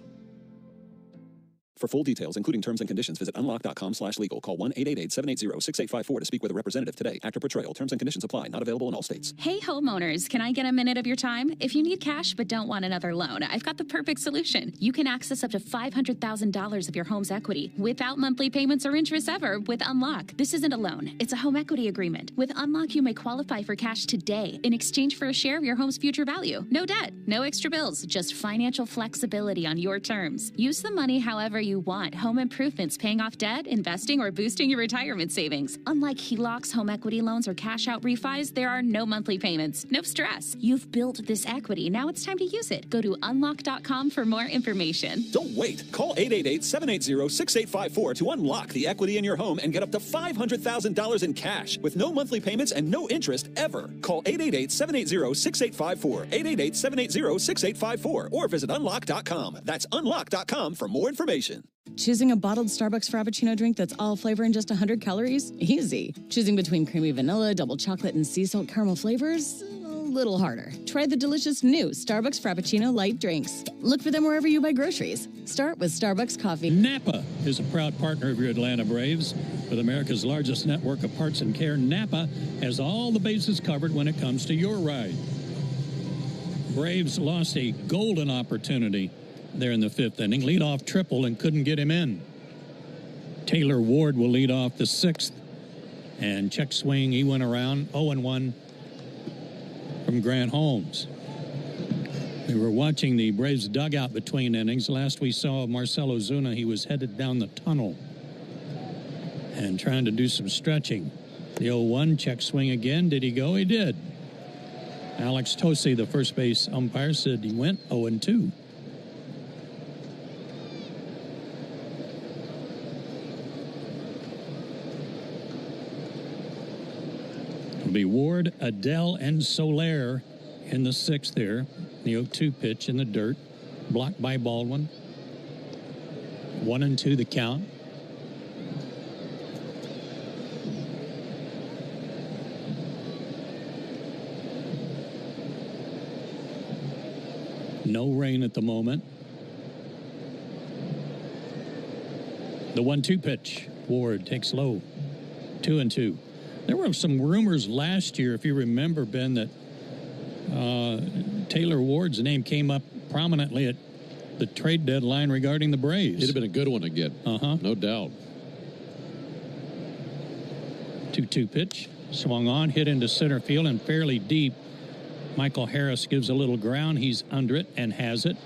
For full details, including terms and conditions, visit unlock.com/legal. Call 1-888-780-6854 to speak with a representative today. Actor Portrayal. Terms and conditions apply. Not available in all states. Hey, homeowners, can I get a minute of your time? If you need cash but don't want another loan, I've got the perfect solution. You can access up to $500,000 of your home's equity without monthly payments or interest ever with Unlock. This isn't a loan. It's a home equity agreement. With Unlock, you may qualify for cash today in exchange for a share of your home's future value. No debt, no extra bills, just financial flexibility on your terms. Use the money however you want. Home improvements, paying off debt, investing, or boosting your retirement savings. Unlike HELOCs, home equity loans, or cash out refis, there are no monthly payments. No stress. You've built this equity. Now it's time to use it. Go to unlock.com for more information. Don't wait. Call 888-780-6854 to unlock the equity in your home and get up to $500,000 in cash with no monthly payments and no interest ever. Call 888-780-6854. 888-780-6854 or visit unlock.com. That's unlock.com for more information. Choosing a bottled Starbucks Frappuccino drink that's all flavor and just 100 calories? Easy. Choosing between creamy vanilla, double chocolate, and sea salt caramel flavors? A little harder. Try the delicious new Starbucks Frappuccino light drinks. Look for them wherever you buy groceries. Start with Starbucks coffee. Napa is a proud partner of your Atlanta Braves. With America's largest network of parts and care, Napa has all the bases covered when it comes to your ride. Braves lost a golden opportunity there in the fifth inning. Leadoff triple and couldn't get him in. Taylor Ward will lead off the sixth. And check swing, he went around 0-1 from Grant Holmes. We were watching the Braves dugout between innings. Last we saw Marcell Ozuna, he was headed down the tunnel and trying to do some stretching. The 0-1, check swing again. Did he go? He did. Alex Tosi, the first base umpire, said he went 0-2. It'll be Ward, Adele, and Soler in the sixth there. The 0-2 pitch in the dirt, blocked by Baldwin. 1-2 the count. No rain at the moment. The 1-2 pitch. Ward takes low. 2-2. There were some rumors last year, if you remember, Ben, that Taylor Ward's name came up prominently at the trade deadline regarding the Braves. It'd have been a good one to get. No doubt. 2-2 pitch. Swung on, hit into center field and fairly deep. Michael Harris gives a little ground. He's under it and has it.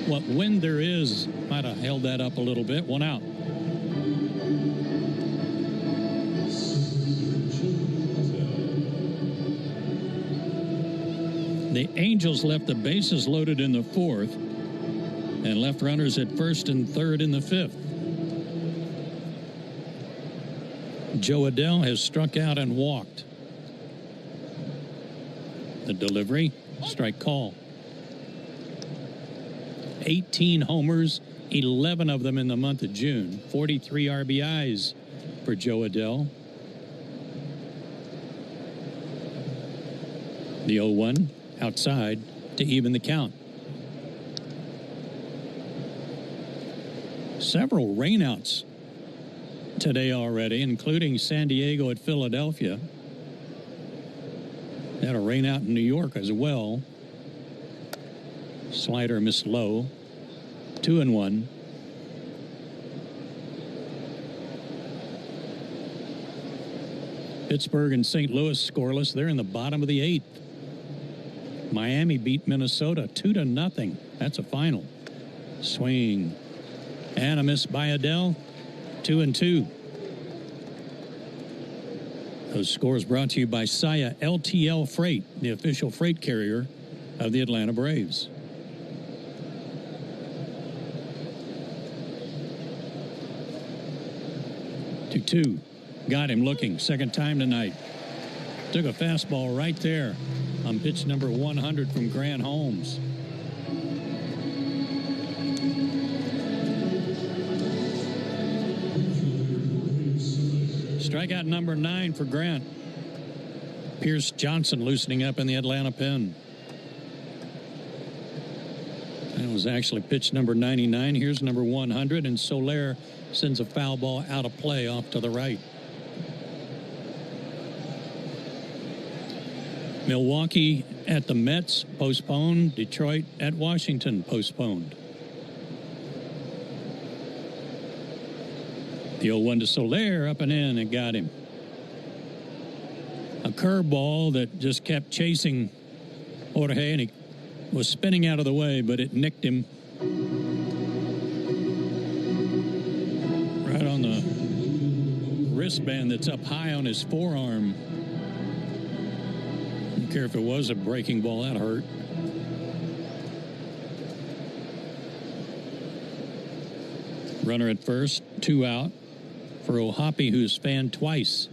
What wind there is might have held that up a little bit. One out. The Angels left the bases loaded in the fourth and left runners at first and third in the fifth. Joe Adell has struck out and walked. The delivery, strike call. 18 homers, 11 of them in the month of June. 43 RBIs for Joe Adell. The 0-1 outside to even the count. Several rainouts today already, including San Diego at Philadelphia. Had a rain out in New York as well. Slider missed low. 2-1. Pittsburgh and St. Louis scoreless. They're in the bottom of the eighth. Miami beat Minnesota 2-0. That's a final. Swing. And a miss by Adell. 2-2. Those scores brought to you by Saya LTL Freight, the official freight carrier of the Atlanta Braves. Two. Got him looking. Second time tonight. Took a fastball right there on pitch number 100 from Grant Holmes. Strikeout number 9 for Grant. Pierce Johnson loosening up in the Atlanta pen. That was actually pitch number 99. Here's number 100, and Soler sends a foul ball out of play off to the right. Milwaukee at the Mets, postponed. Detroit at Washington, postponed. The 0-1 to Soler, up and in, and got him. A curveball that just kept chasing Jorge, and he was spinning out of the way, but it nicked him right on the wristband that's up high on his forearm. I don't care if it was a breaking ball, that hurt. Runner at first, 2 out for Ohapi, who's fanned twice.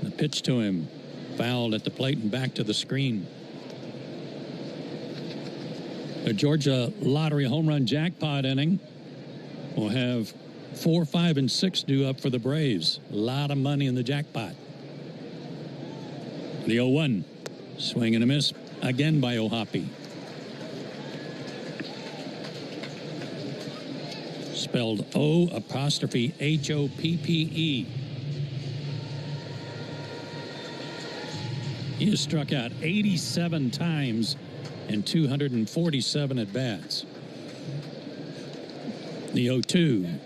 The pitch to him, fouled at the plate and back to the screen. The Georgia Lottery home run jackpot inning will have 4, 5, and 6 due up for the Braves. A lot of money in the jackpot. The 0-1, swing and a miss again by Ohapi. Spelled O''Hoppe. He has struck out 87 times and 247 at-bats. The 0-2.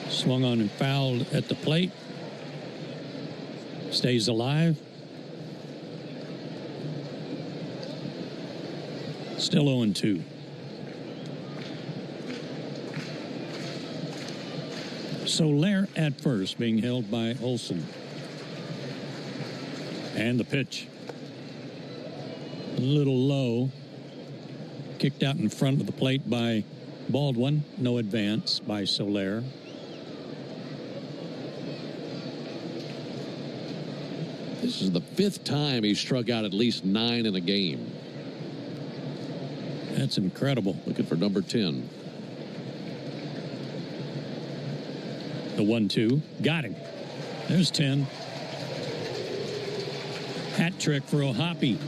Swung on and fouled at the plate. Stays alive. Still 0-2. Soler at first, being held by Olsen. And the pitch. A little low. Kicked out in front of the plate by Baldwin. No advance by Soler. This is the 5th time he struck out at least 9 in a game. That's incredible. Looking for number 10. The 1-2. Got him. There's 10. Hat trick for Ohapi.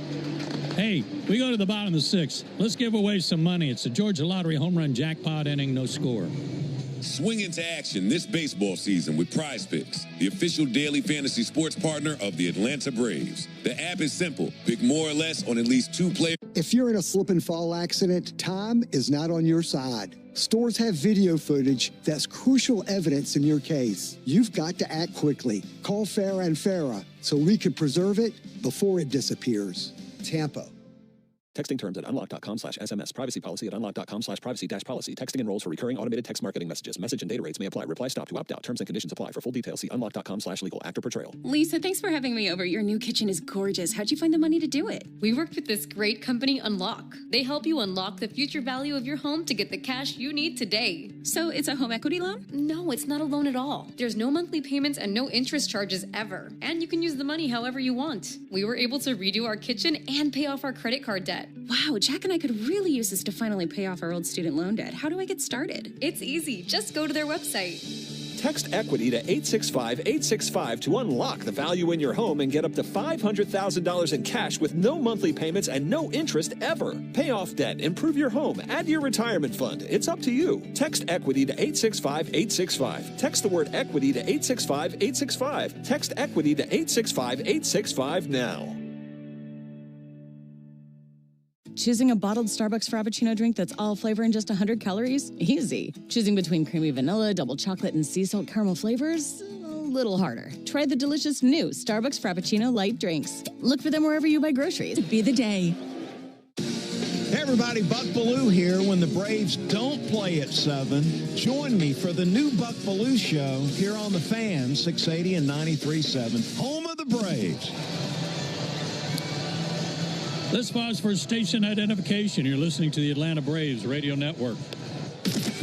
Hey, we go to the bottom of the 6th. Let's give away some money. It's the Georgia Lottery home run jackpot inning, no score. Swing into action this baseball season with Prize Picks, the official daily fantasy sports partner of the Atlanta Braves. The app is simple. Pick more or less on at least 2 players. If you're in a slip and fall accident, time is not on your side. Stores have video footage that's crucial evidence in your case. You've got to act quickly. Call Farah and Farah so we can preserve it before it disappears. Tampa. Texting terms at unlock.com/SMS. Privacy policy at unlock.com/privacy-policy. Texting enrolls for recurring automated text marketing messages. Message and data rates may apply. Reply stop to opt out. Terms and conditions apply. For full details, see unlock.com/legal. Actor portrayal. Lisa, thanks for having me over. Your new kitchen is gorgeous. How'd you find the money to do it? We worked with this great company, Unlock. They help you unlock the future value of your home to get the cash you need today. So it's a home equity loan? No, it's not a loan at all. There's no monthly payments and no interest charges ever. And you can use the money however you want. We were able to redo our kitchen and pay off our credit card debt. Wow, Jack and I could really use this to finally pay off our old student loan debt. How do I get started? It's easy. Just go to their website. Text EQUITY to 865-865 to unlock the value in your home and get up to $500,000 in cash with no monthly payments and no interest ever. Pay off debt, improve your home, add to your retirement fund. It's up to you. Text EQUITY to 865-865. Text the word EQUITY to 865-865. Text EQUITY to 865-865 now. Choosing a bottled Starbucks Frappuccino drink that's all flavor and just 100 calories? Easy. Choosing between creamy vanilla, double chocolate, and sea salt caramel flavors? A little harder. Try the delicious new Starbucks Frappuccino light drinks. Look for them wherever you buy groceries. Be the day. Hey everybody, Buck Bellew here. When the Braves don't play at 7, join me for the new Buck Bellew Show here on the Fan, 680 and 93.7, home of the Braves. Let's pause for station identification. You're listening to the Atlanta Braves Radio Network.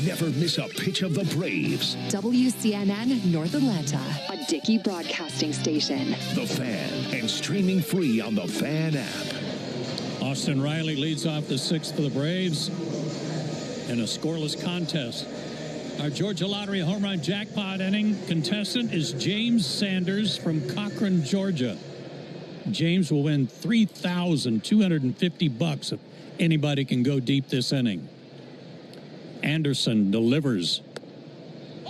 Never miss a pitch of the Braves. WCNN North Atlanta, a Dickey broadcasting station. The Fan, and streaming free on the Fan app. Austin Riley leads off the 6th for the Braves in a scoreless contest. Our Georgia Lottery home run jackpot inning contestant is James Sanders from Cochran, Georgia. James will win $3,250 if anybody can go deep this inning. Anderson delivers,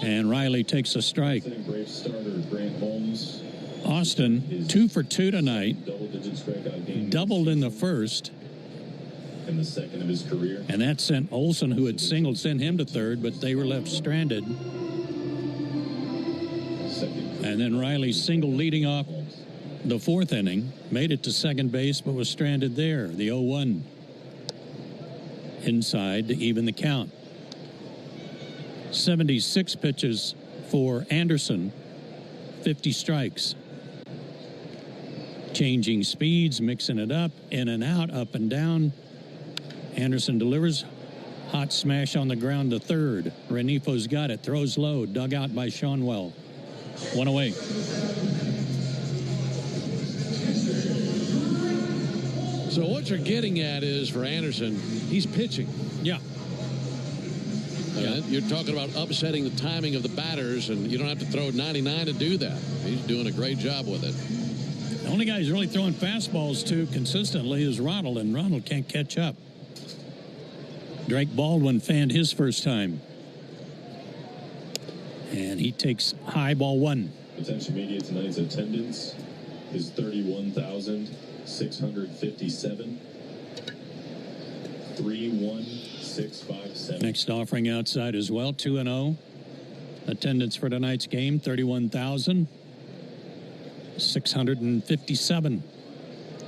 and Riley takes a strike. Austin, 2 for 2 tonight, doubled in the first. In the second of his career. And that sent Olson, who had singled, sent him to third, but they were left stranded. And then Riley single leading off the 4th inning, made it to second base, but was stranded there. The 0-1 inside to even the count. 76 pitches for Anderson, 50 strikes. Changing speeds, mixing it up, in and out, up and down. Anderson delivers. Hot smash on the ground to third. Renifo's got it. Throws low. Dug out by Shawnwell. 1 away. So what you're getting at is, for Anderson, he's pitching. Yeah. You're talking about upsetting the timing of the batters, and you don't have to throw 99 to do that. He's doing a great job with it. The only guy who's really throwing fastballs to consistently is Ronald, and Ronald can't catch up. Drake Baldwin fanned his first time. And he takes high, ball 1. Attention media, tonight's attendance is 31,657. 31657. Next offering outside as well, 2-0. Attendance for tonight's game, 31,657.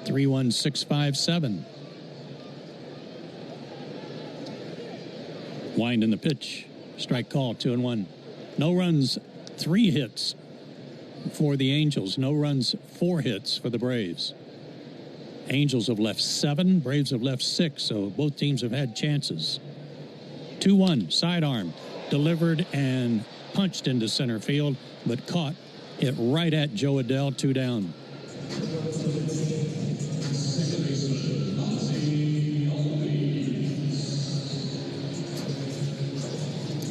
31657. Wind in the pitch. Strike call, 2-1. No runs, 3 hits for the Angels. No runs, 4 hits for the Braves. Angels have left 7, Braves have left 6, so both teams have had chances. 2-1, sidearm, delivered and punched into center field, but caught it right at Joe Adell, 2 down.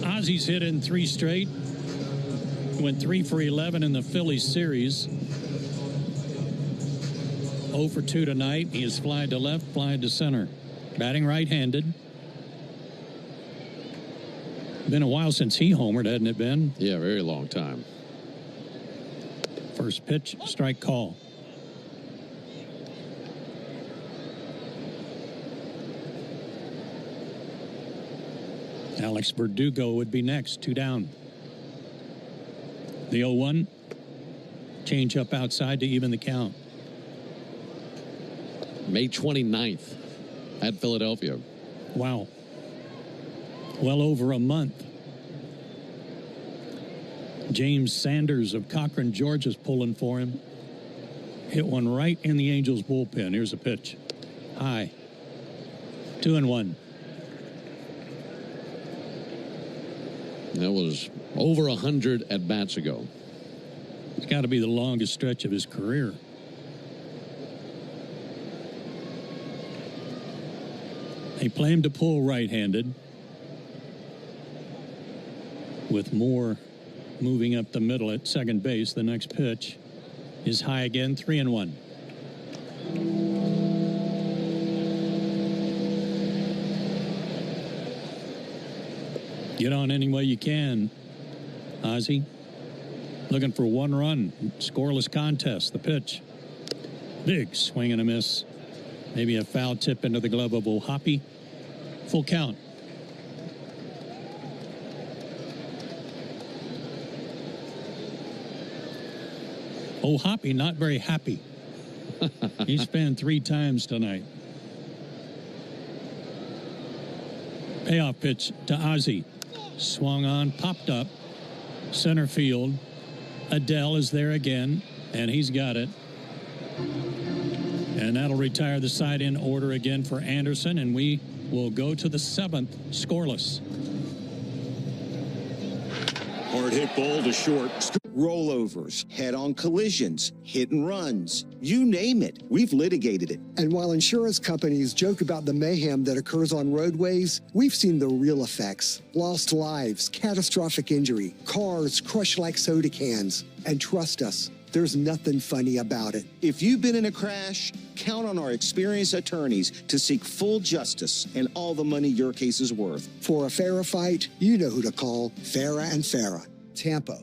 Ozzy's hit in 3 straight. Went 3 for 11 in the Phillies series. 0 for 2 tonight. He is flied to left, flied to center. Batting right-handed. Been a while since he homered, hadn't it been? Yeah, very long time. First pitch, strike call. Alex Verdugo would be next, 2 down. The 0-1. Change up outside to even the count. May 29th at Philadelphia. Wow. Well over a month. James Sanders of Cochran, Georgia's pulling for him. Hit one right in the Angels bullpen. Here's a pitch. High. 2-1. That was over 100 at-bats ago. It's got to be the longest stretch of his career. They play him to pull right-handed, with Moore moving up the middle at second base. The next pitch is high again, 3-1. Get on any way you can, Ozzie. Looking for 1 run. Scoreless contest. The pitch. Big swing and a miss. Maybe a foul tip into the glove of O'Hoppe. Full count. O'Hoppe not very happy. He's fanned 3 times tonight. Payoff pitch to Ozzie. Swung on, popped up. Center field. Adele is there again, and he's got it. And that'll retire the side-in order again for Anderson, and we will go to the 7th, scoreless. Hard hit ball to short. Rollovers, head-on collisions, hit and runs. You name it, we've litigated it. And while insurance companies joke about the mayhem that occurs on roadways, we've seen the real effects. Lost lives, catastrophic injury, cars crushed like soda cans. And trust us, there's nothing funny about it. If you've been in a crash, count on our experienced attorneys to seek full justice and all the money your case is worth. For a fairer fight, you know who to call. Farah and Farah. Tampa.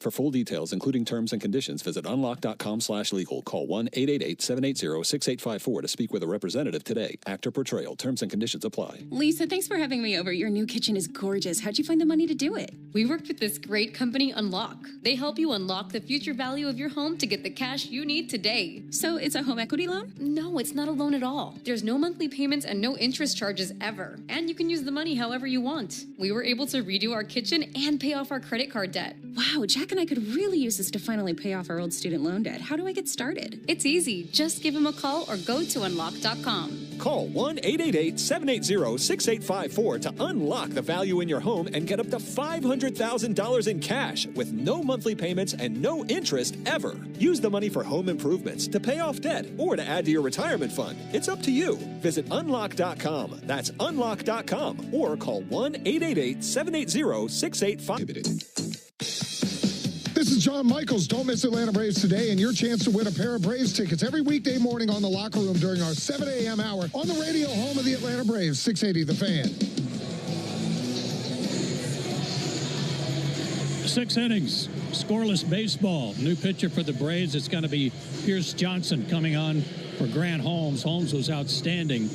For full details, including terms and conditions, visit unlock.com/legal. Call 1-888-780-6854 to speak with a representative today. Actor portrayal. Terms and conditions apply. Lisa, thanks for having me over. Your new kitchen is gorgeous. How'd you find the money to do it? We worked with this great company, Unlock. They help you unlock the future value of your home to get the cash you need today. So it's a home equity loan? No, it's not a loan at all. There's no monthly payments and no interest charges ever. And you can use the money however you want. We were able to redo our kitchen and pay off our credit card debt. Wow, Jack and I could really use this to finally pay off our old student loan debt. How do I get started? It's easy. Just give him a call or go to unlock.com. Call 1-888-780-6854 to unlock the value in your home and get up to $500,000 in cash with no monthly payments and no interest ever. Use the money for home improvements, to pay off debt, or to add to your retirement fund. It's up to you. Visit unlock.com. That's unlock.com or call 1-888-780-6854. This is John Michaels. Don't miss Atlanta Braves today and your chance to win a pair of Braves tickets every weekday morning on The Locker Room during our 7 a.m. hour on the radio home of the Atlanta Braves, 680 The Fan. 6 innings, scoreless baseball. New pitcher for the Braves. It's going to be Pierce Johnson coming on for Grant Holmes. Holmes was outstanding.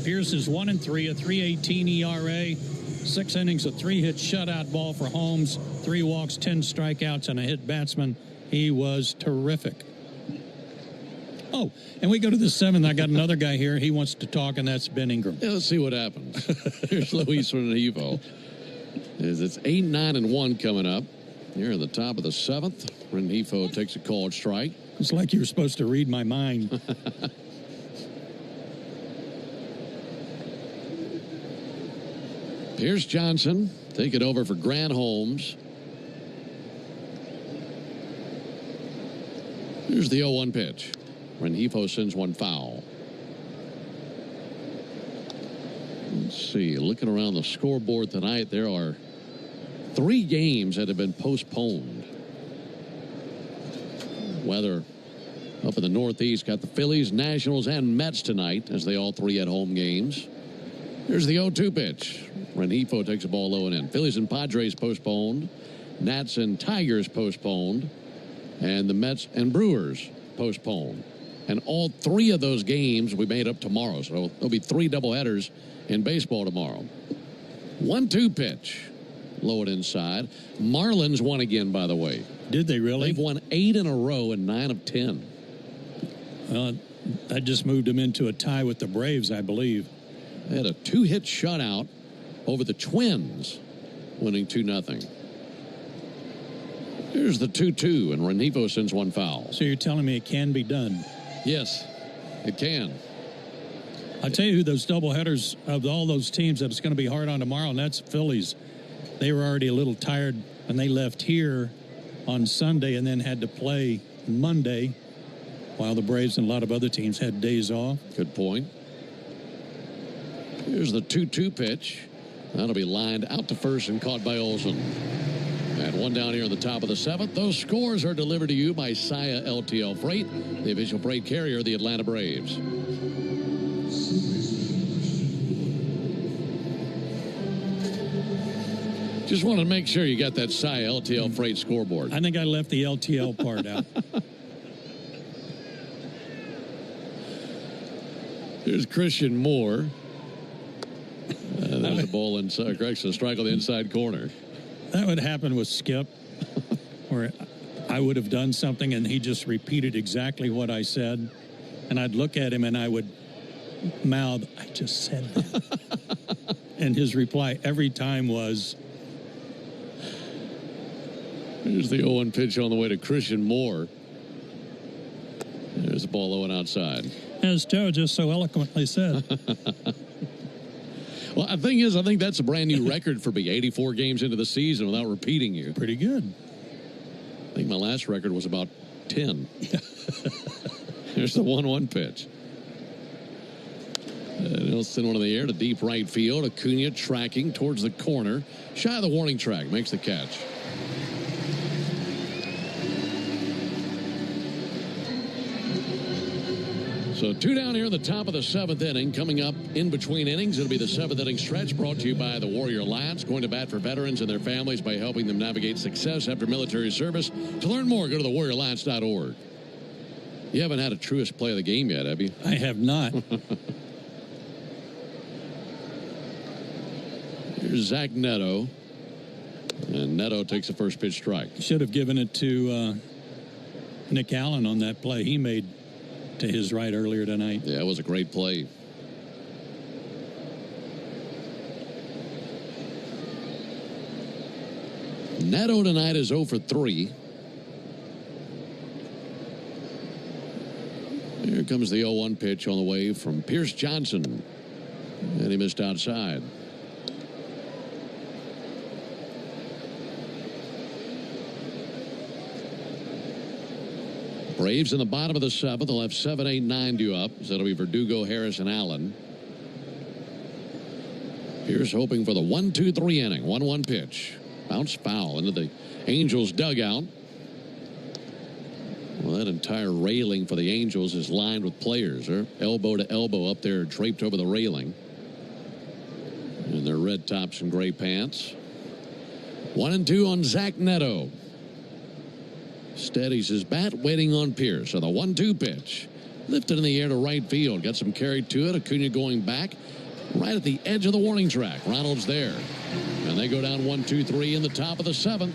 Pierce is 1-3, a 3.18 ERA. 6 innings, a 3-hit shutout ball for Holmes. 3 walks, 10 strikeouts, and a hit batsman. He was terrific. Oh, and we go to the 7th. I got another guy here. He wants to talk, and that's Ben Ingram. Yeah, let's see what happens. Here's Luis Rengifo. It's 8-9-1 coming up. Here at the top of the 7th. Rengifo takes a called strike. It's like you were supposed to read my mind. Pierce Johnson take it over for Grant Holmes. Here's the 0-1 pitch. Rengifo sends one foul. Let's see. Looking around the scoreboard tonight, there are 3 games that have been postponed. Weather up in the Northeast got the Phillies, Nationals, and Mets tonight as they all 3 at home games. Here's the 0-2 pitch. Rengifo takes the ball low and in. Phillies and Padres postponed. Nats and Tigers postponed. And the Mets and Brewers postponed. And all three of those games we made up tomorrow. So there'll be 3 doubleheaders in baseball tomorrow. 1-2 pitch. Low and inside. Marlins won again, by the way. Did they really? They've won 8 in a row and 9 of 10. That just moved them into a tie with the Braves, I believe. They had a 2-hit shutout over the Twins, winning 2-0. Here's the 2-2, and Rengifo sends 1 foul. So you're telling me it can be done? Yes, it can. I'll tell you who those doubleheaders of all those teams that it's going to be hard on tomorrow, and that's Phillies. They were already a little tired, and they left here on Sunday and then had to play Monday, while the Braves and a lot of other teams had days off. Good point. Here's the 2-2 pitch. That'll be lined out to first and caught by Olsen. And 1 down here in the top of the 7th. Those scores are delivered to you by Saia LTL Freight, the official freight carrier of the Atlanta Braves. Just wanted to make sure you got that Saia LTL Freight scoreboard. I think I left the LTL part out. Here's Christian Moore. There's a ball inside. Correction, a strike on the inside corner. That would happen with Skip, where I would have done something and he just repeated exactly what I said. And I'd look at him and I would mouth, I just said that. And his reply every time was... Here's the 0-1 pitch on the way to Christian Moore. There's the ball low and outside. As Joe just so eloquently said. Well, the thing is, I think that's a brand new record for me. 84 games into the season without repeating you. Pretty good. I think my last record was about 10. Here's the 1-1 pitch. He'll send one in the air to deep right field. Acuna tracking towards the corner. Shy of the warning track. Makes the catch. So 2 down here in the top of the 7th inning. Coming up in between innings, it'll be the 7th inning stretch brought to you by the Warrior Alliance, going to bat for veterans and their families by helping them navigate success after military service. To learn more, go to thewarrioralliance.org. You haven't had a truest play of the game yet, have you? I have not. Here's Zach Neto. And Neto takes the first pitch strike. Should have given it to Nick Allen on that play he made to his right earlier tonight. Yeah, it was a great play. Neto tonight is 0 for 3. Here comes the 0-1 pitch on the way from Pierce Johnson. And he missed outside. Braves in the bottom of the 7th. They'll have 7, 8, 9 due up. So that'll be Verdugo, Harris, and Allen. Pierce hoping for the 1-2-3 inning. 1-1 pitch. Bounce foul into the Angels dugout. Well, that entire railing for the Angels is lined with players. They're elbow to elbow up there, draped over the railing. In their red tops and gray pants. 1-2 on Zach Neto. Steadies his bat, waiting on Pierce. So the 1-2 pitch. Lifted in the air to right field. Got some carry to it. Acuna going back. Right at the edge of the warning track. Ronald's there. And they go down 1-2-3 in the top of the 7th.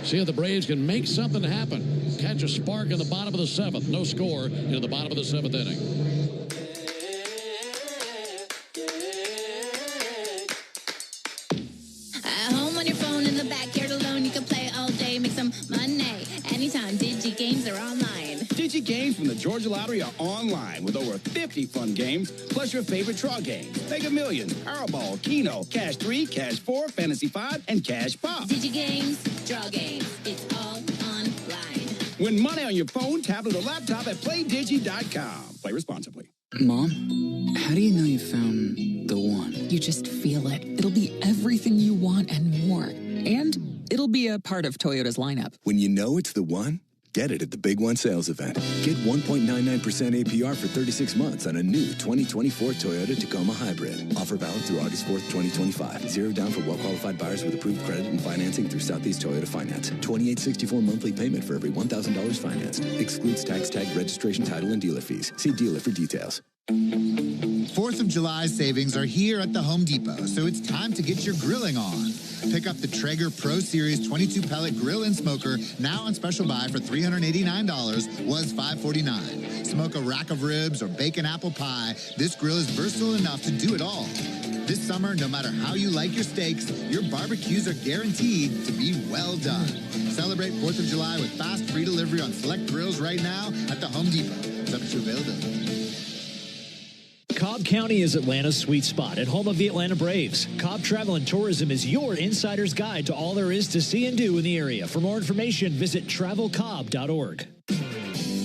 See if the Braves can make something happen. Catch a spark in the bottom of the 7th. No score into the bottom of the 7th inning. At home on your phone, in the backyard alone, you can play all day, make some money. Anytime, Digi Games are online. Digi Games from the Georgia Lottery are online with over 50 fun games, plus your favorite draw games. Mega Millions, Powerball, Keno, Cash 3, Cash 4, Fantasy 5, and Cash Pop. Digi Games, draw games, it's all online. Win money on your phone, tablet, or laptop at PlayDigi.com. Play responsibly. Mom, how do you know you found the one? You just feel it. It'll be everything you want and more. And it'll be a part of Toyota's lineup. When you know it's the one, Get it at the Big One sales event. Get 1.99% APR for 36 months on a new 2024 Toyota Tacoma Hybrid. Offer valid through August 4th, 2025. Zero down for well-qualified buyers with approved credit and financing through Southeast Toyota Finance. $28.64 monthly payment for every $1,000 financed. Excludes tax, tag, registration, title, and dealer fees. See dealer for details. 4th of July savings are here at the Home Depot, so it's time to get your grilling on. Pick up the Traeger Pro Series 22 pellet grill and smoker, now on special buy for $389, was $549. Smoke a rack of ribs or bake an apple pie. This grill is versatile enough to do it all. This summer, no matter how you like your steaks, your barbecues are guaranteed to be well done. Celebrate 4th of July with fast free delivery on select grills right now at the Home Depot. Subject to availability. Cobb County is Atlanta's sweet spot and home of the Atlanta Braves. Cobb Travel and Tourism is your insider's guide to all there is to see and do in the area. For more information, visit travelcobb.org.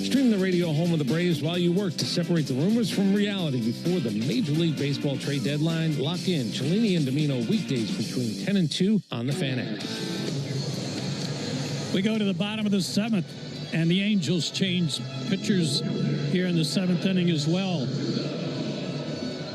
Stream the radio home of the Braves while you work to separate the rumors from reality before the Major League Baseball trade deadline. Lock in Cellini and Domino weekdays between 10 and 2 on the Fan app. We go to the bottom of the 7th, and the Angels change pitchers here in the 7th inning as well.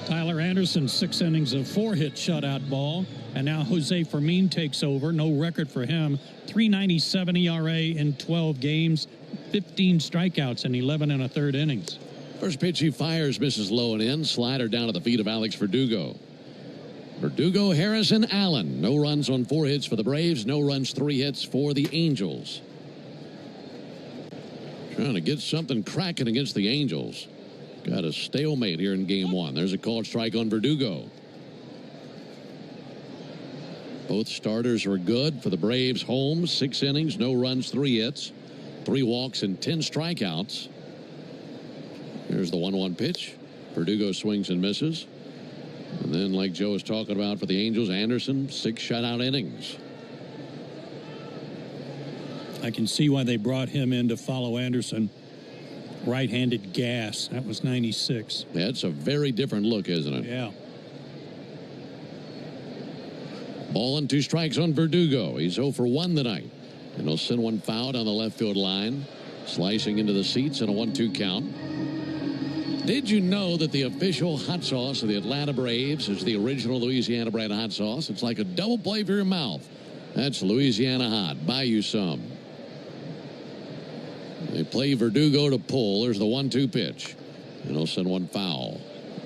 Tyler Anderson, 6 innings of 4-hit shutout ball. And now Jose Fermin takes over. No record for him. 3.97 ERA in 12 games. 15 strikeouts in 11 1/3 innings. First pitch he fires, misses low and in. Slider down to the feet of Alex Verdugo. Verdugo, Harrison, Allen. No runs on 4 hits for the Braves. No runs, 3 hits for the Angels. Trying to get something cracking against the Angels. Got a stalemate here in game 1. There's a called strike on Verdugo. Both starters are good for the Braves. Holmes, 6 innings, no runs, 3 hits, 3 walks, and 10 strikeouts. Here's the 1-1 pitch. Verdugo swings and misses. And then, like Joe was talking about for the Angels, Anderson, 6 shutout innings. I can see why they brought him in to follow Anderson. Right-handed gas. That was 96. Yeah, it's a very different look, isn't it? Yeah. Ball and 2 strikes on Verdugo. He's 0 for 1 tonight. And he'll send one foul down the left field line. Slicing into the seats and a 1-2 count. Did you know that the official hot sauce of the Atlanta Braves is the original Louisiana brand hot sauce? It's like a double play for your mouth. That's Louisiana Hot. Buy you some. They play Verdugo to pull. There's the 1-2 pitch. And he'll send one foul.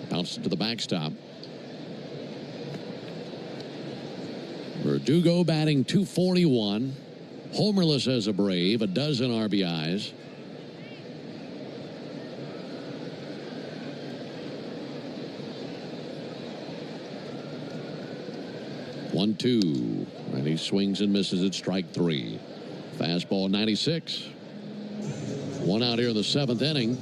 Bounces to the backstop. Verdugo batting .241. Homerless as a Brave. A dozen RBIs. One, 2. And he swings and misses at strike 3. Fastball 96. 1 out here in the 7th inning.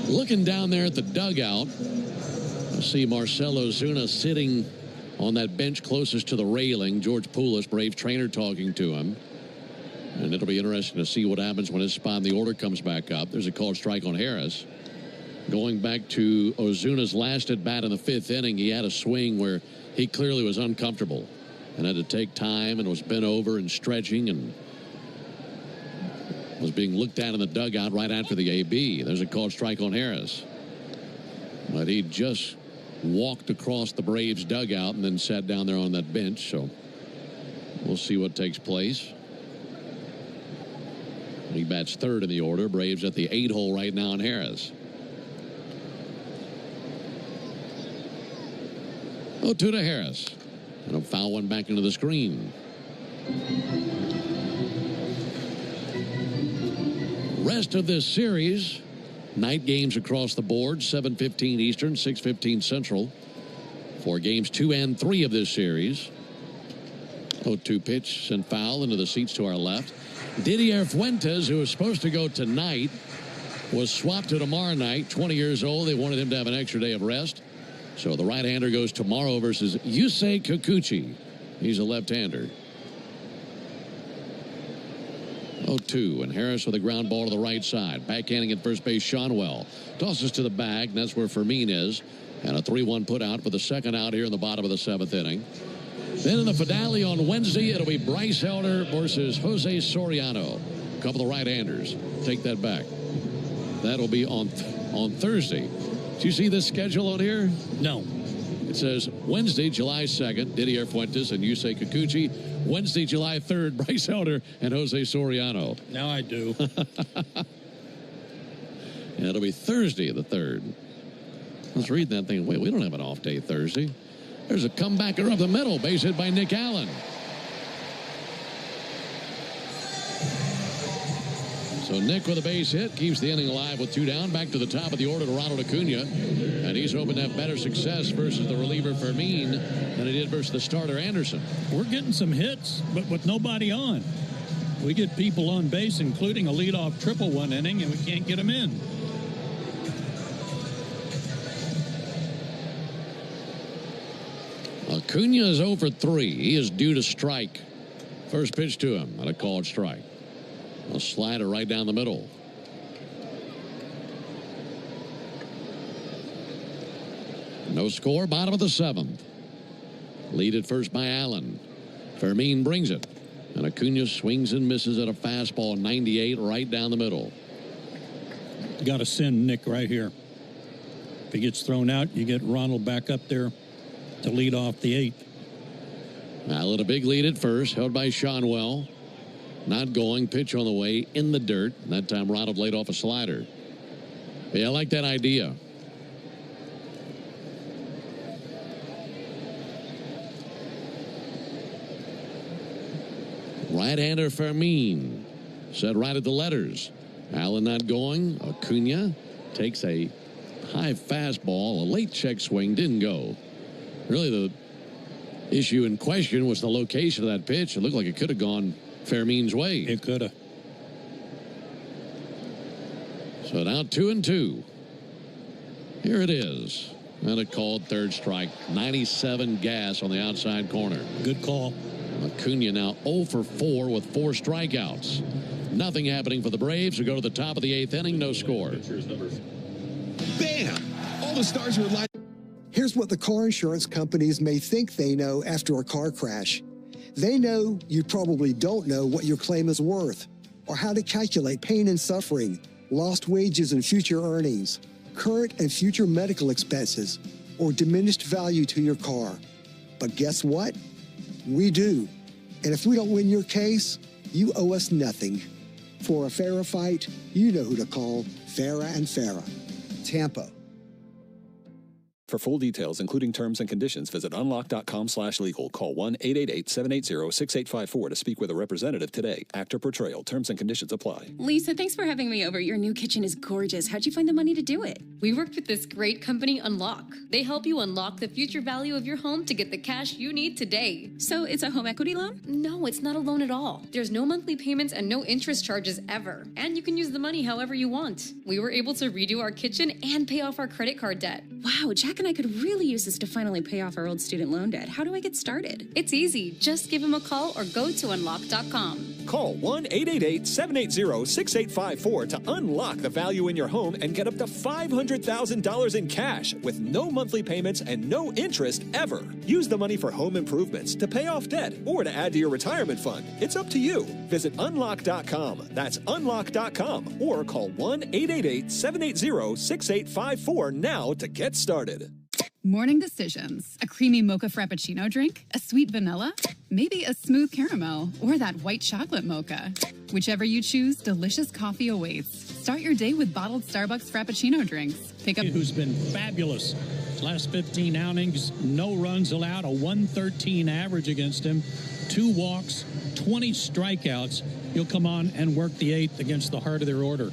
Looking down there at the dugout, I see Marcell Ozuna sitting on that bench closest to the railing. George Poulos, Brave trainer, talking to him. And it'll be interesting to see what happens when his spot in the order comes back up. There's a called strike on Harris. Going back to Ozuna's last at bat in the 5th inning, he had a swing where he clearly was uncomfortable and had to take time and was bent over and stretching and was being looked at in the dugout right after the AB. There's a called strike on Harris. But he just walked across the Braves dugout and then sat down there on that bench. So we'll see what takes place. He bats 3rd in the order. Braves at the 8 hole right now on Harris. 0-2 to Harris. And a foul one back into the screen. Rest of this series, night games across the board, 7:15 Eastern, 6:15 Central. For games 2 and 3 of this series. 0-2 pitch and foul into the seats to our left. Didier Fuentes, who was supposed to go tonight, was swapped to tomorrow night. 20 years old. They wanted him to have an extra day of rest. So the right-hander goes tomorrow versus Yusei Kikuchi. He's a left-hander. 0-2, and Harris with a ground ball to the right side. Backhanding at first base, Shonwell. Tosses to the bag, and that's where Fermin is. And a 3-1 put out for the second out here in the bottom of the 7th inning. Then in the finale on Wednesday, it'll be Bryce Elder versus Jose Soriano. A couple of right-handers. Take that back. That'll be on Thursday. Do you see this schedule on here? No. It says Wednesday, July 2nd, Didier Fuentes and Yusei Kikuchi. Wednesday, July 3rd, Bryce Elder and Jose Soriano. Now I do. And it'll be Thursday the 3rd. I was reading that thing. Wait, we don't have an off day Thursday. There's a comebacker up the middle, base hit by Nick Allen. So Nick with a base hit keeps the inning alive with 2 down. Back to the top of the order to Ronald Acuna. And he's hoping to have better success versus the reliever Fermin than he did versus the starter Anderson. We're getting some hits, but with nobody on. We get people on base, including a leadoff triple one inning, and we can't get them in. Acuna is 0 for 3. He is due to strike. First pitch to him and a called strike. A slider right down the middle. No score, bottom of the 7th. Lead at first by Allen. Fermin brings it. And Acuna swings and misses at a fastball, 98, right down the middle. Got to send Nick right here. If he gets thrown out, you get Ronald back up there to lead off the 8th. Allen a big lead at first, held by Shonwell. Not going, pitch on the way, in the dirt. And that time Ronald laid off a slider. Yeah, I like that idea. Right-hander Fermin set right at the letters. Allen not going. Acuna takes a high fastball. A late check swing didn't go. Really, the issue in question was the location of that pitch. It looked like it could have gone Fermin's way. It could have. So now 2-2. Here it is. And a called third strike. 97 gas on the outside corner. Good call. Acuna now 0 for 4 with 4 strikeouts. Nothing happening for the Braves, who go to the top of the 8th inning. No score. Bam! All the stars were lined. Here's what the car insurance companies may think they know after a car crash. They know you probably don't know what your claim is worth, or how to calculate pain and suffering, lost wages and future earnings, current and future medical expenses, or diminished value to your car. But guess what? We do. And if we don't win your case, you owe us nothing. For a fairer fight, you know who to call. Farah and Farah. Tampa. For full details, including terms and conditions, visit unlock.com/legal. Call 1-888-780-6854 to speak with a representative today. Actor portrayal. Terms and conditions apply. Lisa, thanks for having me over. Your new kitchen is gorgeous. How'd you find the money to do it? We worked with this great company, Unlock. They help you unlock the future value of your home to get the cash you need today. So it's a home equity loan? No, it's not a loan at all. There's no monthly payments and no interest charges ever. And you can use the money however you want. We were able to redo our kitchen and pay off our credit card debt. Wow, Jack and I could really use this to finally pay off our old student loan debt. How do I get started? It's easy. Just give him a call or go to unlock.com. Call 1-888-780-6854 to unlock the value in your home and get up to $500,000 in cash with no monthly payments and no interest ever. Use the money for home improvements, to pay off debt, or to add to your retirement fund. It's up to you. Visit unlock.com. That's unlock.com, or call 1-888-780-6854 now to get started. Morning decisions. A creamy mocha frappuccino drink? A sweet vanilla? Maybe a smooth caramel? Or that white chocolate mocha? Whichever you choose, delicious coffee awaits. Start your day with bottled Starbucks frappuccino drinks. Pick up... Who's been fabulous. Last 15 outings, no runs allowed, a 113 average against him, 2 walks, 20 strikeouts. He'll come on and work the 8th against the heart of their order.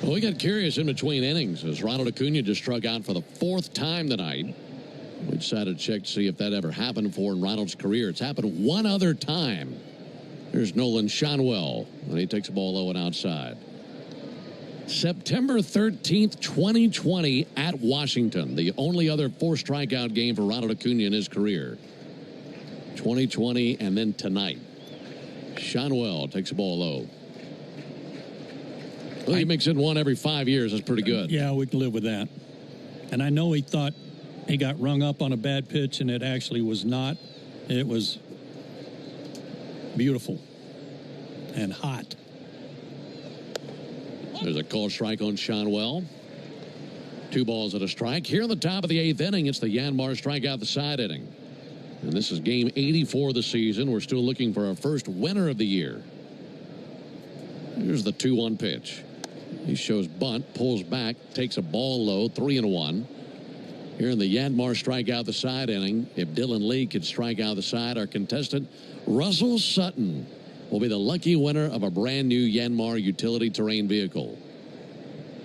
Well, we got curious in between innings as Ronald Acuna just struck out for the 4th time tonight. We decided to check to see if that ever happened before in Ronald's career. It's happened one other time. Here's Nolan Shonwell, and he takes a ball low and outside. September 13th, 2020 at Washington, the only other 4 strikeout game for Ronald Acuna in his career. 2020 and then tonight. Shonwell takes a ball low. Well, he makes in one every 5 years. That's pretty good. Yeah, we can live with that. And I know he thought he got rung up on a bad pitch, and it actually was not. It was beautiful and hot. There's a called strike on Shonwell. 2 balls and a strike. Here in the top of the 8th inning, it's the Yanmar strikeout the side inning. And this is game 84 of the season. We're still looking for our first winner of the year. Here's the 2-1 pitch. He shows bunt, pulls back, takes a ball low, 3-1. Here in the Yanmar strikeout the side inning, if Dylan Lee could strike out the side, our contestant, Russell Sutton, will be the lucky winner of a brand new Yanmar utility terrain vehicle.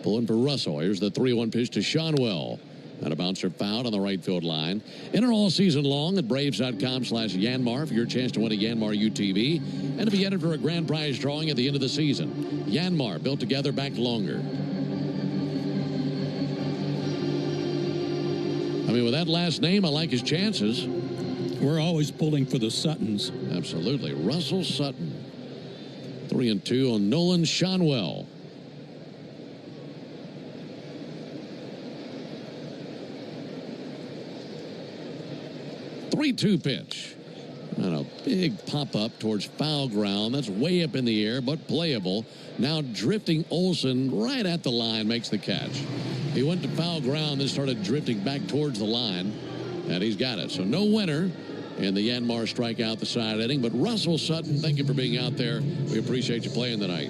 Pulling for Russell. Here's the 3-1 pitch to Shonwell. And a bouncer fouled on the right field line. Enter all season long at Braves.com/Yanmar for your chance to win a Yanmar UTV and to be entered for a grand prize drawing at the end of the season. Yanmar, built together, back longer. I mean, with that last name, I like his chances. We're always pulling for the Suttons. Absolutely. Russell Sutton. 3-2 on Nolan Shonwell. 3-2 pitch. And a big pop-up towards foul ground. That's way up in the air, but playable. Now drifting Olsen right at the line makes the catch. He went to foul ground, then started drifting back towards the line, and he's got it. So no winner in the Yanmar strikeout the side inning, but Russell Sutton, thank you for being out there. We appreciate you playing tonight.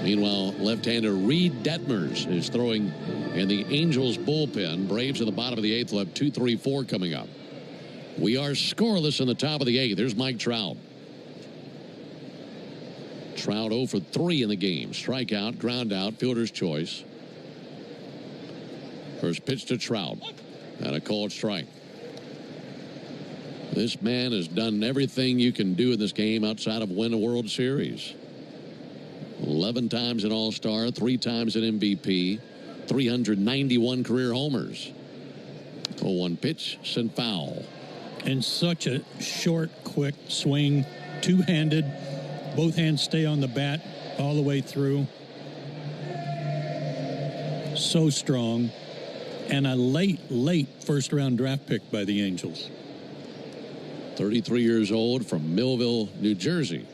Meanwhile, left-hander Reed Detmers is throwing in the Angels bullpen. Braves at the bottom of the 8th will have 2, 3, 4 coming up. We are scoreless in the top of the 8th. There's Mike Trout. Trout 0 for 3 in the game. Strikeout, ground out, fielder's choice. First pitch to Trout. And a called strike. This man has done everything you can do in this game outside of win a World Series. 11 times an All-Star, 3 times an MVP, 391 career homers. 0-1 pitch, sent foul. And such a short, quick swing, two-handed. Both hands stay on the bat all the way through. So strong. And a late first-round draft pick by the Angels. 33 years old from Millville, New Jersey.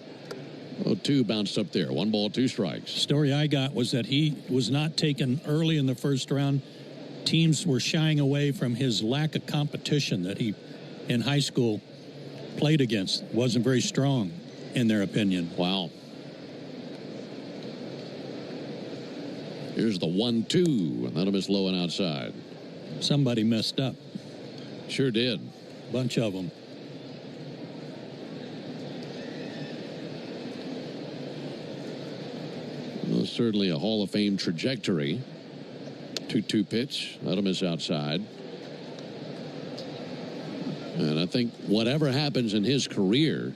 0-2 bounced up there. 1 ball, 2 strikes. Story I got was that he was not taken early in the first round. Teams were shying away from his lack of competition that he, in high school, played against. Wasn't very strong, in their opinion. Wow. Here's the 1-2. That'll miss low and outside. Somebody messed up. Sure did. Bunch of them. Well, certainly a Hall of Fame trajectory. 2-2 pitch. That'll miss outside. And I think whatever happens in his career,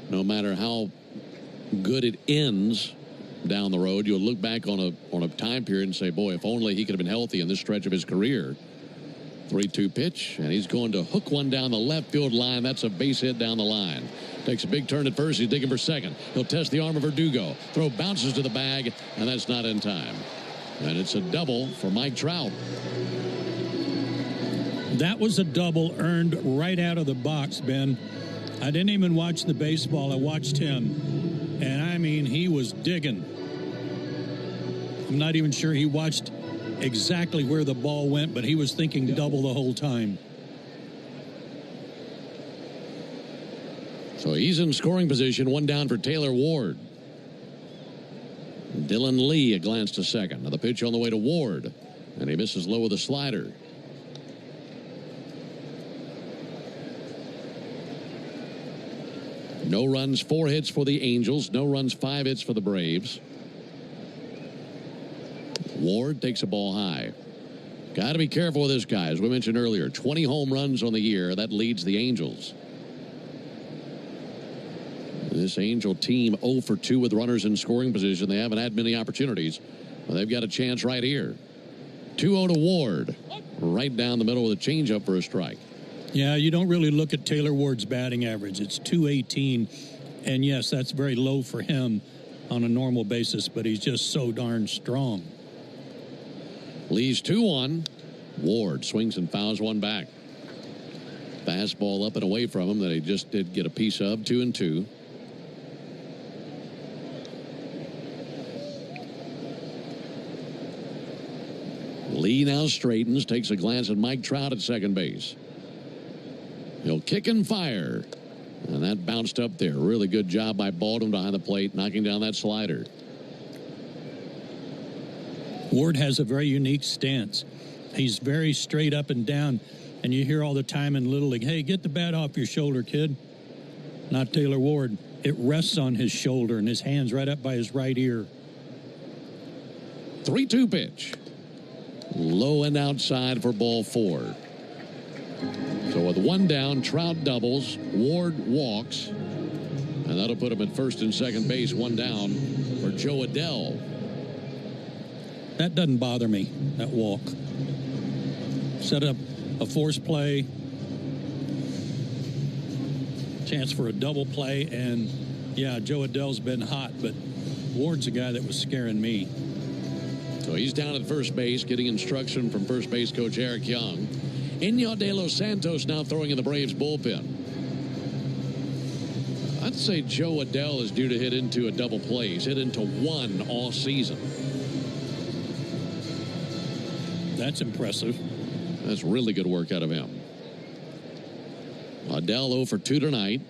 no matter how good it ends down the road, you'll look back on a time period and say, boy, if only he could have been healthy in this stretch of his career. 3-2 pitch, and he's going to hook one down the left field line. That's a base hit down the line. Takes a big turn at first. He's digging for second. He'll test the arm of Verdugo. Throw bounces to the bag, and that's not in time. And it's a double for Mike Trout. That was a double earned right out of the box, Ben. I didn't even watch the baseball. I watched him. And, I mean, he was digging. I'm not even sure he watched exactly where the ball went, but he was thinking double the whole time. So he's in scoring position. 1 down for Taylor Ward. Dylan Lee a glance to second. Now the pitch on the way to Ward. And he misses low with a slider. No runs, 4 hits for the Angels. No runs, 5 hits for the Braves. Ward takes a ball high. Got to be careful with this guy. As we mentioned earlier, 20 home runs on the year. That leads the Angels. This Angel team 0 for 2 with runners in scoring position. They haven't had many opportunities. Well, they've got a chance right here. 2-0 to Ward. Right down the middle with a changeup for a strike. Yeah, you don't really look at Taylor Ward's batting average. It's .218. And, yes, that's very low for him on a normal basis, but he's just so darn strong. Leads 2-1. Ward swings and fouls one back. Fastball up and away from him that he just did get a piece of. 2-2. Lee now straightens, takes a glance at Mike Trout at second base. He'll kick and fire. And that bounced up there. Really good job by Baldwin behind the plate, knocking down that slider. Ward has a very unique stance. He's very straight up and down. And you hear all the time in Little League, hey, get the bat off your shoulder, kid. Not Taylor Ward. It rests on his shoulder and his hand's right up by his right ear. 3-2 pitch. Low and outside for ball 4. So with one down, Trout doubles, Ward walks, and that'll put him at first and second base, one down for Joe Adell. That doesn't bother me, that walk. Set up a force play, chance for a double play, and yeah, Joe Adell's been hot, but Ward's a guy that was scaring me. So he's down at first base, getting instruction from first base coach Eric Young. Iñigo de los Santos now throwing in the Braves bullpen. I'd say Joe Adell is due to hit into a double play. He's hit into one all season. That's impressive. That's really good work out of him. Adell 0 for 2 tonight.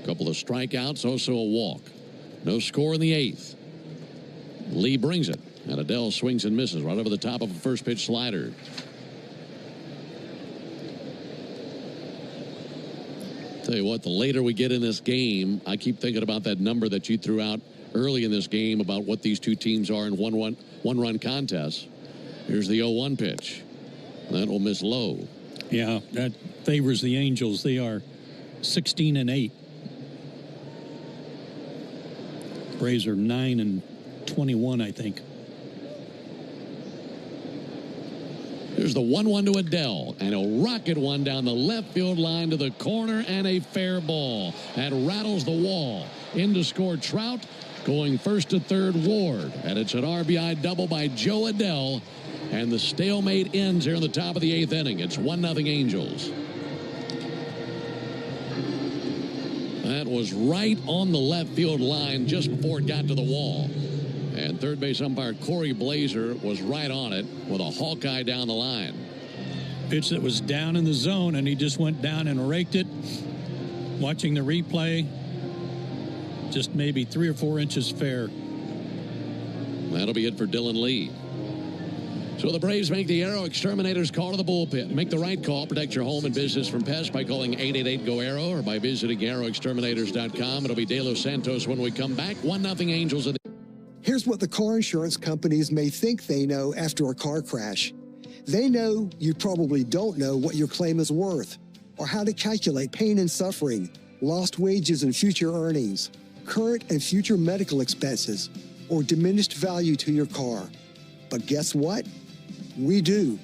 A couple of strikeouts, also a walk. No score in the 8th. Lee brings it, and Adell swings and misses right over the top of a first pitch slider. Tell you what, the later we get in this game, I keep thinking about that number that you threw out early in this game about what these two teams are in one-run contests. Here's the 0-1 pitch. That will miss low. Yeah, that favors the Angels. They are 16-8. Braves are 9-21, I think. Here's the 1-1 to Adell, and he'll rocket one down the left field line to the corner, and a fair ball. That rattles the wall. In to score Trout, going first to third Ward, and it's an RBI double by Joe Adell, and the stalemate ends here in the top of the 8th inning. It's 1-0 Angels. That was right on the left field line just before it got to the wall. And third base umpire Corey Blazer was right on it with a Hawkeye down the line. Pitch that was down in the zone, and he just went down and raked it. Watching the replay, just maybe 3 or 4 inches fair. That'll be it for Dylan Lee. So the Braves make the Aero Exterminators call to the bullpen. Make the right call. Protect your home and business from pests by calling 888-GO-AERO or by visiting aeroexterminators.com. It'll be De Los Santos when we come back. 1-0 Angels. Here's what the car insurance companies may think they know after a car crash. They know you probably don't know what your claim is worth, or how to calculate pain and suffering, lost wages and future earnings, current and future medical expenses, or diminished value to your car. But guess what? We do.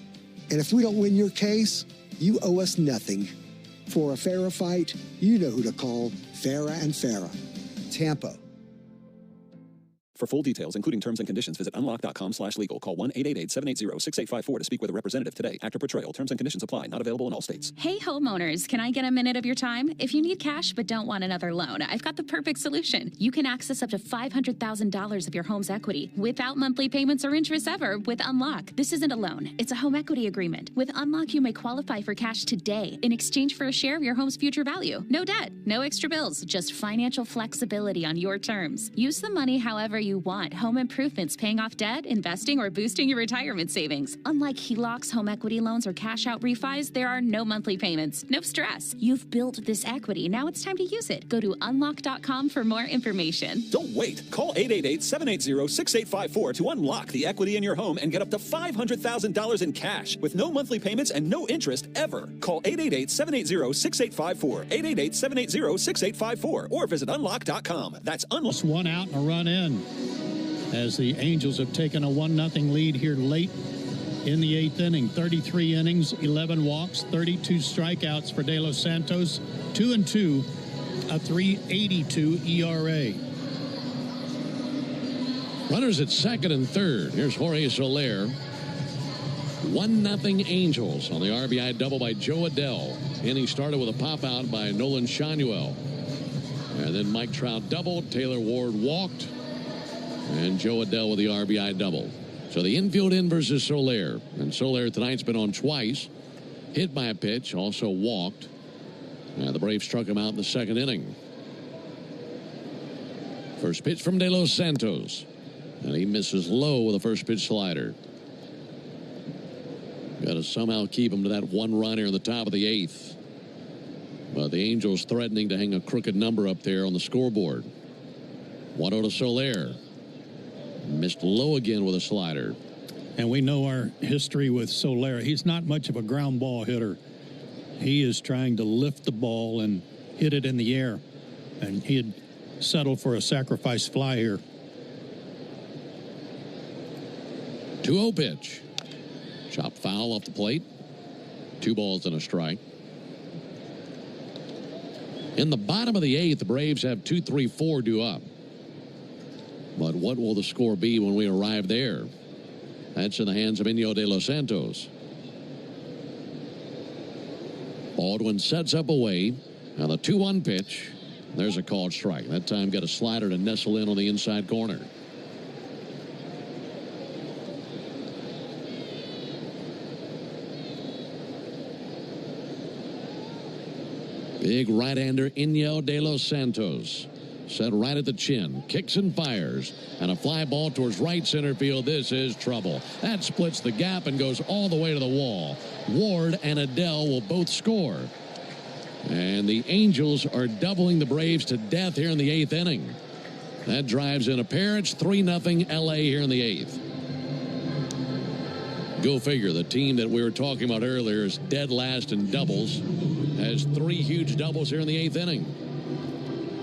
And if we don't win your case, you owe us nothing. For a fairer fight, you know who to call. Farah and Farah. Tampa. For full details, including terms and conditions, visit unlock.com/legal. Call 1-888-780-6854 to speak with a representative today. Actor Portrayal. Terms and conditions apply. Not available in all states. Hey, homeowners, can I get a minute of your time? If you need cash but don't want another loan, I've got the perfect solution. You can access up to $500,000 of your home's equity without monthly payments or interest ever with Unlock. This isn't a loan. It's a home equity agreement. With Unlock, you may qualify for cash today in exchange for a share of your home's future value. No debt, no extra bills, just financial flexibility on your terms. Use the money however you want. Home improvements, paying off debt, investing, or boosting your retirement savings. Unlike HELOCs, home equity loans, or cash out refis, there are no monthly payments. No stress. You've built this equity. Now it's time to use it. Go to unlock.com for more information. Don't wait. Call 888-780-6854 to unlock the equity in your home and get up to $500,000 in cash with no monthly payments and no interest ever. Call 888-780-6854. 888-780-6854 or visit unlock.com. That's unlock. One out and a run in, as the Angels have taken a 1-0 lead here late in the 8th inning. 33 innings, 11 walks, 32 strikeouts for De Los Santos, 2-2, a 3.82 ERA. Runners at second and third. Here's Jorge Soler. 1-0 Angels on the RBI double by Joe Adell. Inning started with a pop out by Nolan Shanuel. And then Mike Trout doubled. Taylor Ward walked. And Joe Adell with the RBI double. So the infield in versus Soler. And Soler tonight's been on twice. Hit by a pitch. Also walked. And the Braves struck him out in the second inning. First pitch from De Los Santos. And he misses low with a first pitch slider. Got to somehow keep him to that one run here in the top of the eighth. But the Angels threatening to hang a crooked number up there on the scoreboard. 1-0 to Soler. Missed low again with a slider. And we know our history with Soler. He's not much of a ground ball hitter. He is trying to lift the ball and hit it in the air. And he had settled for a sacrifice fly here. 2-0 pitch. Chopped foul off the plate. 2 balls and a strike. In the bottom of the eighth, the Braves have 2-3-4 due up. But what will the score be when we arrive there? That's in the hands of Iñigo de los Santos. Baldwin sets up away. Now the 2-1 pitch. There's a called strike. That time got a slider to nestle in on the inside corner. Big right-hander Iñigo de los Santos. Set right at the chin. Kicks and fires. And a fly ball towards right center field. This is trouble. That splits the gap and goes all the way to the wall. Ward and Adell will both score. And the Angels are doubling the Braves to death here in the eighth inning. That drives in a pair. It's 3-0 LA here in the eighth. Go figure. The team that we were talking about earlier is dead last in doubles. Has 3 huge doubles here in the eighth inning.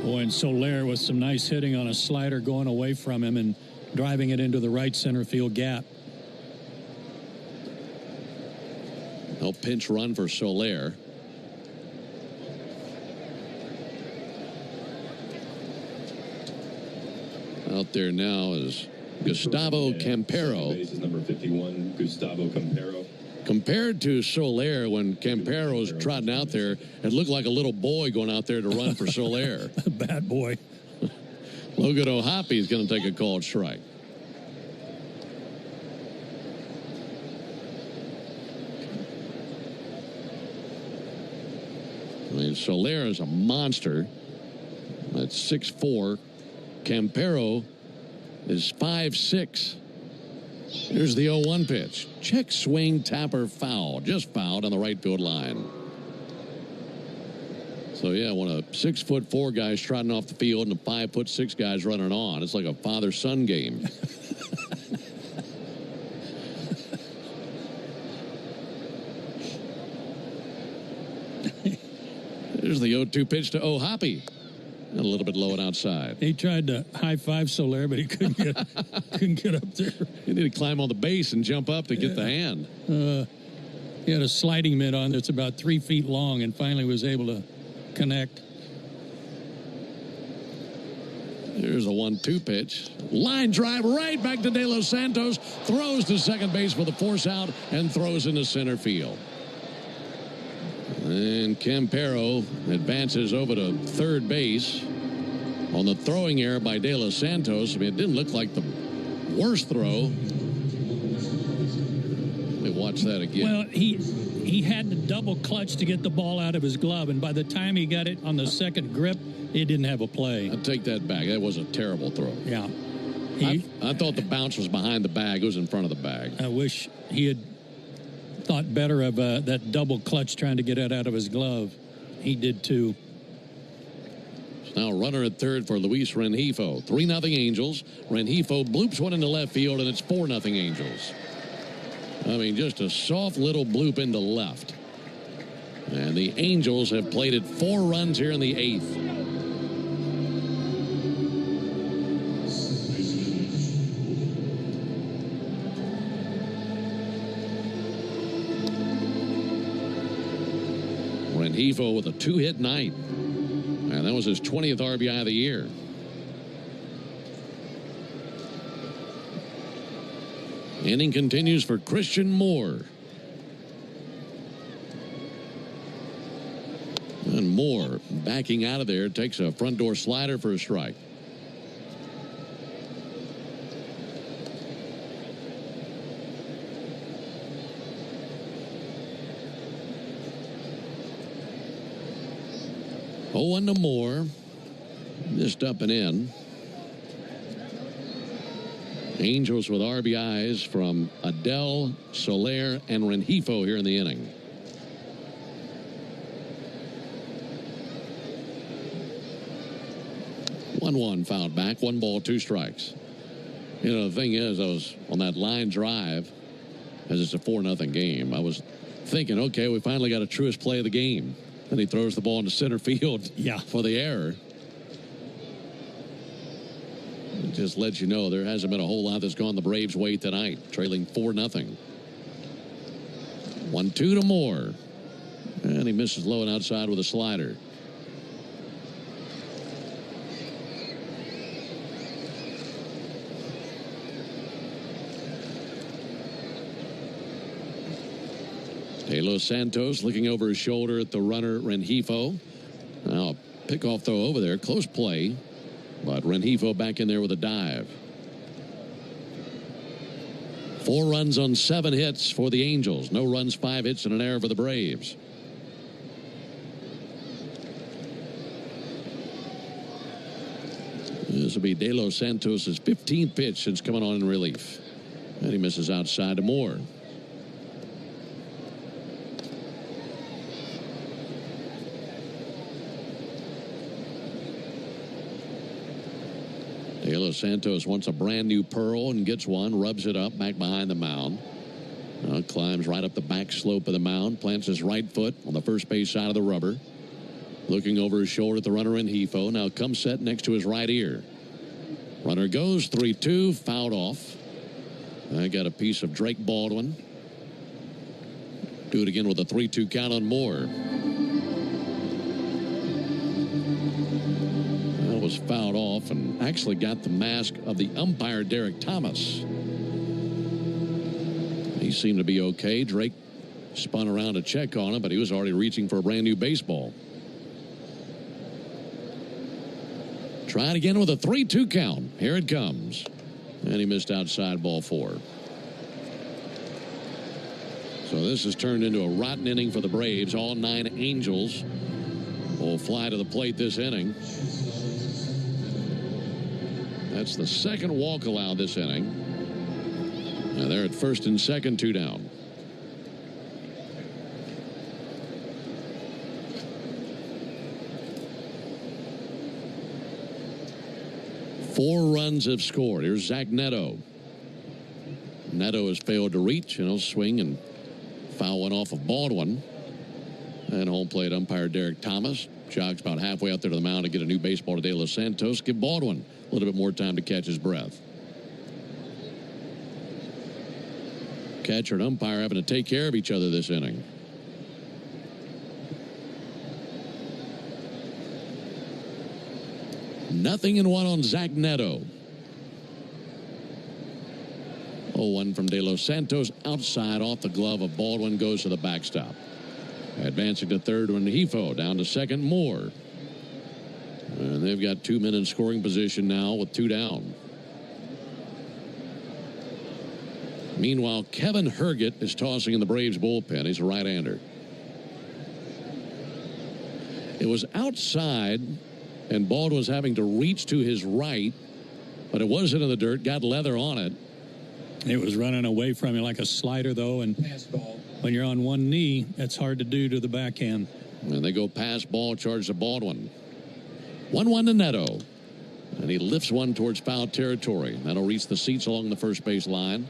Boy, and Soler with some nice hitting on a slider going away from him and driving it into the right center field gap. No pinch run for Soler. Out there now is Gustavo Campero. Base is number 51, Gustavo Campero. Compared to Soler, when Campero's trotting out there, it looked like a little boy going out there to run for Soler. Bad boy. Logan O'Hoppe is going to take a called strike. I mean, Soler is a monster. That's 6'4". Campero is 5'6". Here's the 0-1 pitch. Check swing, tapper, foul. Just fouled on the right field line. So, yeah, when a 6'4" guy's trotting off the field and a 5'6" guy's running on, it's like a father-son game. There's the 0-2 pitch to O'Hoppe. A little bit low and outside. He tried to high-five Soler, but he couldn't get up there. You need to climb on the base and jump up to get the hand. He had a sliding mitt on that's about 3 feet long and finally was able to connect. Here's a 1-2 pitch. Line drive right back to De Los Santos. Throws to second base for the force out and throws into center field. And Campero advances over to third base on the throwing error by De Los Santos. I mean, it didn't look like the worst throw. Let me watch that again. Well, he had to double clutch to get the ball out of his glove, and by the time he got it on the second grip, he didn't have a play. I'll take that back. That was a terrible throw. Yeah. I thought the bounce was behind the bag. It was in front of the bag. I wish he had thought better of that double clutch trying to get it out of his glove. He did too. Now runner at third for Luis Rengifo. 3-0 Angels. Rengifo bloops one into left field, and it's 4-0 Angels. I mean, just a soft little bloop into left. And the Angels have plated 4 runs here in the eighth. Rengifo with a 2-hit night. And that was his 20th RBI of the year. Inning continues for Christian Moore. And Moore backing out of there, takes a front door slider for a strike. Oh, and to Moore. Missed up and in. Angels with RBIs from Adele, Soler, and Rengifo here in the inning. One fouled back, 1 ball, 2 strikes. You know, the thing is, I was on that line drive, as it's a 4-0 game. I was thinking, okay, we finally got a truest play of the game. And he throws the ball into center field for the error. It just lets you know there hasn't been a whole lot that's gone the Braves' way tonight, trailing 4-0. 1-2 to Moore. And he misses low and outside with a slider. De Los Santos looking over his shoulder at the runner Rengifo. Now a pickoff throw over there. Close play. But Rengifo back in there with a dive. 4 runs on 7 hits for the Angels. No runs, 5 hits, and an error for the Braves. This will be De Los Santos' 15th pitch since coming on in relief. And he misses outside to Moore. De Los Santos wants a brand new pearl and gets one, rubs it up back behind the mound. Climbs right up the back slope of the mound, plants his right foot on the first base side of the rubber. Looking over his shoulder at the runner Rengifo. Now comes set next to his right ear. Runner goes 3-2, fouled off. I got a piece of Drake Baldwin. Do it again with a 3-2 count on Moore. Was fouled off and actually got the mask of the umpire Derek Thomas. He seemed to be okay. Drake spun around to check on him, but he was already reaching for a brand new baseball. Try it again with a 3-2 count. Here it comes. And he missed outside, ball 4. So this has turned into a rotten inning for the Braves. All 9 Angels will fly to the plate this inning. That's the second walk allowed this inning. Now they're at first and second, 2 down. Four runs have scored. Here's Zach Neto. Neto has failed to reach, and he'll swing and foul one off of Baldwin. And home plate umpire Derek Thomas jogs about halfway out there to the mound to get a new baseball to De Los Santos. Give Baldwin a little bit more time to catch his breath. Catcher and umpire having to take care of each other this inning. Nothing in 1 on Zach Neto. 0-1 from De Los Santos outside off the glove of Baldwin, goes to the backstop. Advancing to third when Rengifo, down to second Moore. And they've got 2 men in scoring position now with 2 down. Meanwhile, Kevin Herget is tossing in the Braves bullpen. He's a right-hander. It was outside, and Baldwin was having to reach to his right, but it wasn't in the dirt, got leather on it. It was running away from you like a slider, though, and when you're on one knee, that's hard to do to the backhand. And they go pass ball, charge to Baldwin. 1-1 to Neto. And he lifts one towards foul territory. That'll reach the seats along the first base line.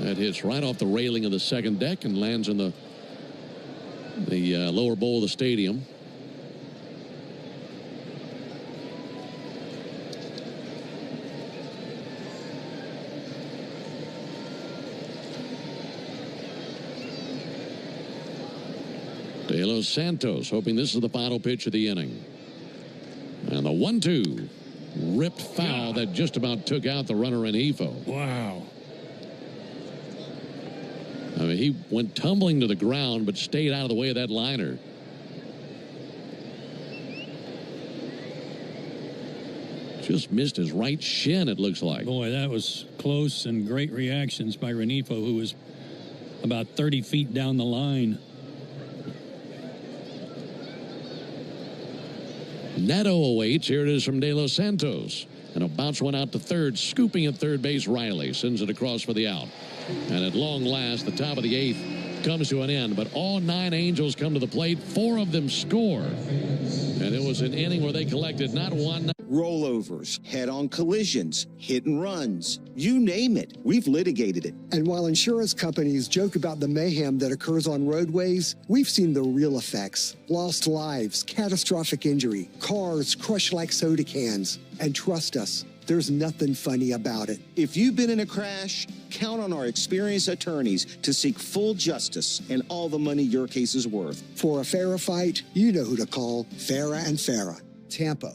That hits right off the railing of the second deck and lands in the lower bowl of the stadium. De Los Santos hoping this is the final pitch of the inning. And the 1-2. Ripped foul that just about took out the runner Rengifo. Wow. He went tumbling to the ground, but stayed out of the way of that liner. Just missed his right shin, it looks like. Boy, that was close, and great reactions by Renifo, who was about 30 feet down the line. Neto awaits. Here it is from De Los Santos. And a bounce went out to third. Scooping at third base, Riley sends it across for the out. And at long last, the top of the eighth comes to an end. But all 9 Angels come to the plate. 4 of them score. And it was an inning where they collected not one. Rollovers, head-on collisions, hit and runs, you name it. We've litigated it. And while insurance companies joke about the mayhem that occurs on roadways, we've seen the real effects. Lost lives, catastrophic injury, cars crushed like soda cans. And trust us, there's nothing funny about it. If you've been in a crash, count on our experienced attorneys to seek full justice and all the money your case is worth. For a fairer fight, you know who to call. Farah and Farah. Tampa.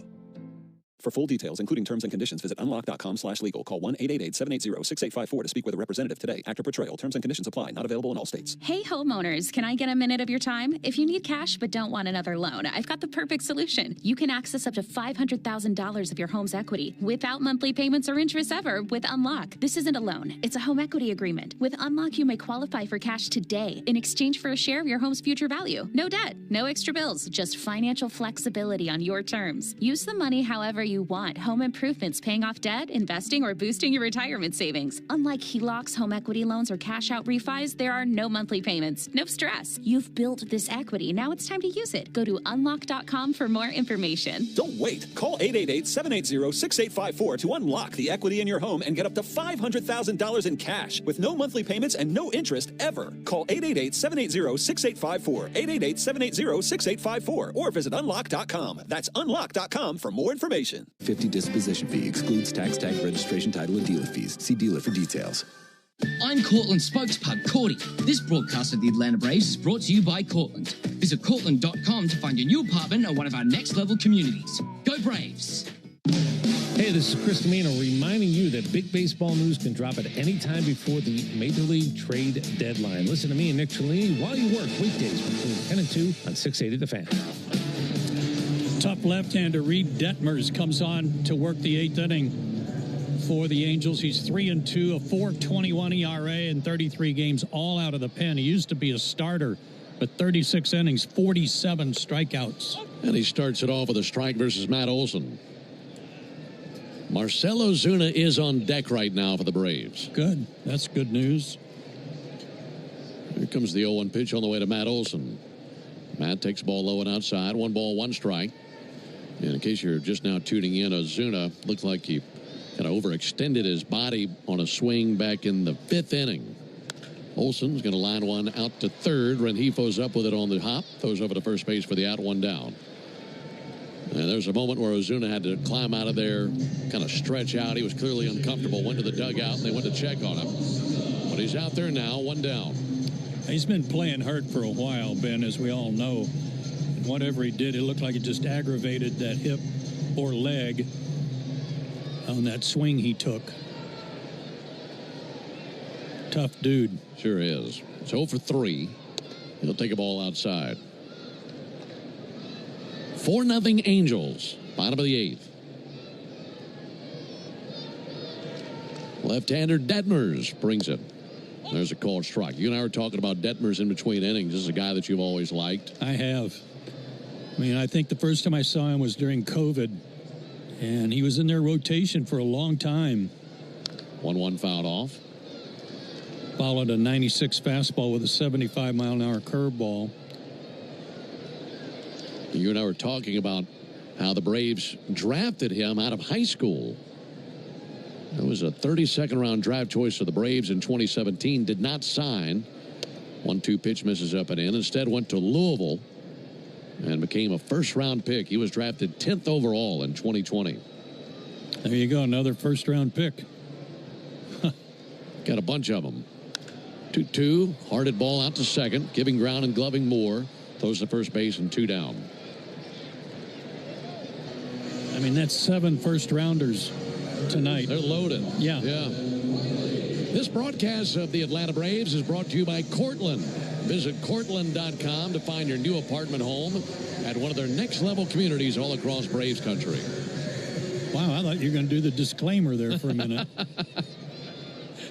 For full details, including terms and conditions, visit unlock.com/legal. Call 1-888-780-6854 to speak with a representative today. Actor Portrayal. Terms and conditions apply. Not available in all states. Hey, homeowners, can I get a minute of your time? If you need cash but don't want another loan, I've got the perfect solution. You can access up to $500,000 of your home's equity without monthly payments or interest ever with Unlock. This isn't a loan. It's a home equity agreement. With Unlock, you may qualify for cash today in exchange for a share of your home's future value. No debt, no extra bills, just financial flexibility on your terms. Use the money however you want. Home improvements, paying off debt, investing, or boosting your retirement savings. Unlike HELOCs, home equity loans, or cash out refis, there are no monthly payments. No stress. You've built this equity. Now it's time to use it. Go to unlock.com for more information. Don't wait. Call 888-780-6854 to unlock the equity in your home and get up to $500,000 in cash with no monthly payments and no interest ever. Call 888-780-6854. 888-780-6854 or visit unlock.com. That's unlock.com for more information. 50 disposition fee excludes tax, tag, registration, title, and dealer fees. See dealer for details. I'm Cortland spokespug Cordy. This broadcast of the Atlanta Braves is brought to you by Cortland. Visit Cortland.com to find your new apartment or one of our next level communities. Go Braves! Hey, this is Chris Domino reminding you that big baseball news can drop at any time before the Major League trade deadline. Listen to me and Nick Cellini while you work weekdays between 10 and 2 on 680 The Fan. Tough left-hander Reed Detmers comes on to work the 8th inning for the Angels. He's 3-2, a 4.21 ERA in 33 games, all out of the pen. He used to be a starter, but 36 innings, 47 strikeouts. And he starts it off with a strike versus Matt Olson. Marcell Ozuna is on deck right now for the Braves. Good. That's good news. Here comes the 0-1 pitch on the way to Matt Olson. Matt takes ball low and outside. 1 ball, 1 strike. And in case you're just now tuning in, Ozuna looked like he kind of overextended his body on a swing back in the 5th inning. Olson's going to line one out to third. Rengifo's up with it on the hop. Throws over to first base for the out, 1 down. And there's a moment where Ozuna had to climb out of there, kind of stretch out. He was clearly uncomfortable, went to the dugout, and they went to check on him. But he's out there now, 1 down. He's been playing hurt for a while, Ben, as we all know. And whatever he did, it looked like it just aggravated that hip or leg on that swing he took. Tough dude. Sure is. It's 0 for 3. He'll take a ball outside. 4-0 Angels. Bottom of the 8th. Left-hander Detmers brings it. There's a called strike. You and I were talking about Detmers in between innings. This is a guy that you've always liked. I have. I mean, I think the first time I saw him was during COVID, and he was in their rotation for a long time. 1-1 fouled off. Followed a 96 fastball with a 75-mile-an-hour curveball. You and I were talking about how the Braves drafted him out of high school. It was a 32nd round draft choice for the Braves in 2017. Did not sign. 1-2 pitch misses up and in. Instead went to Louisville and became a first-round pick. He was drafted 10th overall in 2020. There you go, another first-round pick. Got a bunch of them. 2-2, hearted ball out to second, giving ground and gloving Moore. Throws to first base and 2 down. I mean, that's 7 first-rounders tonight. They're loaded. Yeah. This broadcast of the Atlanta Braves is brought to you by Cortland. Visit Cortland.com to find your new apartment home at one of their next-level communities all across Braves country. Wow, I thought you were going to do the disclaimer there for a minute.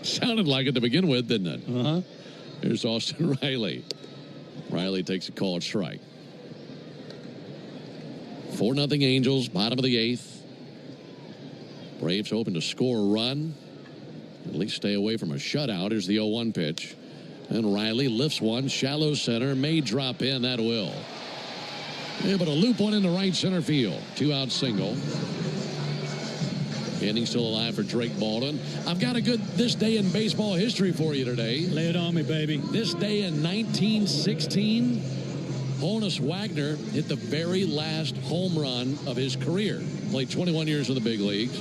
Sounded like it to begin with, didn't it? Uh-huh. Here's Austin Riley. Riley takes a called strike. 4-0 Angels, bottom of the 8th. Braves hoping to score a run. At least stay away from a shutout. Here's the 0-1 pitch. And Riley lifts one, shallow center, may drop in, that will. Able to loop one into right center field. 2-out single. Inning still alive for Drake Baldwin. I've got a good this day in baseball history for you today. Lay it on me, baby. This day in 1916, Honus Wagner hit the very last home run of his career. Played 21 years in the big leagues.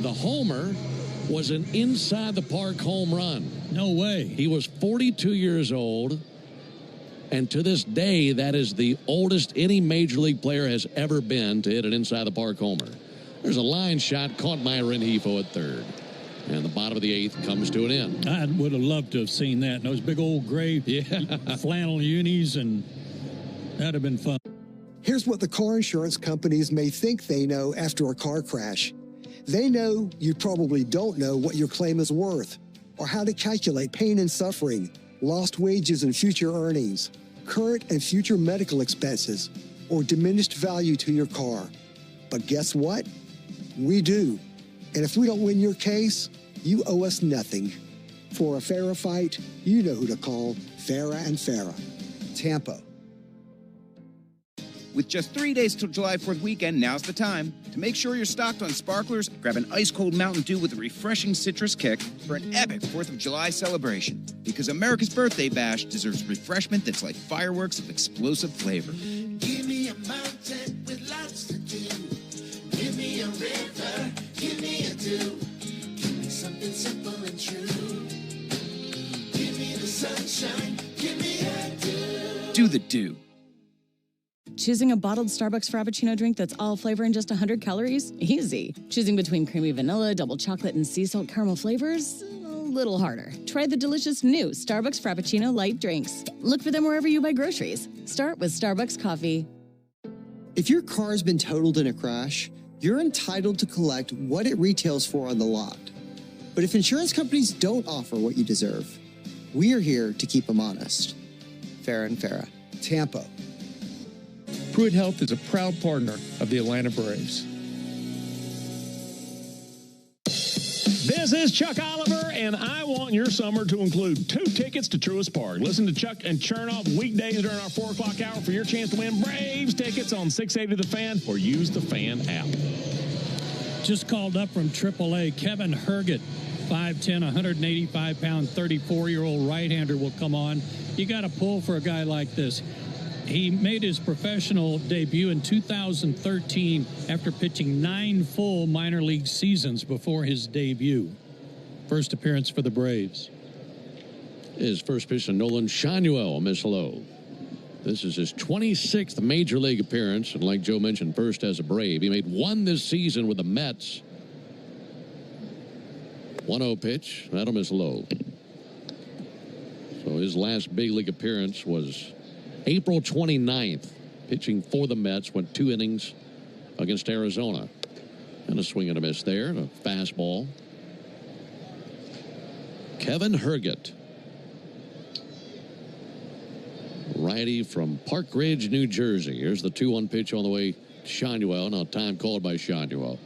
The homer was an inside-the-park home run. No way. He was 42 years old, and to this day, that is the oldest any major league player has ever been to hit an inside-the-park homer. There's a line shot caught by Rengifo at third. And the bottom of the 8th comes to an end. I would have loved to have seen that. And those big old gray flannel unis, and that'd have been fun. Here's what the car insurance companies may think they know after a car crash. They know you probably don't know what your claim is worth, or how to calculate pain and suffering, lost wages and future earnings, current and future medical expenses, or diminished value to your car. But guess what? We do. And if we don't win your case, you owe us nothing. For a fairer fight, you know who to call. Farah and Farah. Tampa. With just 3 days till July 4th weekend, now's the time to make sure you're stocked on sparklers. Grab an ice-cold Mountain Dew with a refreshing citrus kick for an epic 4th of July celebration. Because America's birthday bash deserves refreshment that's like fireworks of explosive flavor. Give me a mountain with lots to do. Give me a river. Give me a dew. Give me something simple and true. Give me the sunshine. Give me a dew. Do the Dew. Choosing a bottled Starbucks Frappuccino drink that's all flavor and just 100 calories? Easy. Choosing between creamy vanilla, double chocolate, and sea salt caramel flavors? A little harder. Try the delicious new Starbucks Frappuccino light drinks. Look for them wherever you buy groceries. Start with Starbucks coffee. If your car's been totaled in a crash, you're entitled to collect what it retails for on the lot. But if insurance companies don't offer what you deserve, we are here to keep them honest. Farah and Farah. Tampa. Pruitt Health is a proud partner of the Atlanta Braves. This is Chuck Oliver, and I want your summer to include 2 tickets to Truist Park. Listen to Chuck and Chernoff weekdays during our 4 o'clock hour for your chance to win Braves tickets on 680 The Fan, or use the Fan app. Just called up from AAA, Kevin Herget, 5'10", 185-pound, 34-year-old right-hander will come on. You got to pull for a guy like this. He made his professional debut in 2013 after pitching 9 full minor league seasons before his debut. First appearance for the Braves. His first pitch to Nolan Shanuel, miss low. This is his 26th major league appearance, and like Joe mentioned, first as a Brave. He made 1 this season with the Mets. 1-0 pitch, that'll miss low. So his last big league appearance was April 29th, pitching for the Mets, went 2 innings against Arizona. And a swing and a miss there, a fastball. Kevin Herget, righty from Park Ridge, New Jersey. Here's the 2-1 pitch on the way to Shanuel. Now time called by Shanuel.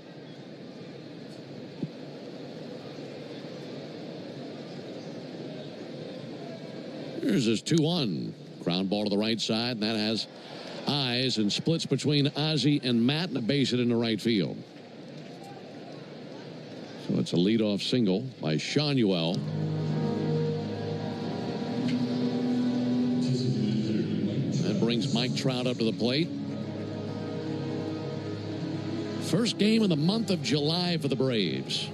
Here's his 2-1. Ground ball to the right side, and that has eyes and splits between Ozzie and Matt, and a base hit into right field. So it's a leadoff single by Shanuel. That brings Mike Trout up to the plate. First game in the month of July for the Braves.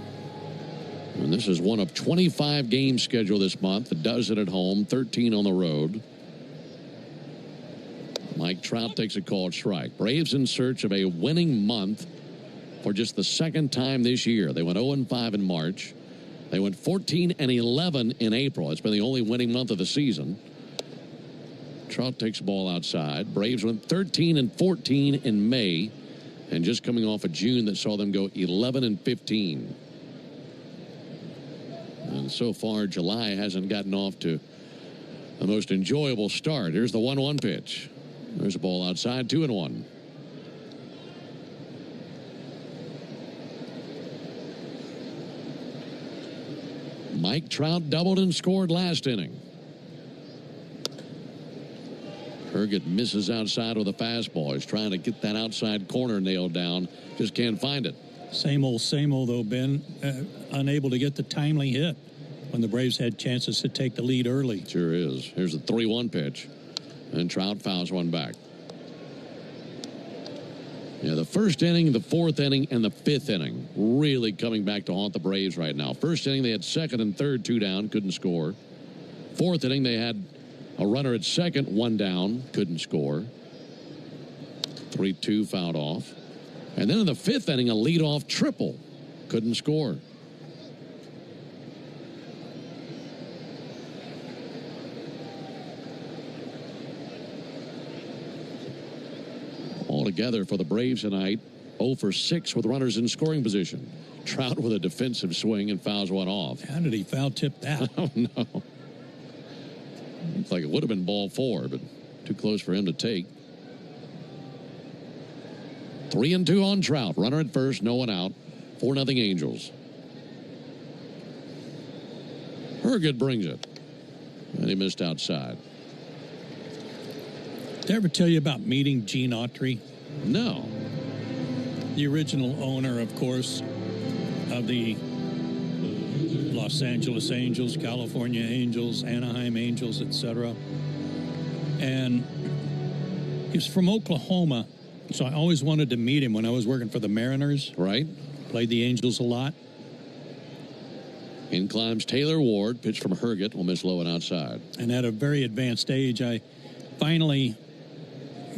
And this is one of 25 games scheduled this month. A dozen at home, 13 on the road. Mike Trout takes a called strike. Braves in search of a winning month for just the second time this year. They went 0-5 in March. They went 14-11 in April. It's been the only winning month of the season. Trout takes the ball outside. Braves went 13-14 in May, and just coming off of June that saw them go 11-15. And so far, July hasn't gotten off to the most enjoyable start. Here's the 1-1 pitch. There's a ball outside, 2-1. Mike Trout doubled and scored last inning. Herget misses outside with a fastball. He's trying to get that outside corner nailed down. Just can't find it. Same old, though, Ben. Unable to get the timely hit when the Braves had chances to take the lead early. Sure is. Here's the 3-1 pitch. And Trout fouls one back. Yeah, the first inning, the fourth inning, and the fifth inning really coming back to haunt the Braves right now. First inning, they had second and third, 2 down, couldn't score. Fourth inning, they had a runner at second, 1 down, couldn't score. 3-2 fouled off. And then in the fifth inning, a leadoff triple, couldn't score. Altogether for the Braves tonight, 0 for 6 with runners in scoring position. Trout with a defensive swing and fouls one off. How did he foul tip that? I don't know. It's like it would have been ball 4, but too close for him to take. 3-2 on Trout. Runner at first, no one out. 4-0 Angels. Herget brings it. And he missed outside. Did I ever tell you about meeting Gene Autry? No. The original owner, of course, of the Los Angeles Angels, California Angels, Anaheim Angels, etc. And he's from Oklahoma, so I always wanted to meet him when I was working for the Mariners. Right. Played the Angels a lot. In climbs Taylor Ward, pitch from Herget, will miss low and outside. And at a very advanced age, I finally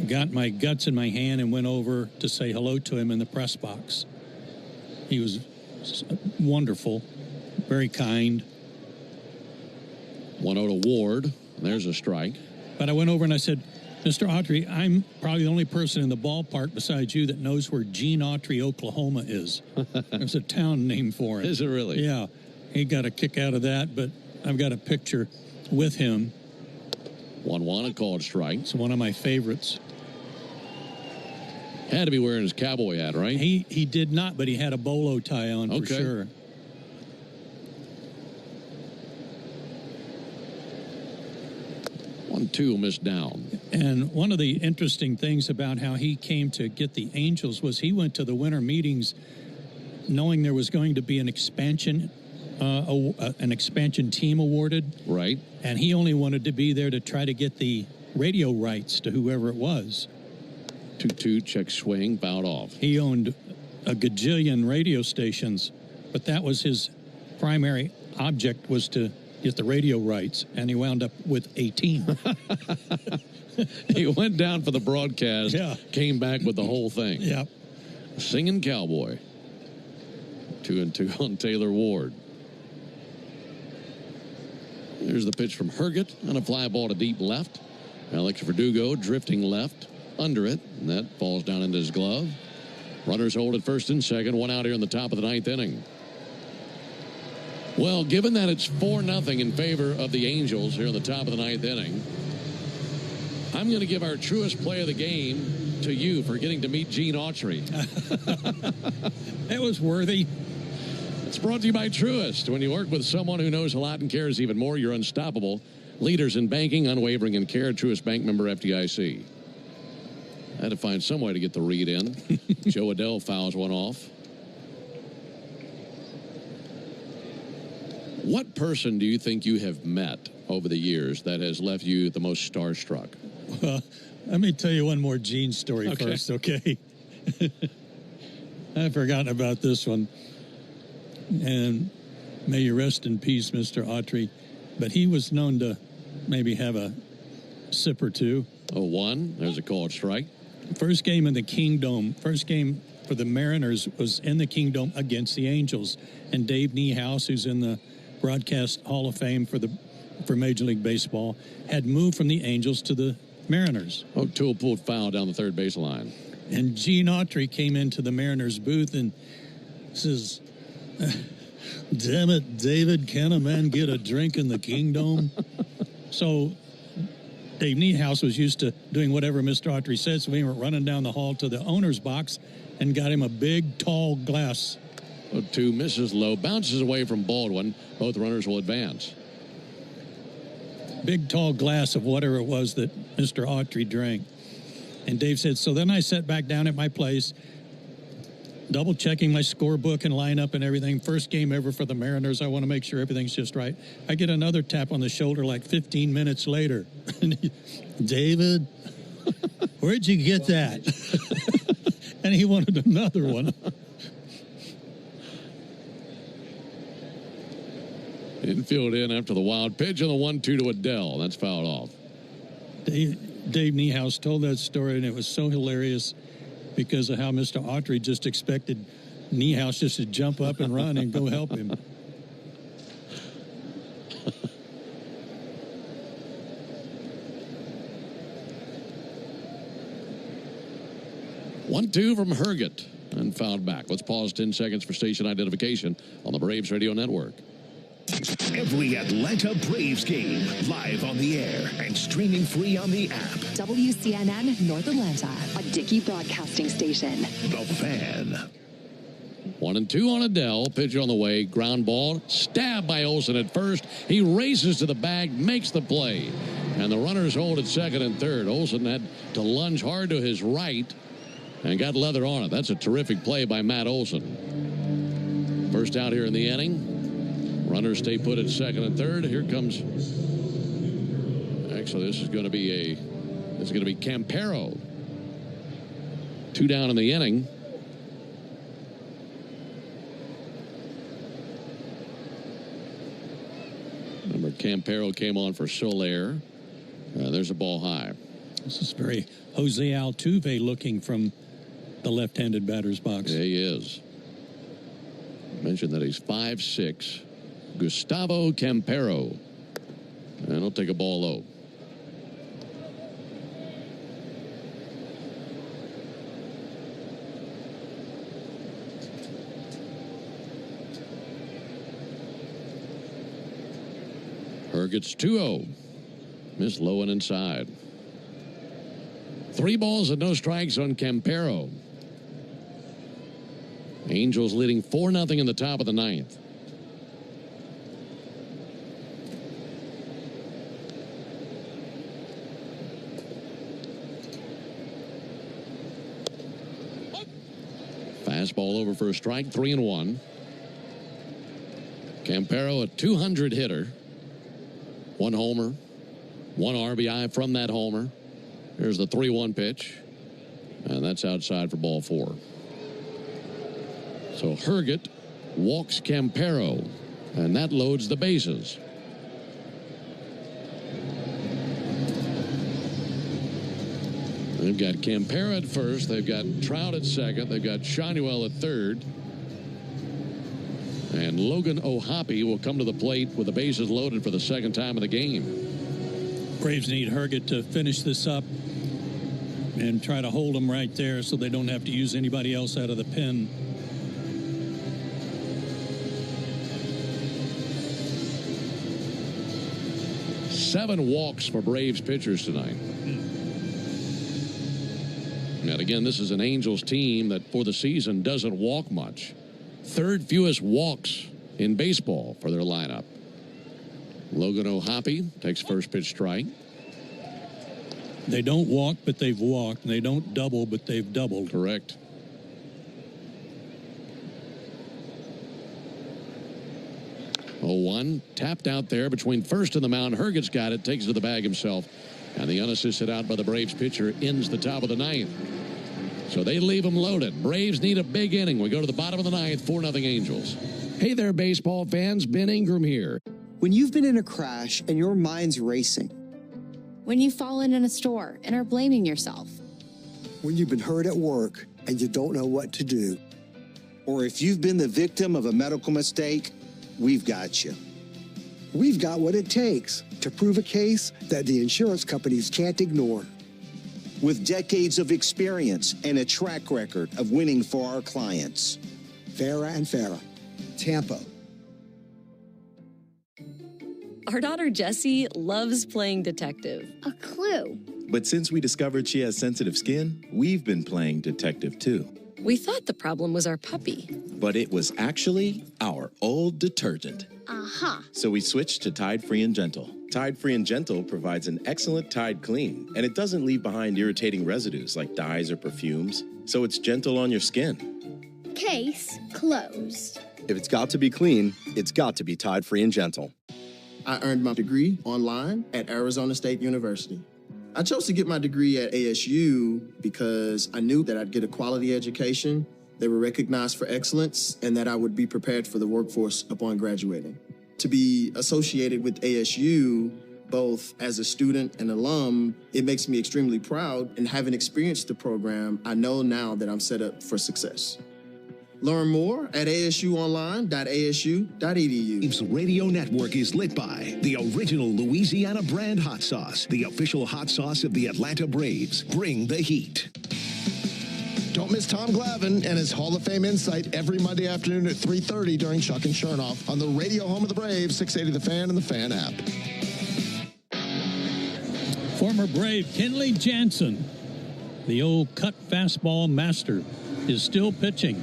got my guts in my hand and went over to say hello to him in the press box. He was wonderful, very kind. 1-0 to Ward. There's a strike. But I went over and I said, Mr. Autry, I'm probably the only person in the ballpark besides you that knows where Gene Autry, Oklahoma is. There's a town named for him. Is it really? Yeah. He got a kick out of that, but I've got a picture with him. 1-1, a called strike. It's one of my favorites. Had to be wearing his cowboy hat, right? He did not, but he had a bolo tie on for Okay. sure. One-two missed down. And one of the interesting things about how he came to get the Angels was he went to the winter meetings knowing there was going to be an expansion team awarded. Right. And he only wanted to be there to try to get the radio rights to whoever it was. 2-2, check swing, fouled off. He owned a gajillion radio stations, but that was his primary object, was to get the radio rights, and he wound up with 18. He went down for the broadcast, Yeah. came back with the whole thing. Yep. Singing cowboy. 2-2 on Taylor Ward. Here's the pitch from Herget on a fly ball to deep left. Alex Verdugo drifting left under it, and that falls down into his glove. Runners hold at first and second, one out here in the top of the ninth inning. Well, given that it's 4-0 in favor of the Angels here in the top of the ninth inning, I'm going to give our truest play of the game to you for getting to meet Gene Autry. It was worthy. It's brought to you by Truist. When you work with someone who knows a lot and cares even more, you're unstoppable. Leaders in banking, unwavering in care. Truist Bank, member FDIC. I had to find some way to get the read in. Joe Adele fouls one off. What person do you think you have met over the years that has left you the most starstruck? Well, let me tell you one more Gene story first, okay? I've forgotten about this one. And may you rest in peace, Mr. Autry. But he was known to maybe have a sip or two. 0-1. There's a called strike. First game in the Kingdome. First game for the Mariners was in the Kingdome against the Angels. And Dave Niehaus, who's in the Broadcast Hall of Fame for Major League Baseball, had moved from the Angels to the Mariners. O'Toole pulled foul down the third baseline. And Gene Autry came into the Mariners booth and says, damn it, David, can a man get a drink in the Kingdome? So Dave Niehaus was used to doing whatever Mr. Autry said, so we went running down the hall to the owner's box and got him a big, tall glass. 2 misses low, bounces away from Baldwin. Both runners will advance. Big, tall glass of whatever it was that Mr. Autry drank. And Dave said, so then I sat back down at my place, double-checking my scorebook and lineup and everything. First game ever for the Mariners. I want to make sure everything's just right. I get another tap on the shoulder like 15 minutes later. David, where'd you get that? And he wanted another one. Infield in after the wild pitch and the 1-2 to Adele. That's fouled off. Dave Niehaus told that story, and it was so hilarious because of how Mr. Autry just expected Niehaus just to jump up and run and go help him. One, 2 from Herget and fouled back. Let's pause 10 seconds for station identification on the Braves Radio Network. Every Atlanta Braves game live on the air and streaming free on the app. WCNN North Atlanta, a Dickey broadcasting station. The Fan. 1-2 on Adele. Pitcher on the way. Ground ball. Stabbed by Olsen at first. He races to the bag, makes the play. And the runners hold at second and third. Olsen had to lunge hard to his right and got leather on it. That's a terrific play by Matt Olsen. First out here in the inning. Runners stay put at second and third. Here comes. Actually, this is going to be Campero. 2 down in the inning. Remember, Campero came on for Soler. There's a ball high. This is very Jose Altuve looking from the left-handed batter's box. Yeah, he is. Mentioned that he's 5'6". Gustavo Campero. And he'll take a ball low. Herget's 2-0. Miss low and inside. 3 balls and no strikes on Campero. Angels leading 4-0 in the top of the 9th. Fastball over for a strike, 3-1. Campero, a 200 hitter. 1 homer, 1 RBI from that homer. Here's the 3-1 pitch. And that's outside for ball 4. So Herget walks Campero. And that loads the bases. They've got Campero at first. They've got Trout at second. They've got Shinuel at third. And Logan O'Hoppe will come to the plate with the bases loaded for the second time of the game. Braves need Herget to finish this up and try to hold them right there so they don't have to use anybody else out of the pen. Seven walks for Braves pitchers tonight. And again, this is an Angels team that for the season doesn't walk much. 3rd fewest walks in baseball for their lineup. Logan O'Hoppe takes first pitch strike. They don't walk, but they've walked. And they don't double, but they've doubled. Correct. Oh, 1 tapped out there between first and the mound. Herget's got it, takes it to the bag himself. And the unassisted out by the Braves pitcher ends the top of the 9th. So they leave them loaded. Braves need a big inning. We go to the bottom of the 9th, 4-0 Angels. Hey there, baseball fans. Ben Ingram here. When you've been in a crash and your mind's racing. When you've fallen in a store and are blaming yourself. when you've been hurt at work and you don't know what to do. Or if you've been the victim of a medical mistake, we've got you. We've got what it takes to prove a case that the insurance companies can't ignore. With decades of experience and a track record of winning for our clients. Farah and Farah, Tampa. Our daughter Jessie loves playing detective. A clue. But since we discovered she has sensitive skin, we've been playing detective too. We thought the problem was our puppy. But it was actually our old detergent. Aha. So we switched to Tide Free and Gentle. Tide Free and Gentle provides an excellent Tide clean, and it doesn't leave behind irritating residues like dyes or perfumes, so it's gentle on your skin. Case closed. If it's got to be clean, it's got to be Tide Free and Gentle. I earned my degree online at Arizona State University. I chose to get my degree at ASU because I knew that I'd get a quality education, they were recognized for excellence, and that I would be prepared for the workforce upon graduating. To be associated with ASU, both as a student and alum, it makes me extremely proud, and having experienced the program, I know now that I'm set up for success. Learn more at asuonline.asu.edu. Braves Radio Network is lit by the original Louisiana brand hot sauce, the official hot sauce of the Atlanta Braves. Bring the heat. Don't miss Tom Glavine and his Hall of Fame insight every Monday afternoon at 3:30 during Chuck and Chernoff on the radio home of the Braves, 680 The Fan and the Fan app. Former Brave Kenley Jansen, the old cut fastball master, is still pitching.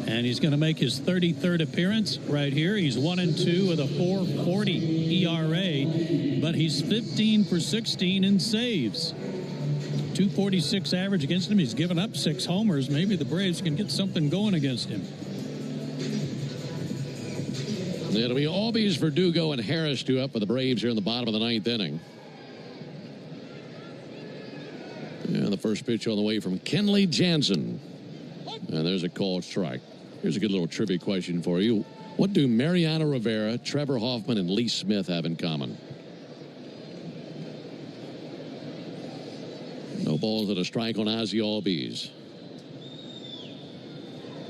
And he's going to make his 33rd appearance right here. He's 1-2 with a 4.40 ERA, but he's 15 for 16 in saves. 246 average against him. He's given up 6 homers. Maybe the Braves can get something going against him. It'll be Albies, Verdugo, and Harris due up for the Braves here in the bottom of the 9th inning. And the first pitch on the way from Kenley Jansen. And there's a called strike. Here's a good little trivia question for you. What do Mariano Rivera, Trevor Hoffman, and Lee Smith have in common? No balls and a strike on Ozzie Albies.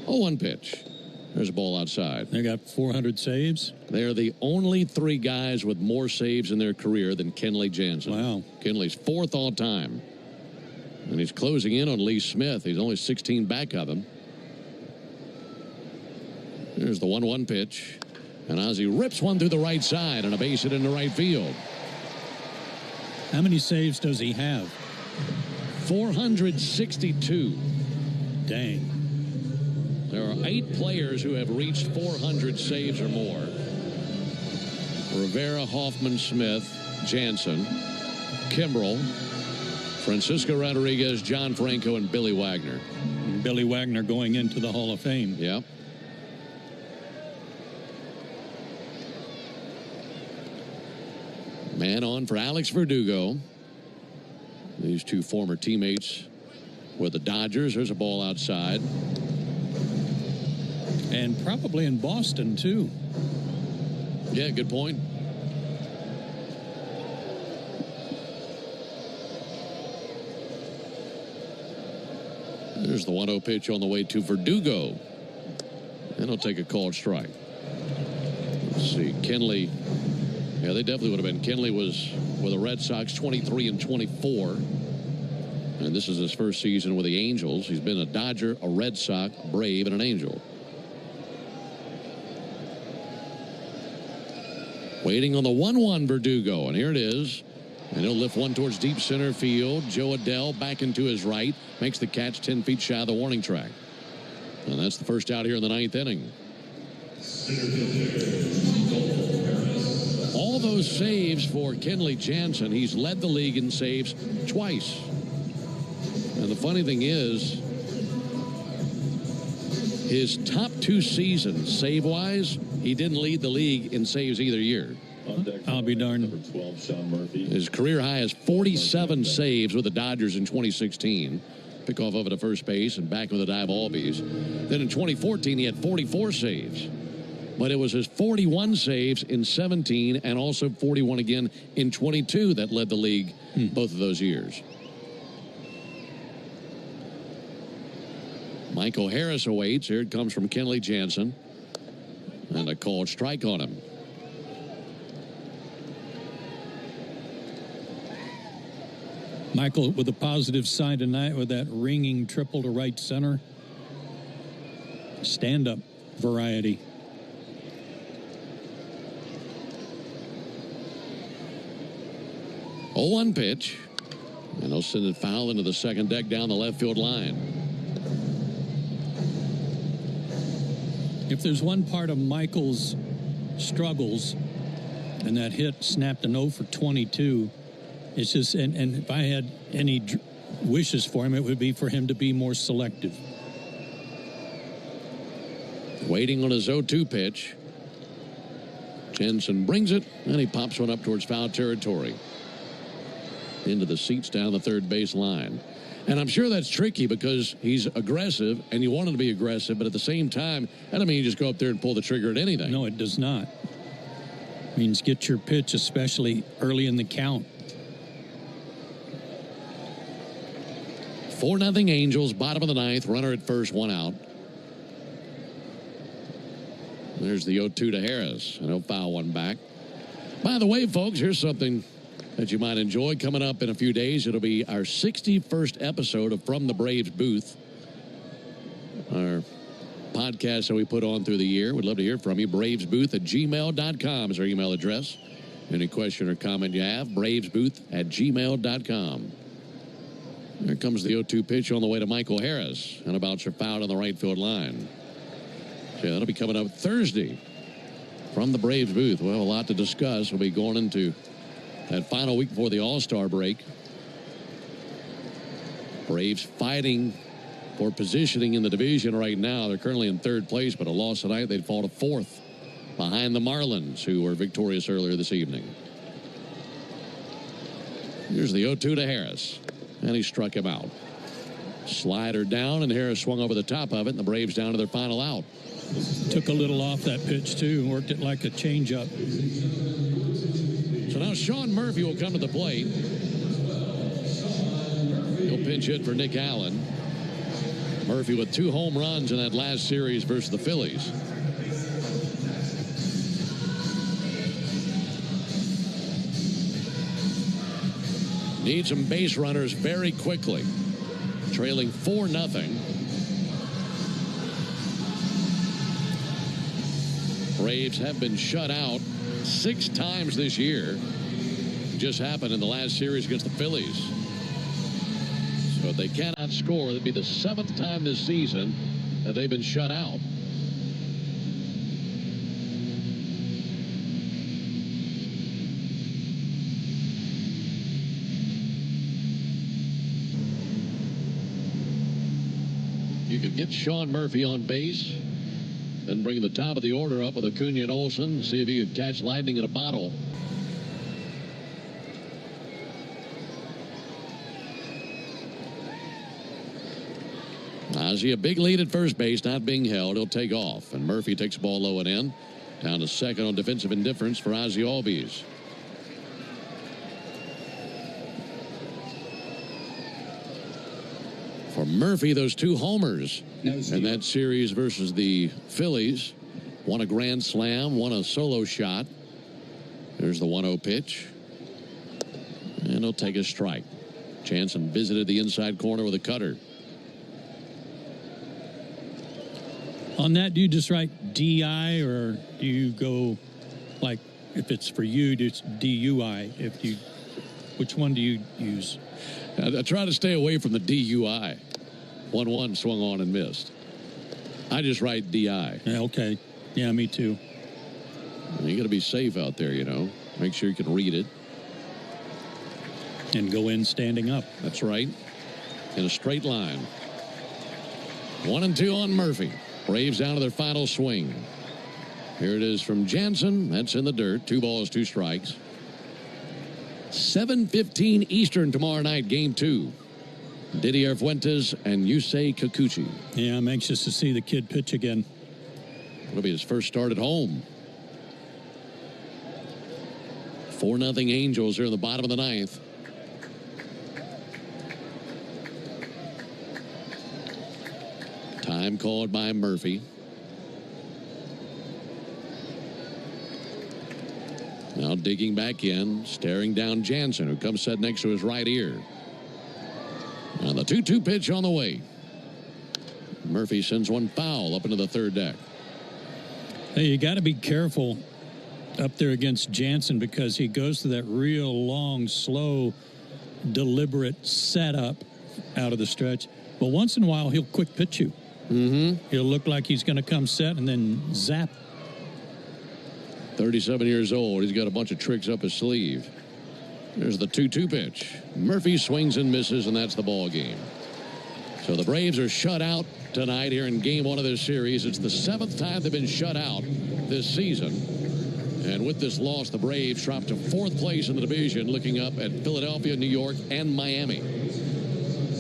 0-1 pitch. There's a ball outside. They got 400 saves. They're the only 3 guys with more saves in their career than Kenley Jansen. Wow. Kenley's 4th all time. And he's closing in on Lee Smith. He's only 16 back of him. There's the 1-1 pitch. And Ozzie rips one through the right side and a base hit into right field. How many saves does he have? 462. Dang. There are 8 players who have reached 400 saves or more. Rivera, Hoffman, Smith, Jansen, Kimbrell, Francisco Rodriguez, John Franco, and Billy Wagner. Billy Wagner going into the Hall of Fame. Yep. Man on for Alex Verdugo. These 2 former teammates with the Dodgers. There's a ball outside. And probably in Boston, too. Yeah, good point. There's the 1-0 pitch on the way to Verdugo. And he'll take a called strike. Let's see. Kenley. Yeah, they definitely would have been. Kenley was with the Red Sox 23-24. And this is his first season with the Angels. He's been a Dodger, a Red Sox, Brave, and an Angel. Waiting on the 1-1 Verdugo. And here it is. And he'll lift one towards deep center field. Joe Adell back into his right. Makes the catch 10 feet shy of the warning track. And that's the first out here in the 9th inning. All those saves for Kenley Jansen. He's led the league in saves twice. And the funny thing is, his top 2 seasons, save-wise, he didn't lead the league in saves either year. I'll be darned. Number 12, Sean Murphy. His career high is 47 saves with the Dodgers in 2016. Pick off of it at first base and back with the dive Albies. Then in 2014, he had 44 saves. But it was his 41 saves in 17 and also 41 again in 22 that led the league both of those years. Michael Harris awaits. Here it comes from Kenley Jansen. And a called strike on him. Michael with a positive side tonight with that ringing triple to right center. Stand-up variety. Oh, 1 pitch. And they'll send it foul into the second deck down the left field line. If there's one part of Michael's struggles, and that hit snapped an 0 for 22, it's just, and if I had any wishes for him, it would be for him to be more selective. Waiting on his 0-2 pitch. Jensen brings it, and he pops one up towards foul territory. Into the seats down the third base line. And I'm sure that's tricky because he's aggressive, and you want him to be aggressive, but at the same time, that doesn't mean you just go up there and pull the trigger at anything. No, it does not. It means get your pitch, especially early in the count. 4-0 Angels, bottom of the ninth, runner at first, 1 out. There's the 0-2 to Harris, and he'll foul one back. By the way, folks, here's something that you might enjoy coming up in a few days. It'll be our 61st episode of From the Braves Booth, our podcast that we put on through the year. We'd love to hear from you. bravesbooth@gmail.com is our email address. Any question or comment you have, bravesbooth@gmail.com. There comes the 0-2 pitch on the way to Michael Harris, and a bouncer fouled on the right field line. So that'll be coming up Thursday from the Braves booth. Well, a lot to discuss. We'll be going into that final week before the All-Star break. Braves fighting for positioning in the division right now. They're currently in third place, but a loss tonight, they'd fall to fourth behind the Marlins, who were victorious earlier this evening. Here's the 0-2 to Harris, and he struck him out. Slider down, and Harris swung over the top of it, and the Braves down to their final out. Took a little off that pitch, too. Worked it like a changeup. So now Sean Murphy will come to the plate. He'll pinch hit for Nick Allen. Murphy with 2 home runs in that last series versus the Phillies. Need some base runners very quickly. Trailing 4-0. Braves have been shut out 6 times this year. It just happened in the last series against the Phillies. So if they cannot score, it'd be the 7th time this season that they've been shut out. You could get Sean Murphy on base, then bring the top of the order up with Acuna and Olsen, see if you could catch lightning in a bottle. Ozzie, a big lead at first base, not being held. He'll take off, and Murphy takes the ball low and in. Down to second on defensive indifference for Ozzie Albies. For Murphy, those 2 homers in that series versus the Phillies. One a grand slam, one a solo shot. There's the 1-0 pitch. And he'll take a strike. Jansen visited the inside corner with a cutter. On that, do you just write DI, or do you go, like, if it's for you, just DUI? Which one do you use? I try to stay away from the DUI. 1-1 swung on and missed. I just write DI. Yeah, okay. Yeah, me too. You got to be safe out there, you know. Make sure you can read it. And go in standing up. That's right. In a straight line. 1-2 on Murphy. Braves down to their final swing. Here it is from Jansen. That's in the dirt. 2 balls, 2 strikes. 7:15 Eastern tomorrow night, game 2. Didier Fuentes and Yusei Kikuchi. Yeah, I'm anxious to see the kid pitch again. It'll be his first start at home. 4-0 Angels here in the bottom of the ninth. Time called by Murphy. Now digging back in, staring down Jansen, who comes set next to his right ear. Now the 2-2 pitch on the way. Murphy sends one foul up into the third deck. Hey, you got to be careful up there against Jansen because he goes to that real long, slow, deliberate setup out of the stretch. But once in a while, he'll quick pitch you. Mm-hmm. He'll look like he's going to come set and then zap. 37 years old. He's got a bunch of tricks up his sleeve. There's the 2-2 pitch. Murphy swings and misses, and that's the ball game. So the Braves are shut out tonight here in game one of this series. It's the 7th time they've been shut out this season. And with this loss, the Braves drop to 4th place in the division, looking up at Philadelphia, New York, and Miami.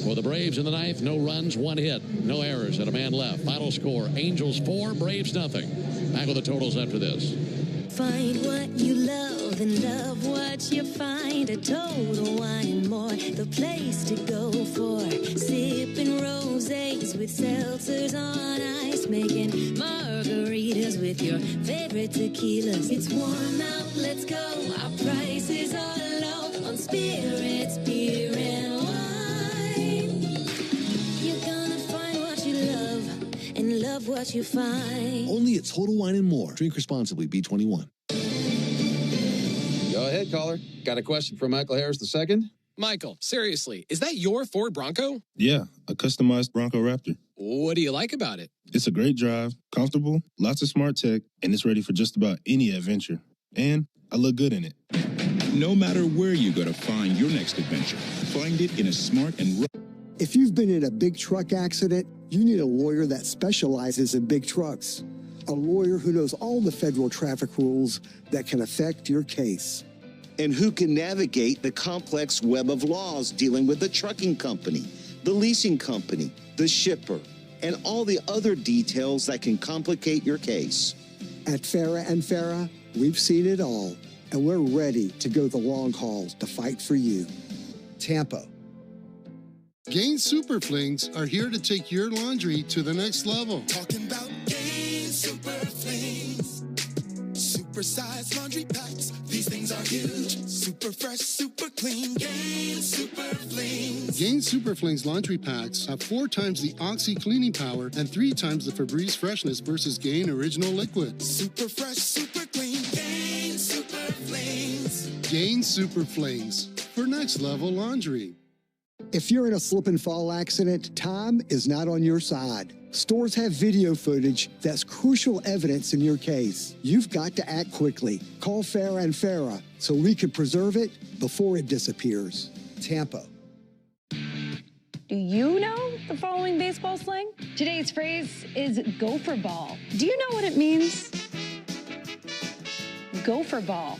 For the Braves in the 9th, no runs, 1 hit, no errors, and a man left. Final score, Angels 4, Braves nothing. Back with the totals after this. Find what you love and love what you find. A Total Wine and More, the place to go for sipping rosés with seltzers on ice, making margaritas with your favorite tequilas. It's warm out, let's go. Our prices are low on spirits, beer, and wine. You're gonna find what you love and love what you find. Only at Total Wine and More. Drink responsibly. B21. Go ahead, caller. Got a question for Michael Harris II? Michael, seriously, is that your Ford Bronco? Yeah, a customized Bronco Raptor. What do you like about it? It's a great drive, comfortable, lots of smart tech, and it's ready for just about any adventure. And I look good in it. No matter where you go to find your next adventure, find it in a smart and... If you've been in a big truck accident, you need a lawyer that specializes in big trucks. A lawyer who knows all the federal traffic rules that can affect your case. And who can navigate the complex web of laws dealing with the trucking company, the leasing company, the shipper, and all the other details that can complicate your case. At Farah and Farah, we've seen it all, and we're ready to go the long haul to fight for you. Tampa. Gain Super Flings are here to take your laundry to the next level. Talking about Gain Super Flings. Super-sized laundry packs. These things are huge. Super fresh, super clean. Gain Super Flings. Gain Super Flings laundry packs have 4 times the Oxy cleaning power and 3 times the Febreze freshness versus Gain Original Liquid. Super fresh, super clean. Gain Super Flings. Gain Super Flings for next level laundry. If you're in a slip and fall accident, time is not on your side. Stores have video footage that's crucial evidence in your case. You've got to act quickly. Call Farah and Farah so we can preserve it before it disappears. Tampa. Do you know the following baseball slang? Today's phrase is gopher ball. Do you know what it means? Gopher ball,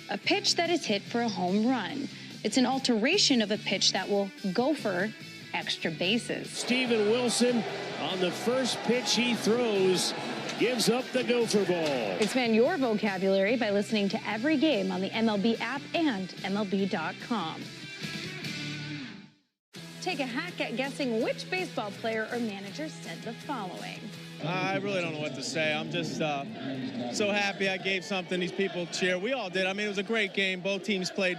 a pitch that is hit for a home run. It's an alteration of a pitch that will go for extra bases. Steven Wilson, on the first pitch he throws, gives up the gopher ball. Expand your vocabulary by listening to every game on the MLB app and MLB.com. Take a hack at guessing which baseball player or manager said the following. I really don't know what to say. I'm just so happy I gave something these people cheer. We all did. I mean, it was a great game. Both teams played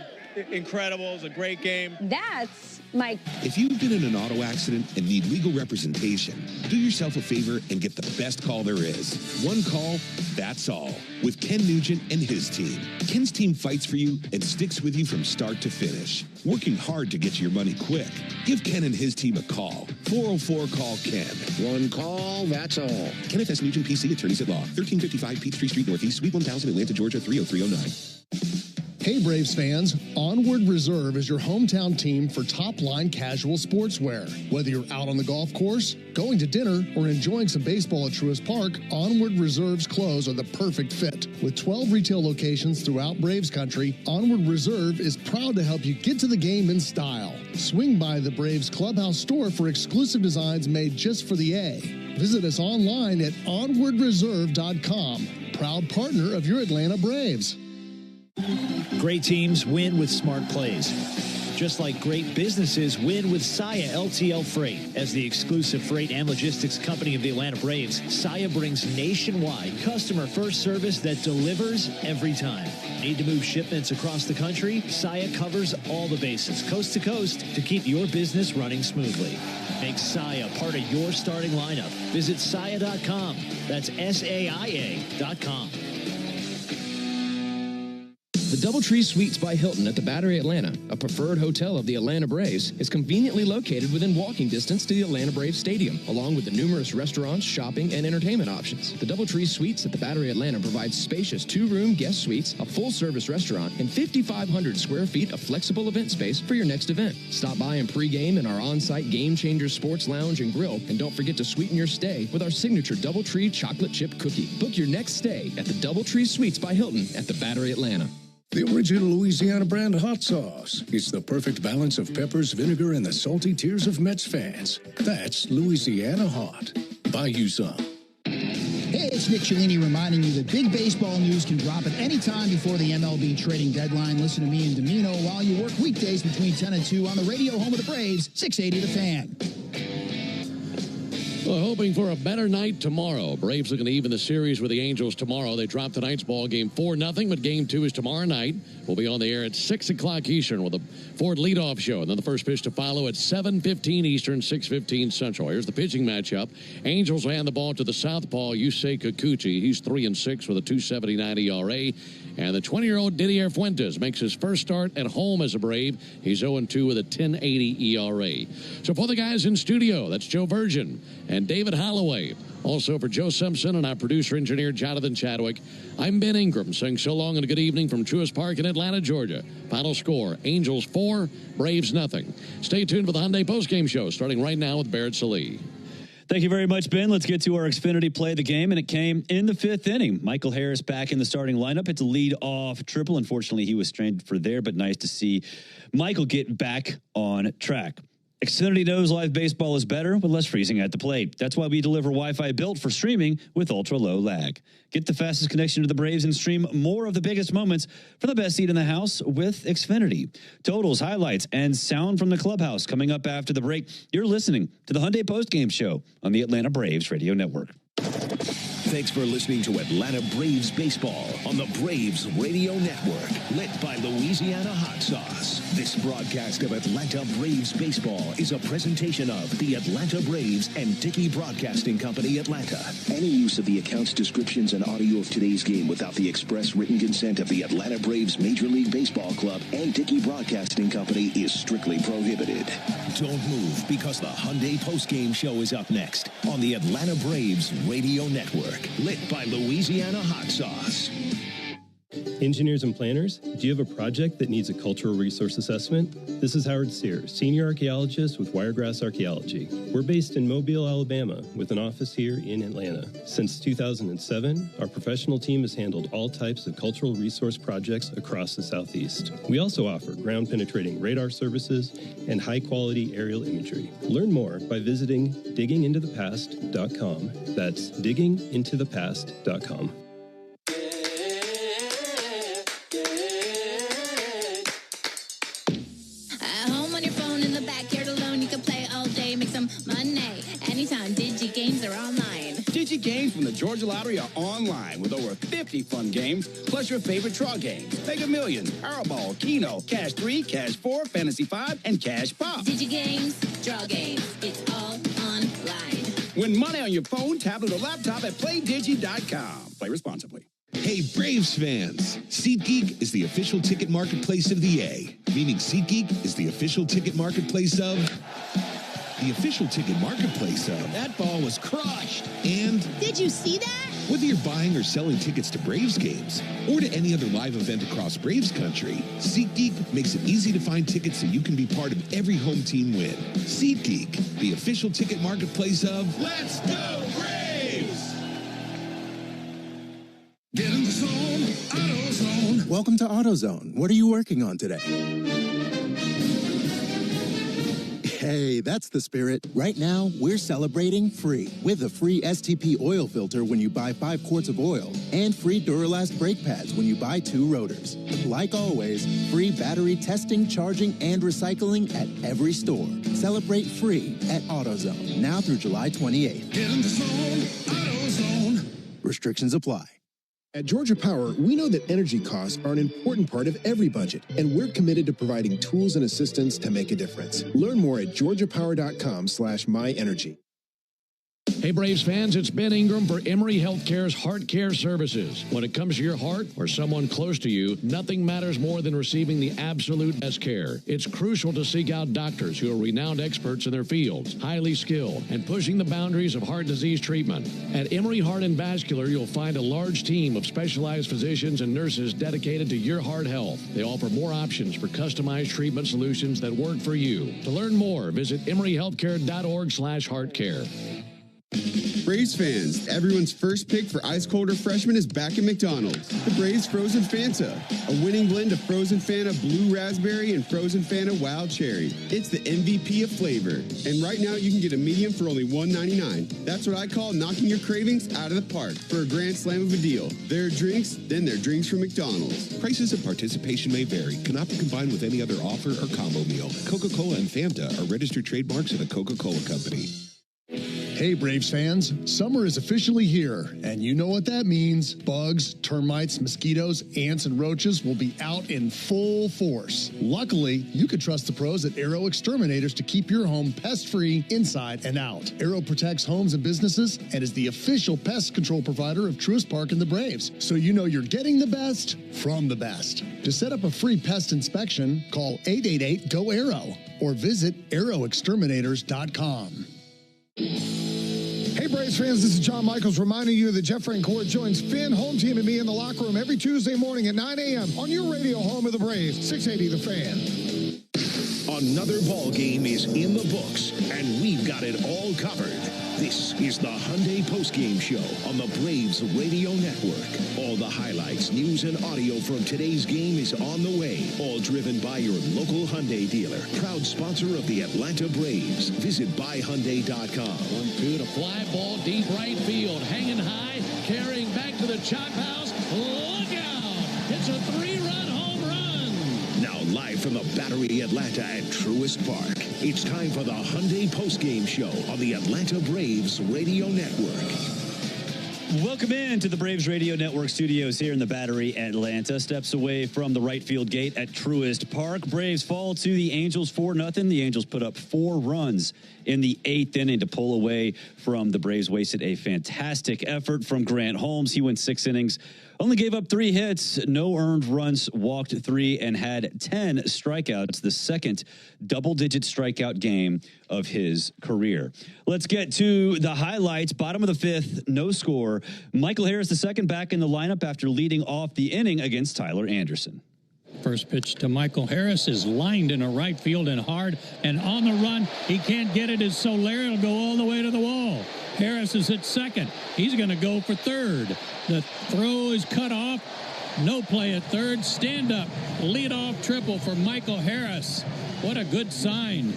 incredible. It was a great game. That's Mike. If you've been in an auto accident and need legal representation, do yourself a favor and get the best call there is. One call, that's all. With Ken Nugent and his team. Ken's team fights for you and sticks with you from start to finish. Working hard to get you your money quick. Give Ken and his team a call. 404-CALL-KEN. One call, that's all. Kenneth S. Nugent, PC, Attorneys at Law. 1355 Peachtree Street Northeast, Suite 1000, Atlanta, Georgia, 30309. Hey Braves fans, Onward Reserve is your hometown team for top-line casual sportswear. Whether you're out on the golf course, going to dinner, or enjoying some baseball at Truist Park, Onward Reserve's clothes are the perfect fit. With 12 retail locations throughout Braves country, Onward Reserve is proud to help you get to the game in style. Swing by the Braves Clubhouse store for exclusive designs made just for the A. Visit us online at onwardreserve.com. Proud partner of your Atlanta Braves. Great teams win with smart plays. just like great businesses win with Saia LTL Freight. As the exclusive freight and logistics company of the Atlanta Braves, Saia brings nationwide customer-first service that delivers every time. Need to move shipments across the country? Saia covers all the bases, coast to coast, to keep your business running smoothly. Make Saia part of your starting lineup. Visit Saia.com. That's SAIA.com. The DoubleTree Suites by Hilton at the Battery Atlanta, a preferred hotel of the Atlanta Braves, is conveniently located within walking distance to the Atlanta Braves Stadium, along with the numerous restaurants, shopping, and entertainment options. The DoubleTree Suites at the Battery Atlanta provides spacious 2-room guest suites, a full-service restaurant, and 5,500 square feet of flexible event space for your next event. Stop by and pregame in our on-site Game Changer Sports Lounge and Grill, and don't forget to sweeten your stay with our signature DoubleTree chocolate chip cookie. Book your next stay at the DoubleTree Suites by Hilton at the Battery Atlanta. The original Louisiana brand hot sauce. It's the perfect balance of peppers, vinegar, and the salty tears of Mets fans. That's Louisiana Hot. Buy you some. Hey, it's Nick Cellini reminding you that big baseball news can drop at any time before the MLB trading deadline. Listen to me and Domino while you work weekdays between 10 and 2 on the radio home of the Braves, 680 The Fan. Well, hoping for a better night tomorrow. Braves looking to even the series with the Angels tomorrow. They dropped tonight's ball game 4-0, but game 2 is tomorrow night. We'll be on the air at 6 o'clock Eastern with a Ford leadoff show. And then the first pitch to follow at 7:15 Eastern, 6:15 Central. Here's the pitching matchup. Angels will hand the ball to the southpaw, Yusei Kikuchi. He's 3-6 with a 2.79 ERA. And the 20-year-old Didier Fuentes makes his first start at home as a Brave. He's 0-2 with a 10.80 ERA. So for the guys in studio, that's Joe Virgin and David Holloway. Also for Joe Simpson and our producer-engineer Jonathan Chadwick, I'm Ben Ingram saying so long and a good evening from Truist Park in Atlanta, Georgia. Final score, Angels 4, Braves nothing. Stay tuned for the Hyundai Postgame Show, starting right now with Barrett Salee. Thank you very much, Ben. Let's get to our Xfinity play of the game, and it came in the 5th inning. Michael Harris back in the starting lineup. It's a lead-off triple. Unfortunately, he was stranded for there, but nice to see Michael get back on track. Xfinity knows live baseball is better with less freezing at the plate. That's why we deliver Wi-Fi built for streaming with ultra-low lag. Get the fastest connection to the Braves and stream more of the biggest moments from the best seat in the house with Xfinity. Totals, highlights, and sound from the clubhouse coming up after the break. You're listening to the Hyundai Postgame Show on the Atlanta Braves Radio Network. Thanks for listening to Atlanta Braves Baseball on the Braves Radio Network, lit by Louisiana Hot Sauce. This broadcast of Atlanta Braves Baseball is a presentation of the Atlanta Braves and Dickey Broadcasting Company, Atlanta. Any use of the accounts, descriptions, and audio of today's game without the express written consent of the Atlanta Braves Major League Baseball Club and Dickey Broadcasting Company is strictly prohibited. Don't move, because the Hyundai Postgame Show is up next on the Atlanta Braves Radio Network, lit by Louisiana Hot Sauce. Engineers and planners, do you have a project that needs a cultural resource assessment? This is Howard Sears, senior archaeologist with Wiregrass Archaeology. We're based in Mobile, Alabama, with an office here in Atlanta. Since 2007, our professional team has handled all types of cultural resource projects across the Southeast. We also offer ground-penetrating radar services and high-quality aerial imagery. Learn more by visiting diggingintothepast.com. That's diggingintothepast.com. Games from the Georgia Lottery are online with over 50 fun games, plus your favorite draw games. Mega Millions, Powerball, Keno, Cash 3, Cash 4, Fantasy 5, and Cash Pop. Digi-games, draw games, it's all online. Win money on your phone, tablet, or laptop at PlayDigi.com. Play responsibly. Hey, Braves fans! SeatGeek is the official ticket marketplace of the A, meaning SeatGeek is the official ticket marketplace of... the official ticket marketplace of... That ball was crushed. And... Did you see that? Whether you're buying or selling tickets to Braves games or to any other live event across Braves country, SeatGeek makes it easy to find tickets so you can be part of every home team win. SeatGeek, the official ticket marketplace of... Let's go Braves! Get in the zone, AutoZone. Welcome to AutoZone. What are you working on today? Hey, that's the spirit. Right now, we're celebrating free with a free STP oil filter when you buy 5 quarts of oil and free Duralast brake pads when you buy 2 rotors. Like always, free battery testing, charging, and recycling at every store. Celebrate free at AutoZone now through July 28th. Get in the zone, AutoZone. Restrictions apply. At Georgia Power, we know that energy costs are an important part of every budget, and we're committed to providing tools and assistance to make a difference. Learn more at georgiapower.com/myenergy. Hey, Braves fans, it's Ben Ingram for Emory Healthcare's Heart Care Services. When it comes to your heart or someone close to you, nothing matters more than receiving the absolute best care. It's crucial to seek out doctors who are renowned experts in their fields, highly skilled, and pushing the boundaries of heart disease treatment. At Emory Heart and Vascular, you'll find a large team of specialized physicians and nurses dedicated to your heart health. They offer more options for customized treatment solutions that work for you. To learn more, visit emoryhealthcare.org/heartcare. Braves fans, everyone's first pick for ice cold refreshment is back at McDonald's. The Braves Frozen Fanta, a winning blend of Frozen Fanta Blue Raspberry and Frozen Fanta Wild Cherry. It's the MVP of flavor. And right now you can get a medium for only $1.99. That's what I call knocking your cravings out of the park for a grand slam of a deal. There are drinks, then there are drinks from McDonald's. Prices and participation may vary. Cannot be combined with any other offer or combo meal. Coca-Cola and Fanta are registered trademarks of the Coca-Cola Company. Hey, Braves fans, summer is officially here, and you know what that means. Bugs, termites, mosquitoes, ants, and roaches will be out in full force. Luckily, you can trust the pros at Arrow Exterminators to keep your home pest-free inside and out. Arrow protects homes and businesses and is the official pest control provider of Truist Park and the Braves, so you know you're getting the best from the best. To set up a free pest inspection, call 888-GO-ARROW or visit arrowexterminators.com. Hey, Braves fans, this is John Michaels reminding you that Jeff Francoeur joins Finn, home team, and me in the locker room every Tuesday morning at 9 a.m. on your radio home of the Braves, 680 The Fan. Another ball game is in the books, and we've got it all covered. This is the Hyundai Postgame Show on the Braves Radio Network. All the highlights, news, and audio from today's game is on the way. All driven by your local Hyundai dealer. Proud sponsor of the Atlanta Braves. Visit buyhyundai.com. 1-2 to fly ball deep right field. Hanging high, carrying back to the chop house. Look out! It's a 3-run home run. Now live from the Battery Atlanta at Truist Park. It's time for the Hyundai Postgame Show on the Atlanta Braves Radio Network. Welcome in to the Braves Radio Network studios here in the Battery Atlanta. Steps away from the right field gate at Truist Park. Braves fall to the Angels 4-0. The Angels put up 4 runs in the 8th inning to pull away from the Braves. Wasted a fantastic effort from Grant Holmes. He went 6 innings. Only gave up 3 hits, no earned runs, walked 3, and had 10 strikeouts, the second double-digit strikeout game of his career. Let's get to the highlights. Bottom of the 5th, no score. Michael Harris, the second back in the lineup after leading off the inning against Tyler Anderson. First pitch to Michael Harris is lined into right field and hard, and on the run, he can't get it as Soler will go all the way to the wall. Harris is at second. He's going to go for third. The throw is cut off. No play at third. Stand up. Lead-off triple for Michael Harris. What a good sign.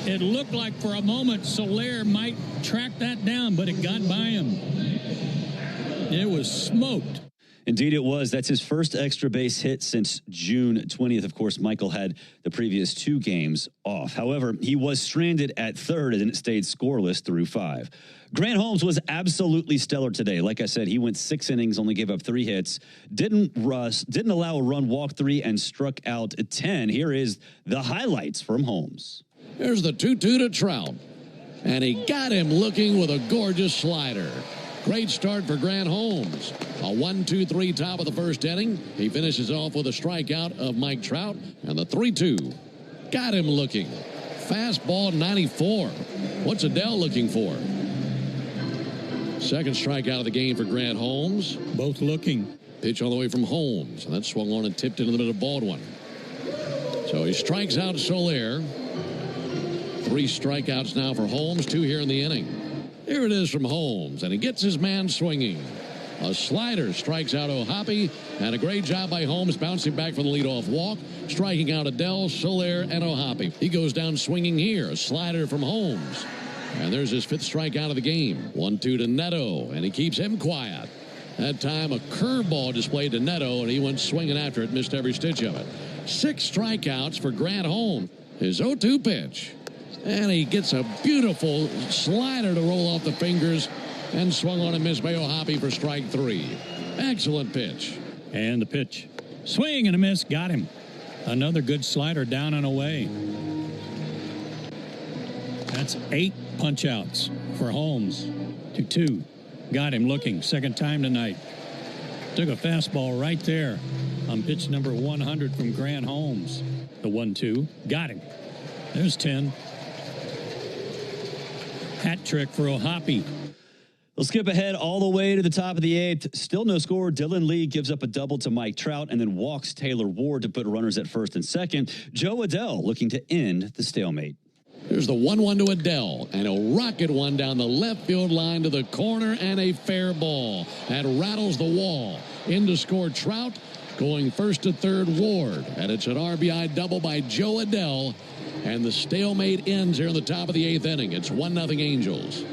It looked like for a moment Soler might track that down, but it got by him. It was smoked. Indeed it was. That's his first extra base hit since June 20th. Of course, Michael had the previous 2 games off. However, he was stranded at third and it stayed scoreless through 5. Grant Holmes was absolutely stellar today. Like I said, he went 6 innings, only gave up 3 hits, didn't allow a run, walked 3, and struck out 10. Here is the highlights from Holmes. Here's the 2-2 to Trout. And he got him looking with a gorgeous slider. Great start for Grant Holmes. A 1-2-3 top of the first inning. He finishes off with a strikeout of Mike Trout. And the 3-2. Got him looking. Fastball 94. What's Adele looking for? Second strikeout of the game for Grant Holmes. Both looking. Pitch all the way from Holmes. And that swung on and tipped into the middle of Baldwin. So he strikes out Soler. 3 strikeouts now for Holmes. 2 here in the inning. Here it is from Holmes, and he gets his man swinging. A slider strikes out O'Hoppe, and a great job by Holmes bouncing back from the leadoff walk, striking out Adele, Soler, and O'Hoppe. He goes down swinging here. A slider from Holmes. And there's his 5th strikeout of the game. 1-2 to Neto, and he keeps him quiet. That time, a curveball displayed to Neto, and he went swinging after it, missed every stitch of it. 6 strikeouts for Grant Holmes. His 0-2 pitch. And he gets a beautiful slider to roll off the fingers, and swung on and missed by O'Hoppe for strike 3. Excellent pitch. And the pitch. Swing and a miss. Got him. Another good slider down and away. That's 8 punch-outs for Holmes to 2. Got him looking. Second time tonight. Took a fastball right there on pitch number 100 from Grant Holmes. The 1-2. Got him. There's 10. Hat trick for O'Hoppe. We'll skip ahead all the way to the top of the 8th. Still no score. Dylan Lee gives up a double to Mike Trout and then walks Taylor Ward to put runners at first and second. Joe Adell looking to end the stalemate. There's the 1-1 to Adell, and a rocket one down the left field line to the corner, and a fair ball. That rattles the wall. In to score Trout, going first to third Ward. And it's an RBI double by Joe Adell, and the stalemate ends here in the top of the 8th inning. It's 1-0 Angels.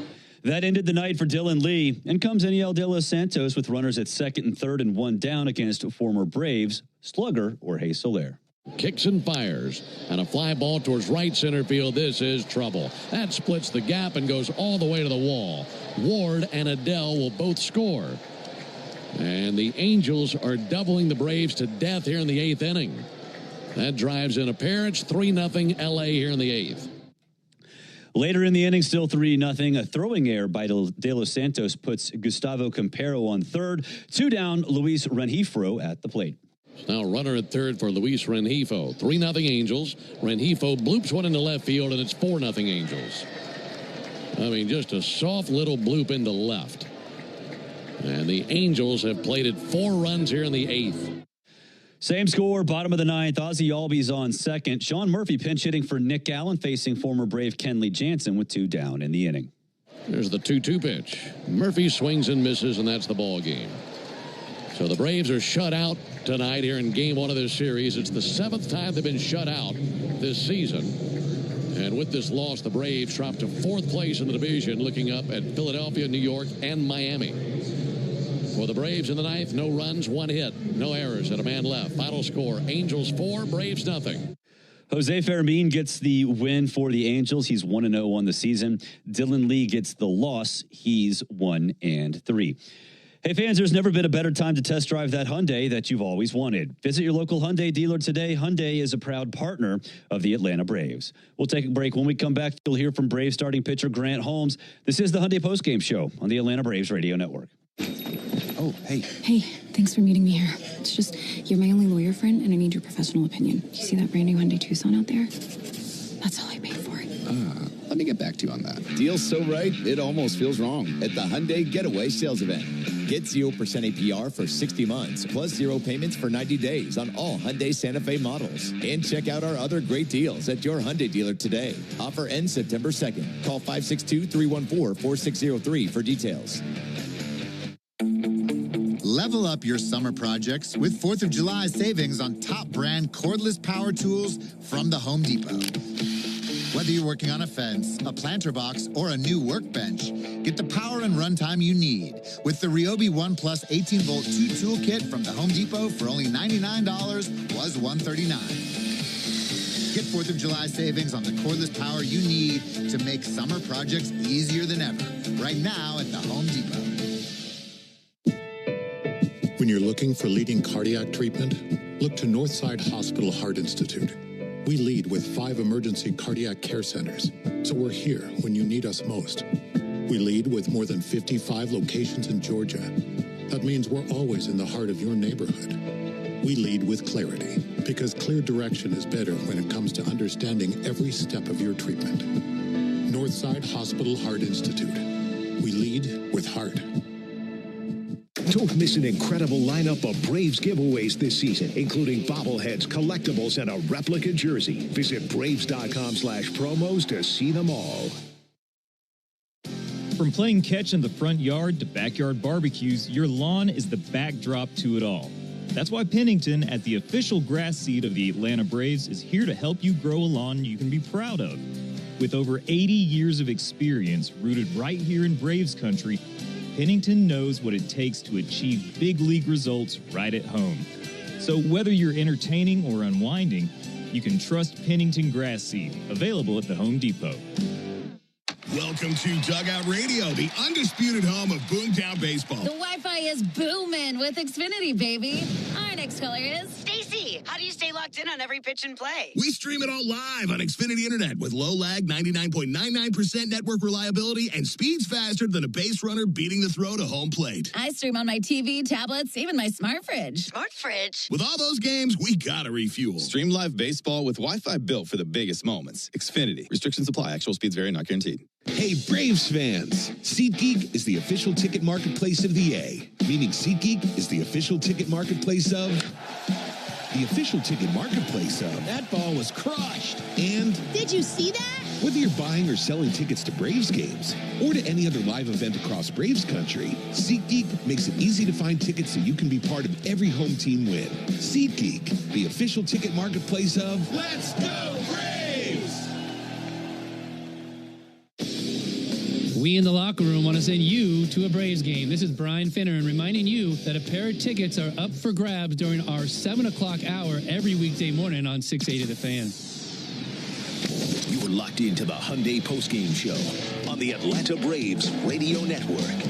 That ended the night for Dylan Lee. And comes Eniel De Los Santos with runners at second and third and 1 down against former Braves slugger Jorge Soler. Kicks and fires, and a fly ball towards right center field. This is trouble. That splits the gap and goes all the way to the wall. Ward and Adell will both score. And the Angels are doubling the Braves to death here in the 8th inning. That drives in a pair. It's 3-0 LA here in the 8th. Later in the inning, still 3-0. A throwing error by De Los Santos puts Gustavo Campero on third. 2 down, Luis Rengifo at the plate. Now runner at third for Luis Rengifo. 3-0 Angels. Rengifo bloops one into left field, and it's 4-0 Angels. I mean, just a soft little bloop into left. And the Angels have plated 4 runs here in the 8th. Same score, bottom of the 9th. Ozzie Albies on second. Sean Murphy pinch hitting for Nick Allen, facing former Brave Kenley Jansen with 2 down in the inning. There's the 2-2 pitch. Murphy swings and misses, and that's the ball game. So the Braves are shut out tonight here in game 1 of this series. It's the 7th time they've been shut out this season. And with this loss, the Braves drop to 4th place in the division, looking up at Philadelphia, New York, and Miami. For the Braves in the 9th, no runs, 1 hit, no errors, and a man left. Final score, Angels 4, Braves nothing. Jose Fermin gets the win for the Angels. He's 1-0 on the season. Dylan Lee gets the loss. He's 1-3. Hey fans, there's never been a better time to test drive that Hyundai that you've always wanted. Visit your local Hyundai dealer today. Hyundai is a proud partner of the Atlanta Braves. We'll take a break. When we come back, you'll hear from Braves starting pitcher Grant Holmes. This is the Hyundai Postgame Show on the Atlanta Braves Radio Network. Oh, hey. Hey, thanks for meeting me here. It's just, you're my only lawyer friend, and I need your professional opinion. Do you see that brand new Hyundai Tucson out there? That's all I paid for it. Let me get back to you on that. Deal's so right, it almost feels wrong. At the Hyundai Getaway Sales Event. Get 0% APR for 60 months, plus 0 payments for 90 days on all Hyundai Santa Fe models. And check out our other great deals at your Hyundai dealer today. Offer ends September 2nd. Call 562-314-4603 for details. Level up your summer projects with 4th of July savings on top brand cordless power tools from the Home Depot. Whether you're working on a fence, a planter box, or a new workbench, get the power and runtime you need with the Ryobi One Plus 18-volt 2 toolkit from the Home Depot for only $99, was $139. Get 4th of July savings on the cordless power you need to make summer projects easier than ever. Right now at the Home Depot. When you're looking for leading cardiac treatment, look to Northside Hospital Heart Institute. We lead with 5 emergency cardiac care centers, so we're here when you need us most. We lead with more than 55 locations in Georgia. That means we're always in the heart of your neighborhood. We lead with clarity, because clear direction is better when it comes to understanding every step of your treatment. Northside Hospital Heart Institute. We lead with heart. Don't miss an incredible lineup of Braves giveaways this season, including bobbleheads, collectibles, and a replica jersey. Visit Braves.com/promos to see them all. From playing catch in the front yard to backyard barbecues, your lawn is the backdrop to it all. That's why Pennington, at the official grass seed of the Atlanta Braves, is here to help you grow a lawn you can be proud of. With over 80 years of experience rooted right here in Braves country, Pennington knows what it takes to achieve big league results right at home. So whether you're entertaining or unwinding, you can trust Pennington Grass Seed, available at the Home Depot. Welcome to Dugout Radio, the undisputed home of Boomtown Baseball. The Wi-Fi is booming with Xfinity, baby. Our next caller is Stacy. How do you stay locked in on every pitch and play? We stream it all live on Xfinity Internet with low lag, 99.99% network reliability, and speeds faster than a base runner beating the throw to home plate. I stream on my TV, tablets, even my smart fridge. Smart fridge? With all those games, we gotta refuel. Stream live baseball with Wi-Fi built for the biggest moments. Xfinity. Restrictions apply. Actual speeds vary, not guaranteed. Hey, Braves fans! SeatGeek is the official ticket marketplace of the A, meaning SeatGeek is the official ticket marketplace of... the official ticket marketplace of... That ball was crushed. And... Did you see that? whether you're buying or selling tickets to Braves games or to any other live event across Braves country, SeatGeek makes it easy to find tickets so you can be part of every home team win. SeatGeek, the official ticket marketplace of... Let's go Braves! We in the locker room want to send you to a Braves game. This is Brian Finner, and reminding you that a pair of tickets are up for grabs during our 7 o'clock hour every weekday morning on 680 The Fan. You are locked into the Hyundai Postgame Show on the Atlanta Braves Radio Network.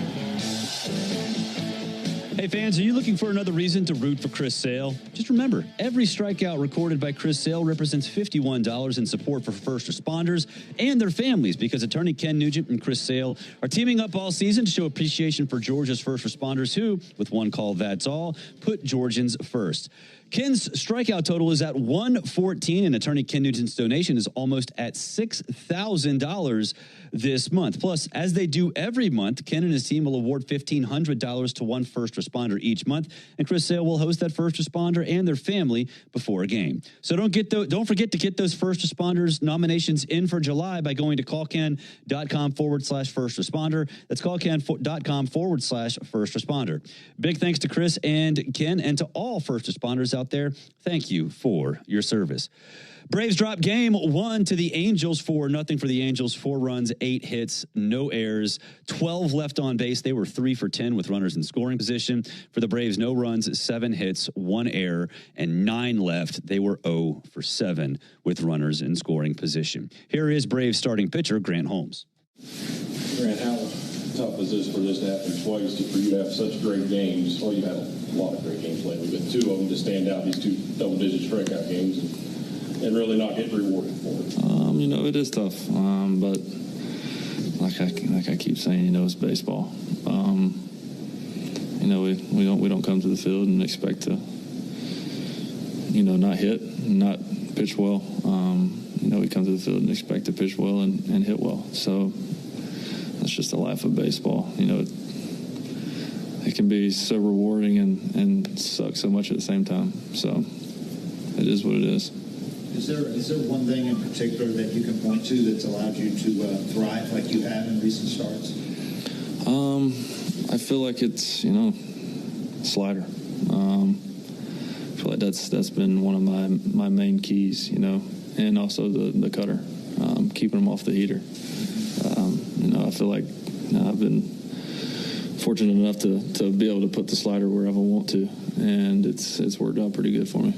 Hey fans, are you looking for another reason to root for Chris Sale? Just remember, every strikeout recorded by Chris Sale represents $51 in support for first responders and their families, because attorney Ken Nugent and Chris Sale are teaming up all season to show appreciation for Georgia's first responders who, with one call that's all, put Georgians first. Ken's strikeout total is at 114, and attorney Ken Nugent's donation is almost at $6,000 this month. Plus, as they do every month, Ken and his team will award $1,500 to one first responder each month, and Chris Sale will host that first responder and their family before a game. So don't forget to get those first responders nominations in for July by going to callcan.com/first responder. That's callcan.com/first responder. Big thanks to Chris and Ken and to all first responders out there. Thank you for your service. Braves drop game 1 to the Angels, 4-0 for the Angels. 4 runs, 8 hits, no errors, 12 left on base. They were 3 for 10 with runners in scoring position. For the Braves, no runs, 7 hits, 1 error, and 9 left. They were 0 for 7 with runners in scoring position. Here is Braves starting pitcher Grant Holmes. Grant, how tough is this for this to happen twice, for you to have such great games? Well, you had a lot of great games lately, but 2 of them to stand out, these 2 double-digit strikeout games, and really not get rewarded for it. It is tough, but like I keep saying, it's baseball. We don't come to the field and expect to, not hit, and not pitch well. We come to the field and expect to pitch well and hit well. So that's just the life of baseball. It can be so rewarding and suck so much at the same time. So it is what it is. Is there one thing in particular that you can point to that's allowed you to thrive like you have in recent starts? I feel like it's, slider. I feel like that's been one of my main keys, and also the cutter, keeping them off the heater. I feel like I've been fortunate enough to be able to put the slider wherever I want to, and it's worked out pretty good for me.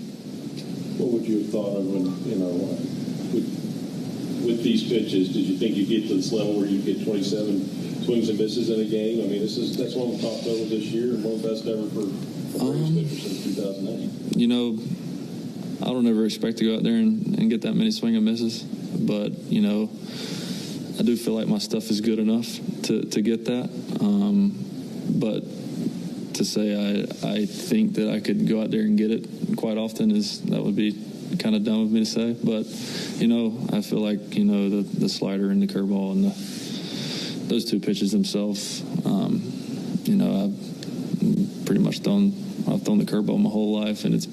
What would you have thought of when, with these pitches? Did you think you'd get to this level where you get 27 swings and misses in a game? I mean, that's one of the top totals this year and one of the best ever for Braves pitchers since 2008. I don't ever expect to go out there and get that many swing and misses, but, I do feel like my stuff is good enough to get that. But to say I think that I could go out there and get it quite often that would be kind of dumb of me to say. But, I feel like, the slider and the curveball and those 2 pitches themselves, I've pretty much thrown the curveball my whole life, and it's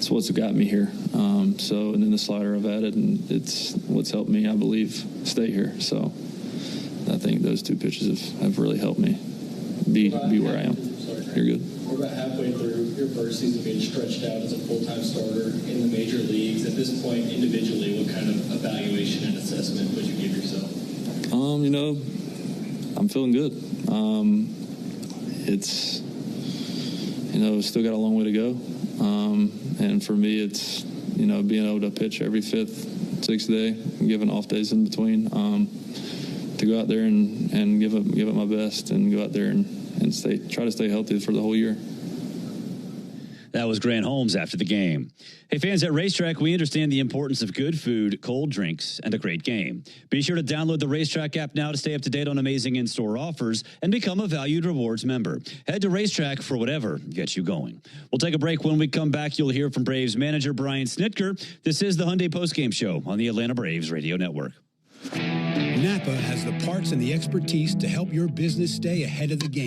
what's got me here. And then the slider I've added, and it's what's helped me, I believe, stay here. So think those two pitches have really helped me be where I am. You're good. We're about halfway through your first season being stretched out as a full-time starter in the major leagues. At this point, individually, what kind of evaluation and assessment would you give yourself? I'm feeling good. It's, still got a long way to go. And for me, it's, being able to pitch every fifth, sixth day, and giving off days in between, to go out there and give it my best and go out there and try to stay healthy for the whole year. That was Grant Holmes after the game. Hey, fans, at Racetrack, we understand the importance of good food, cold drinks, and a great game. Be sure to download the Racetrack app now to stay up to date on amazing in-store offers and become a Valued Rewards member. Head to Racetrack for whatever gets you going. We'll take a break. When we come back, you'll hear from Braves manager Brian Snitker. This is the Hyundai Postgame Show on the Atlanta Braves Radio Network. Napa has the parts and the expertise to help your business stay ahead of the game.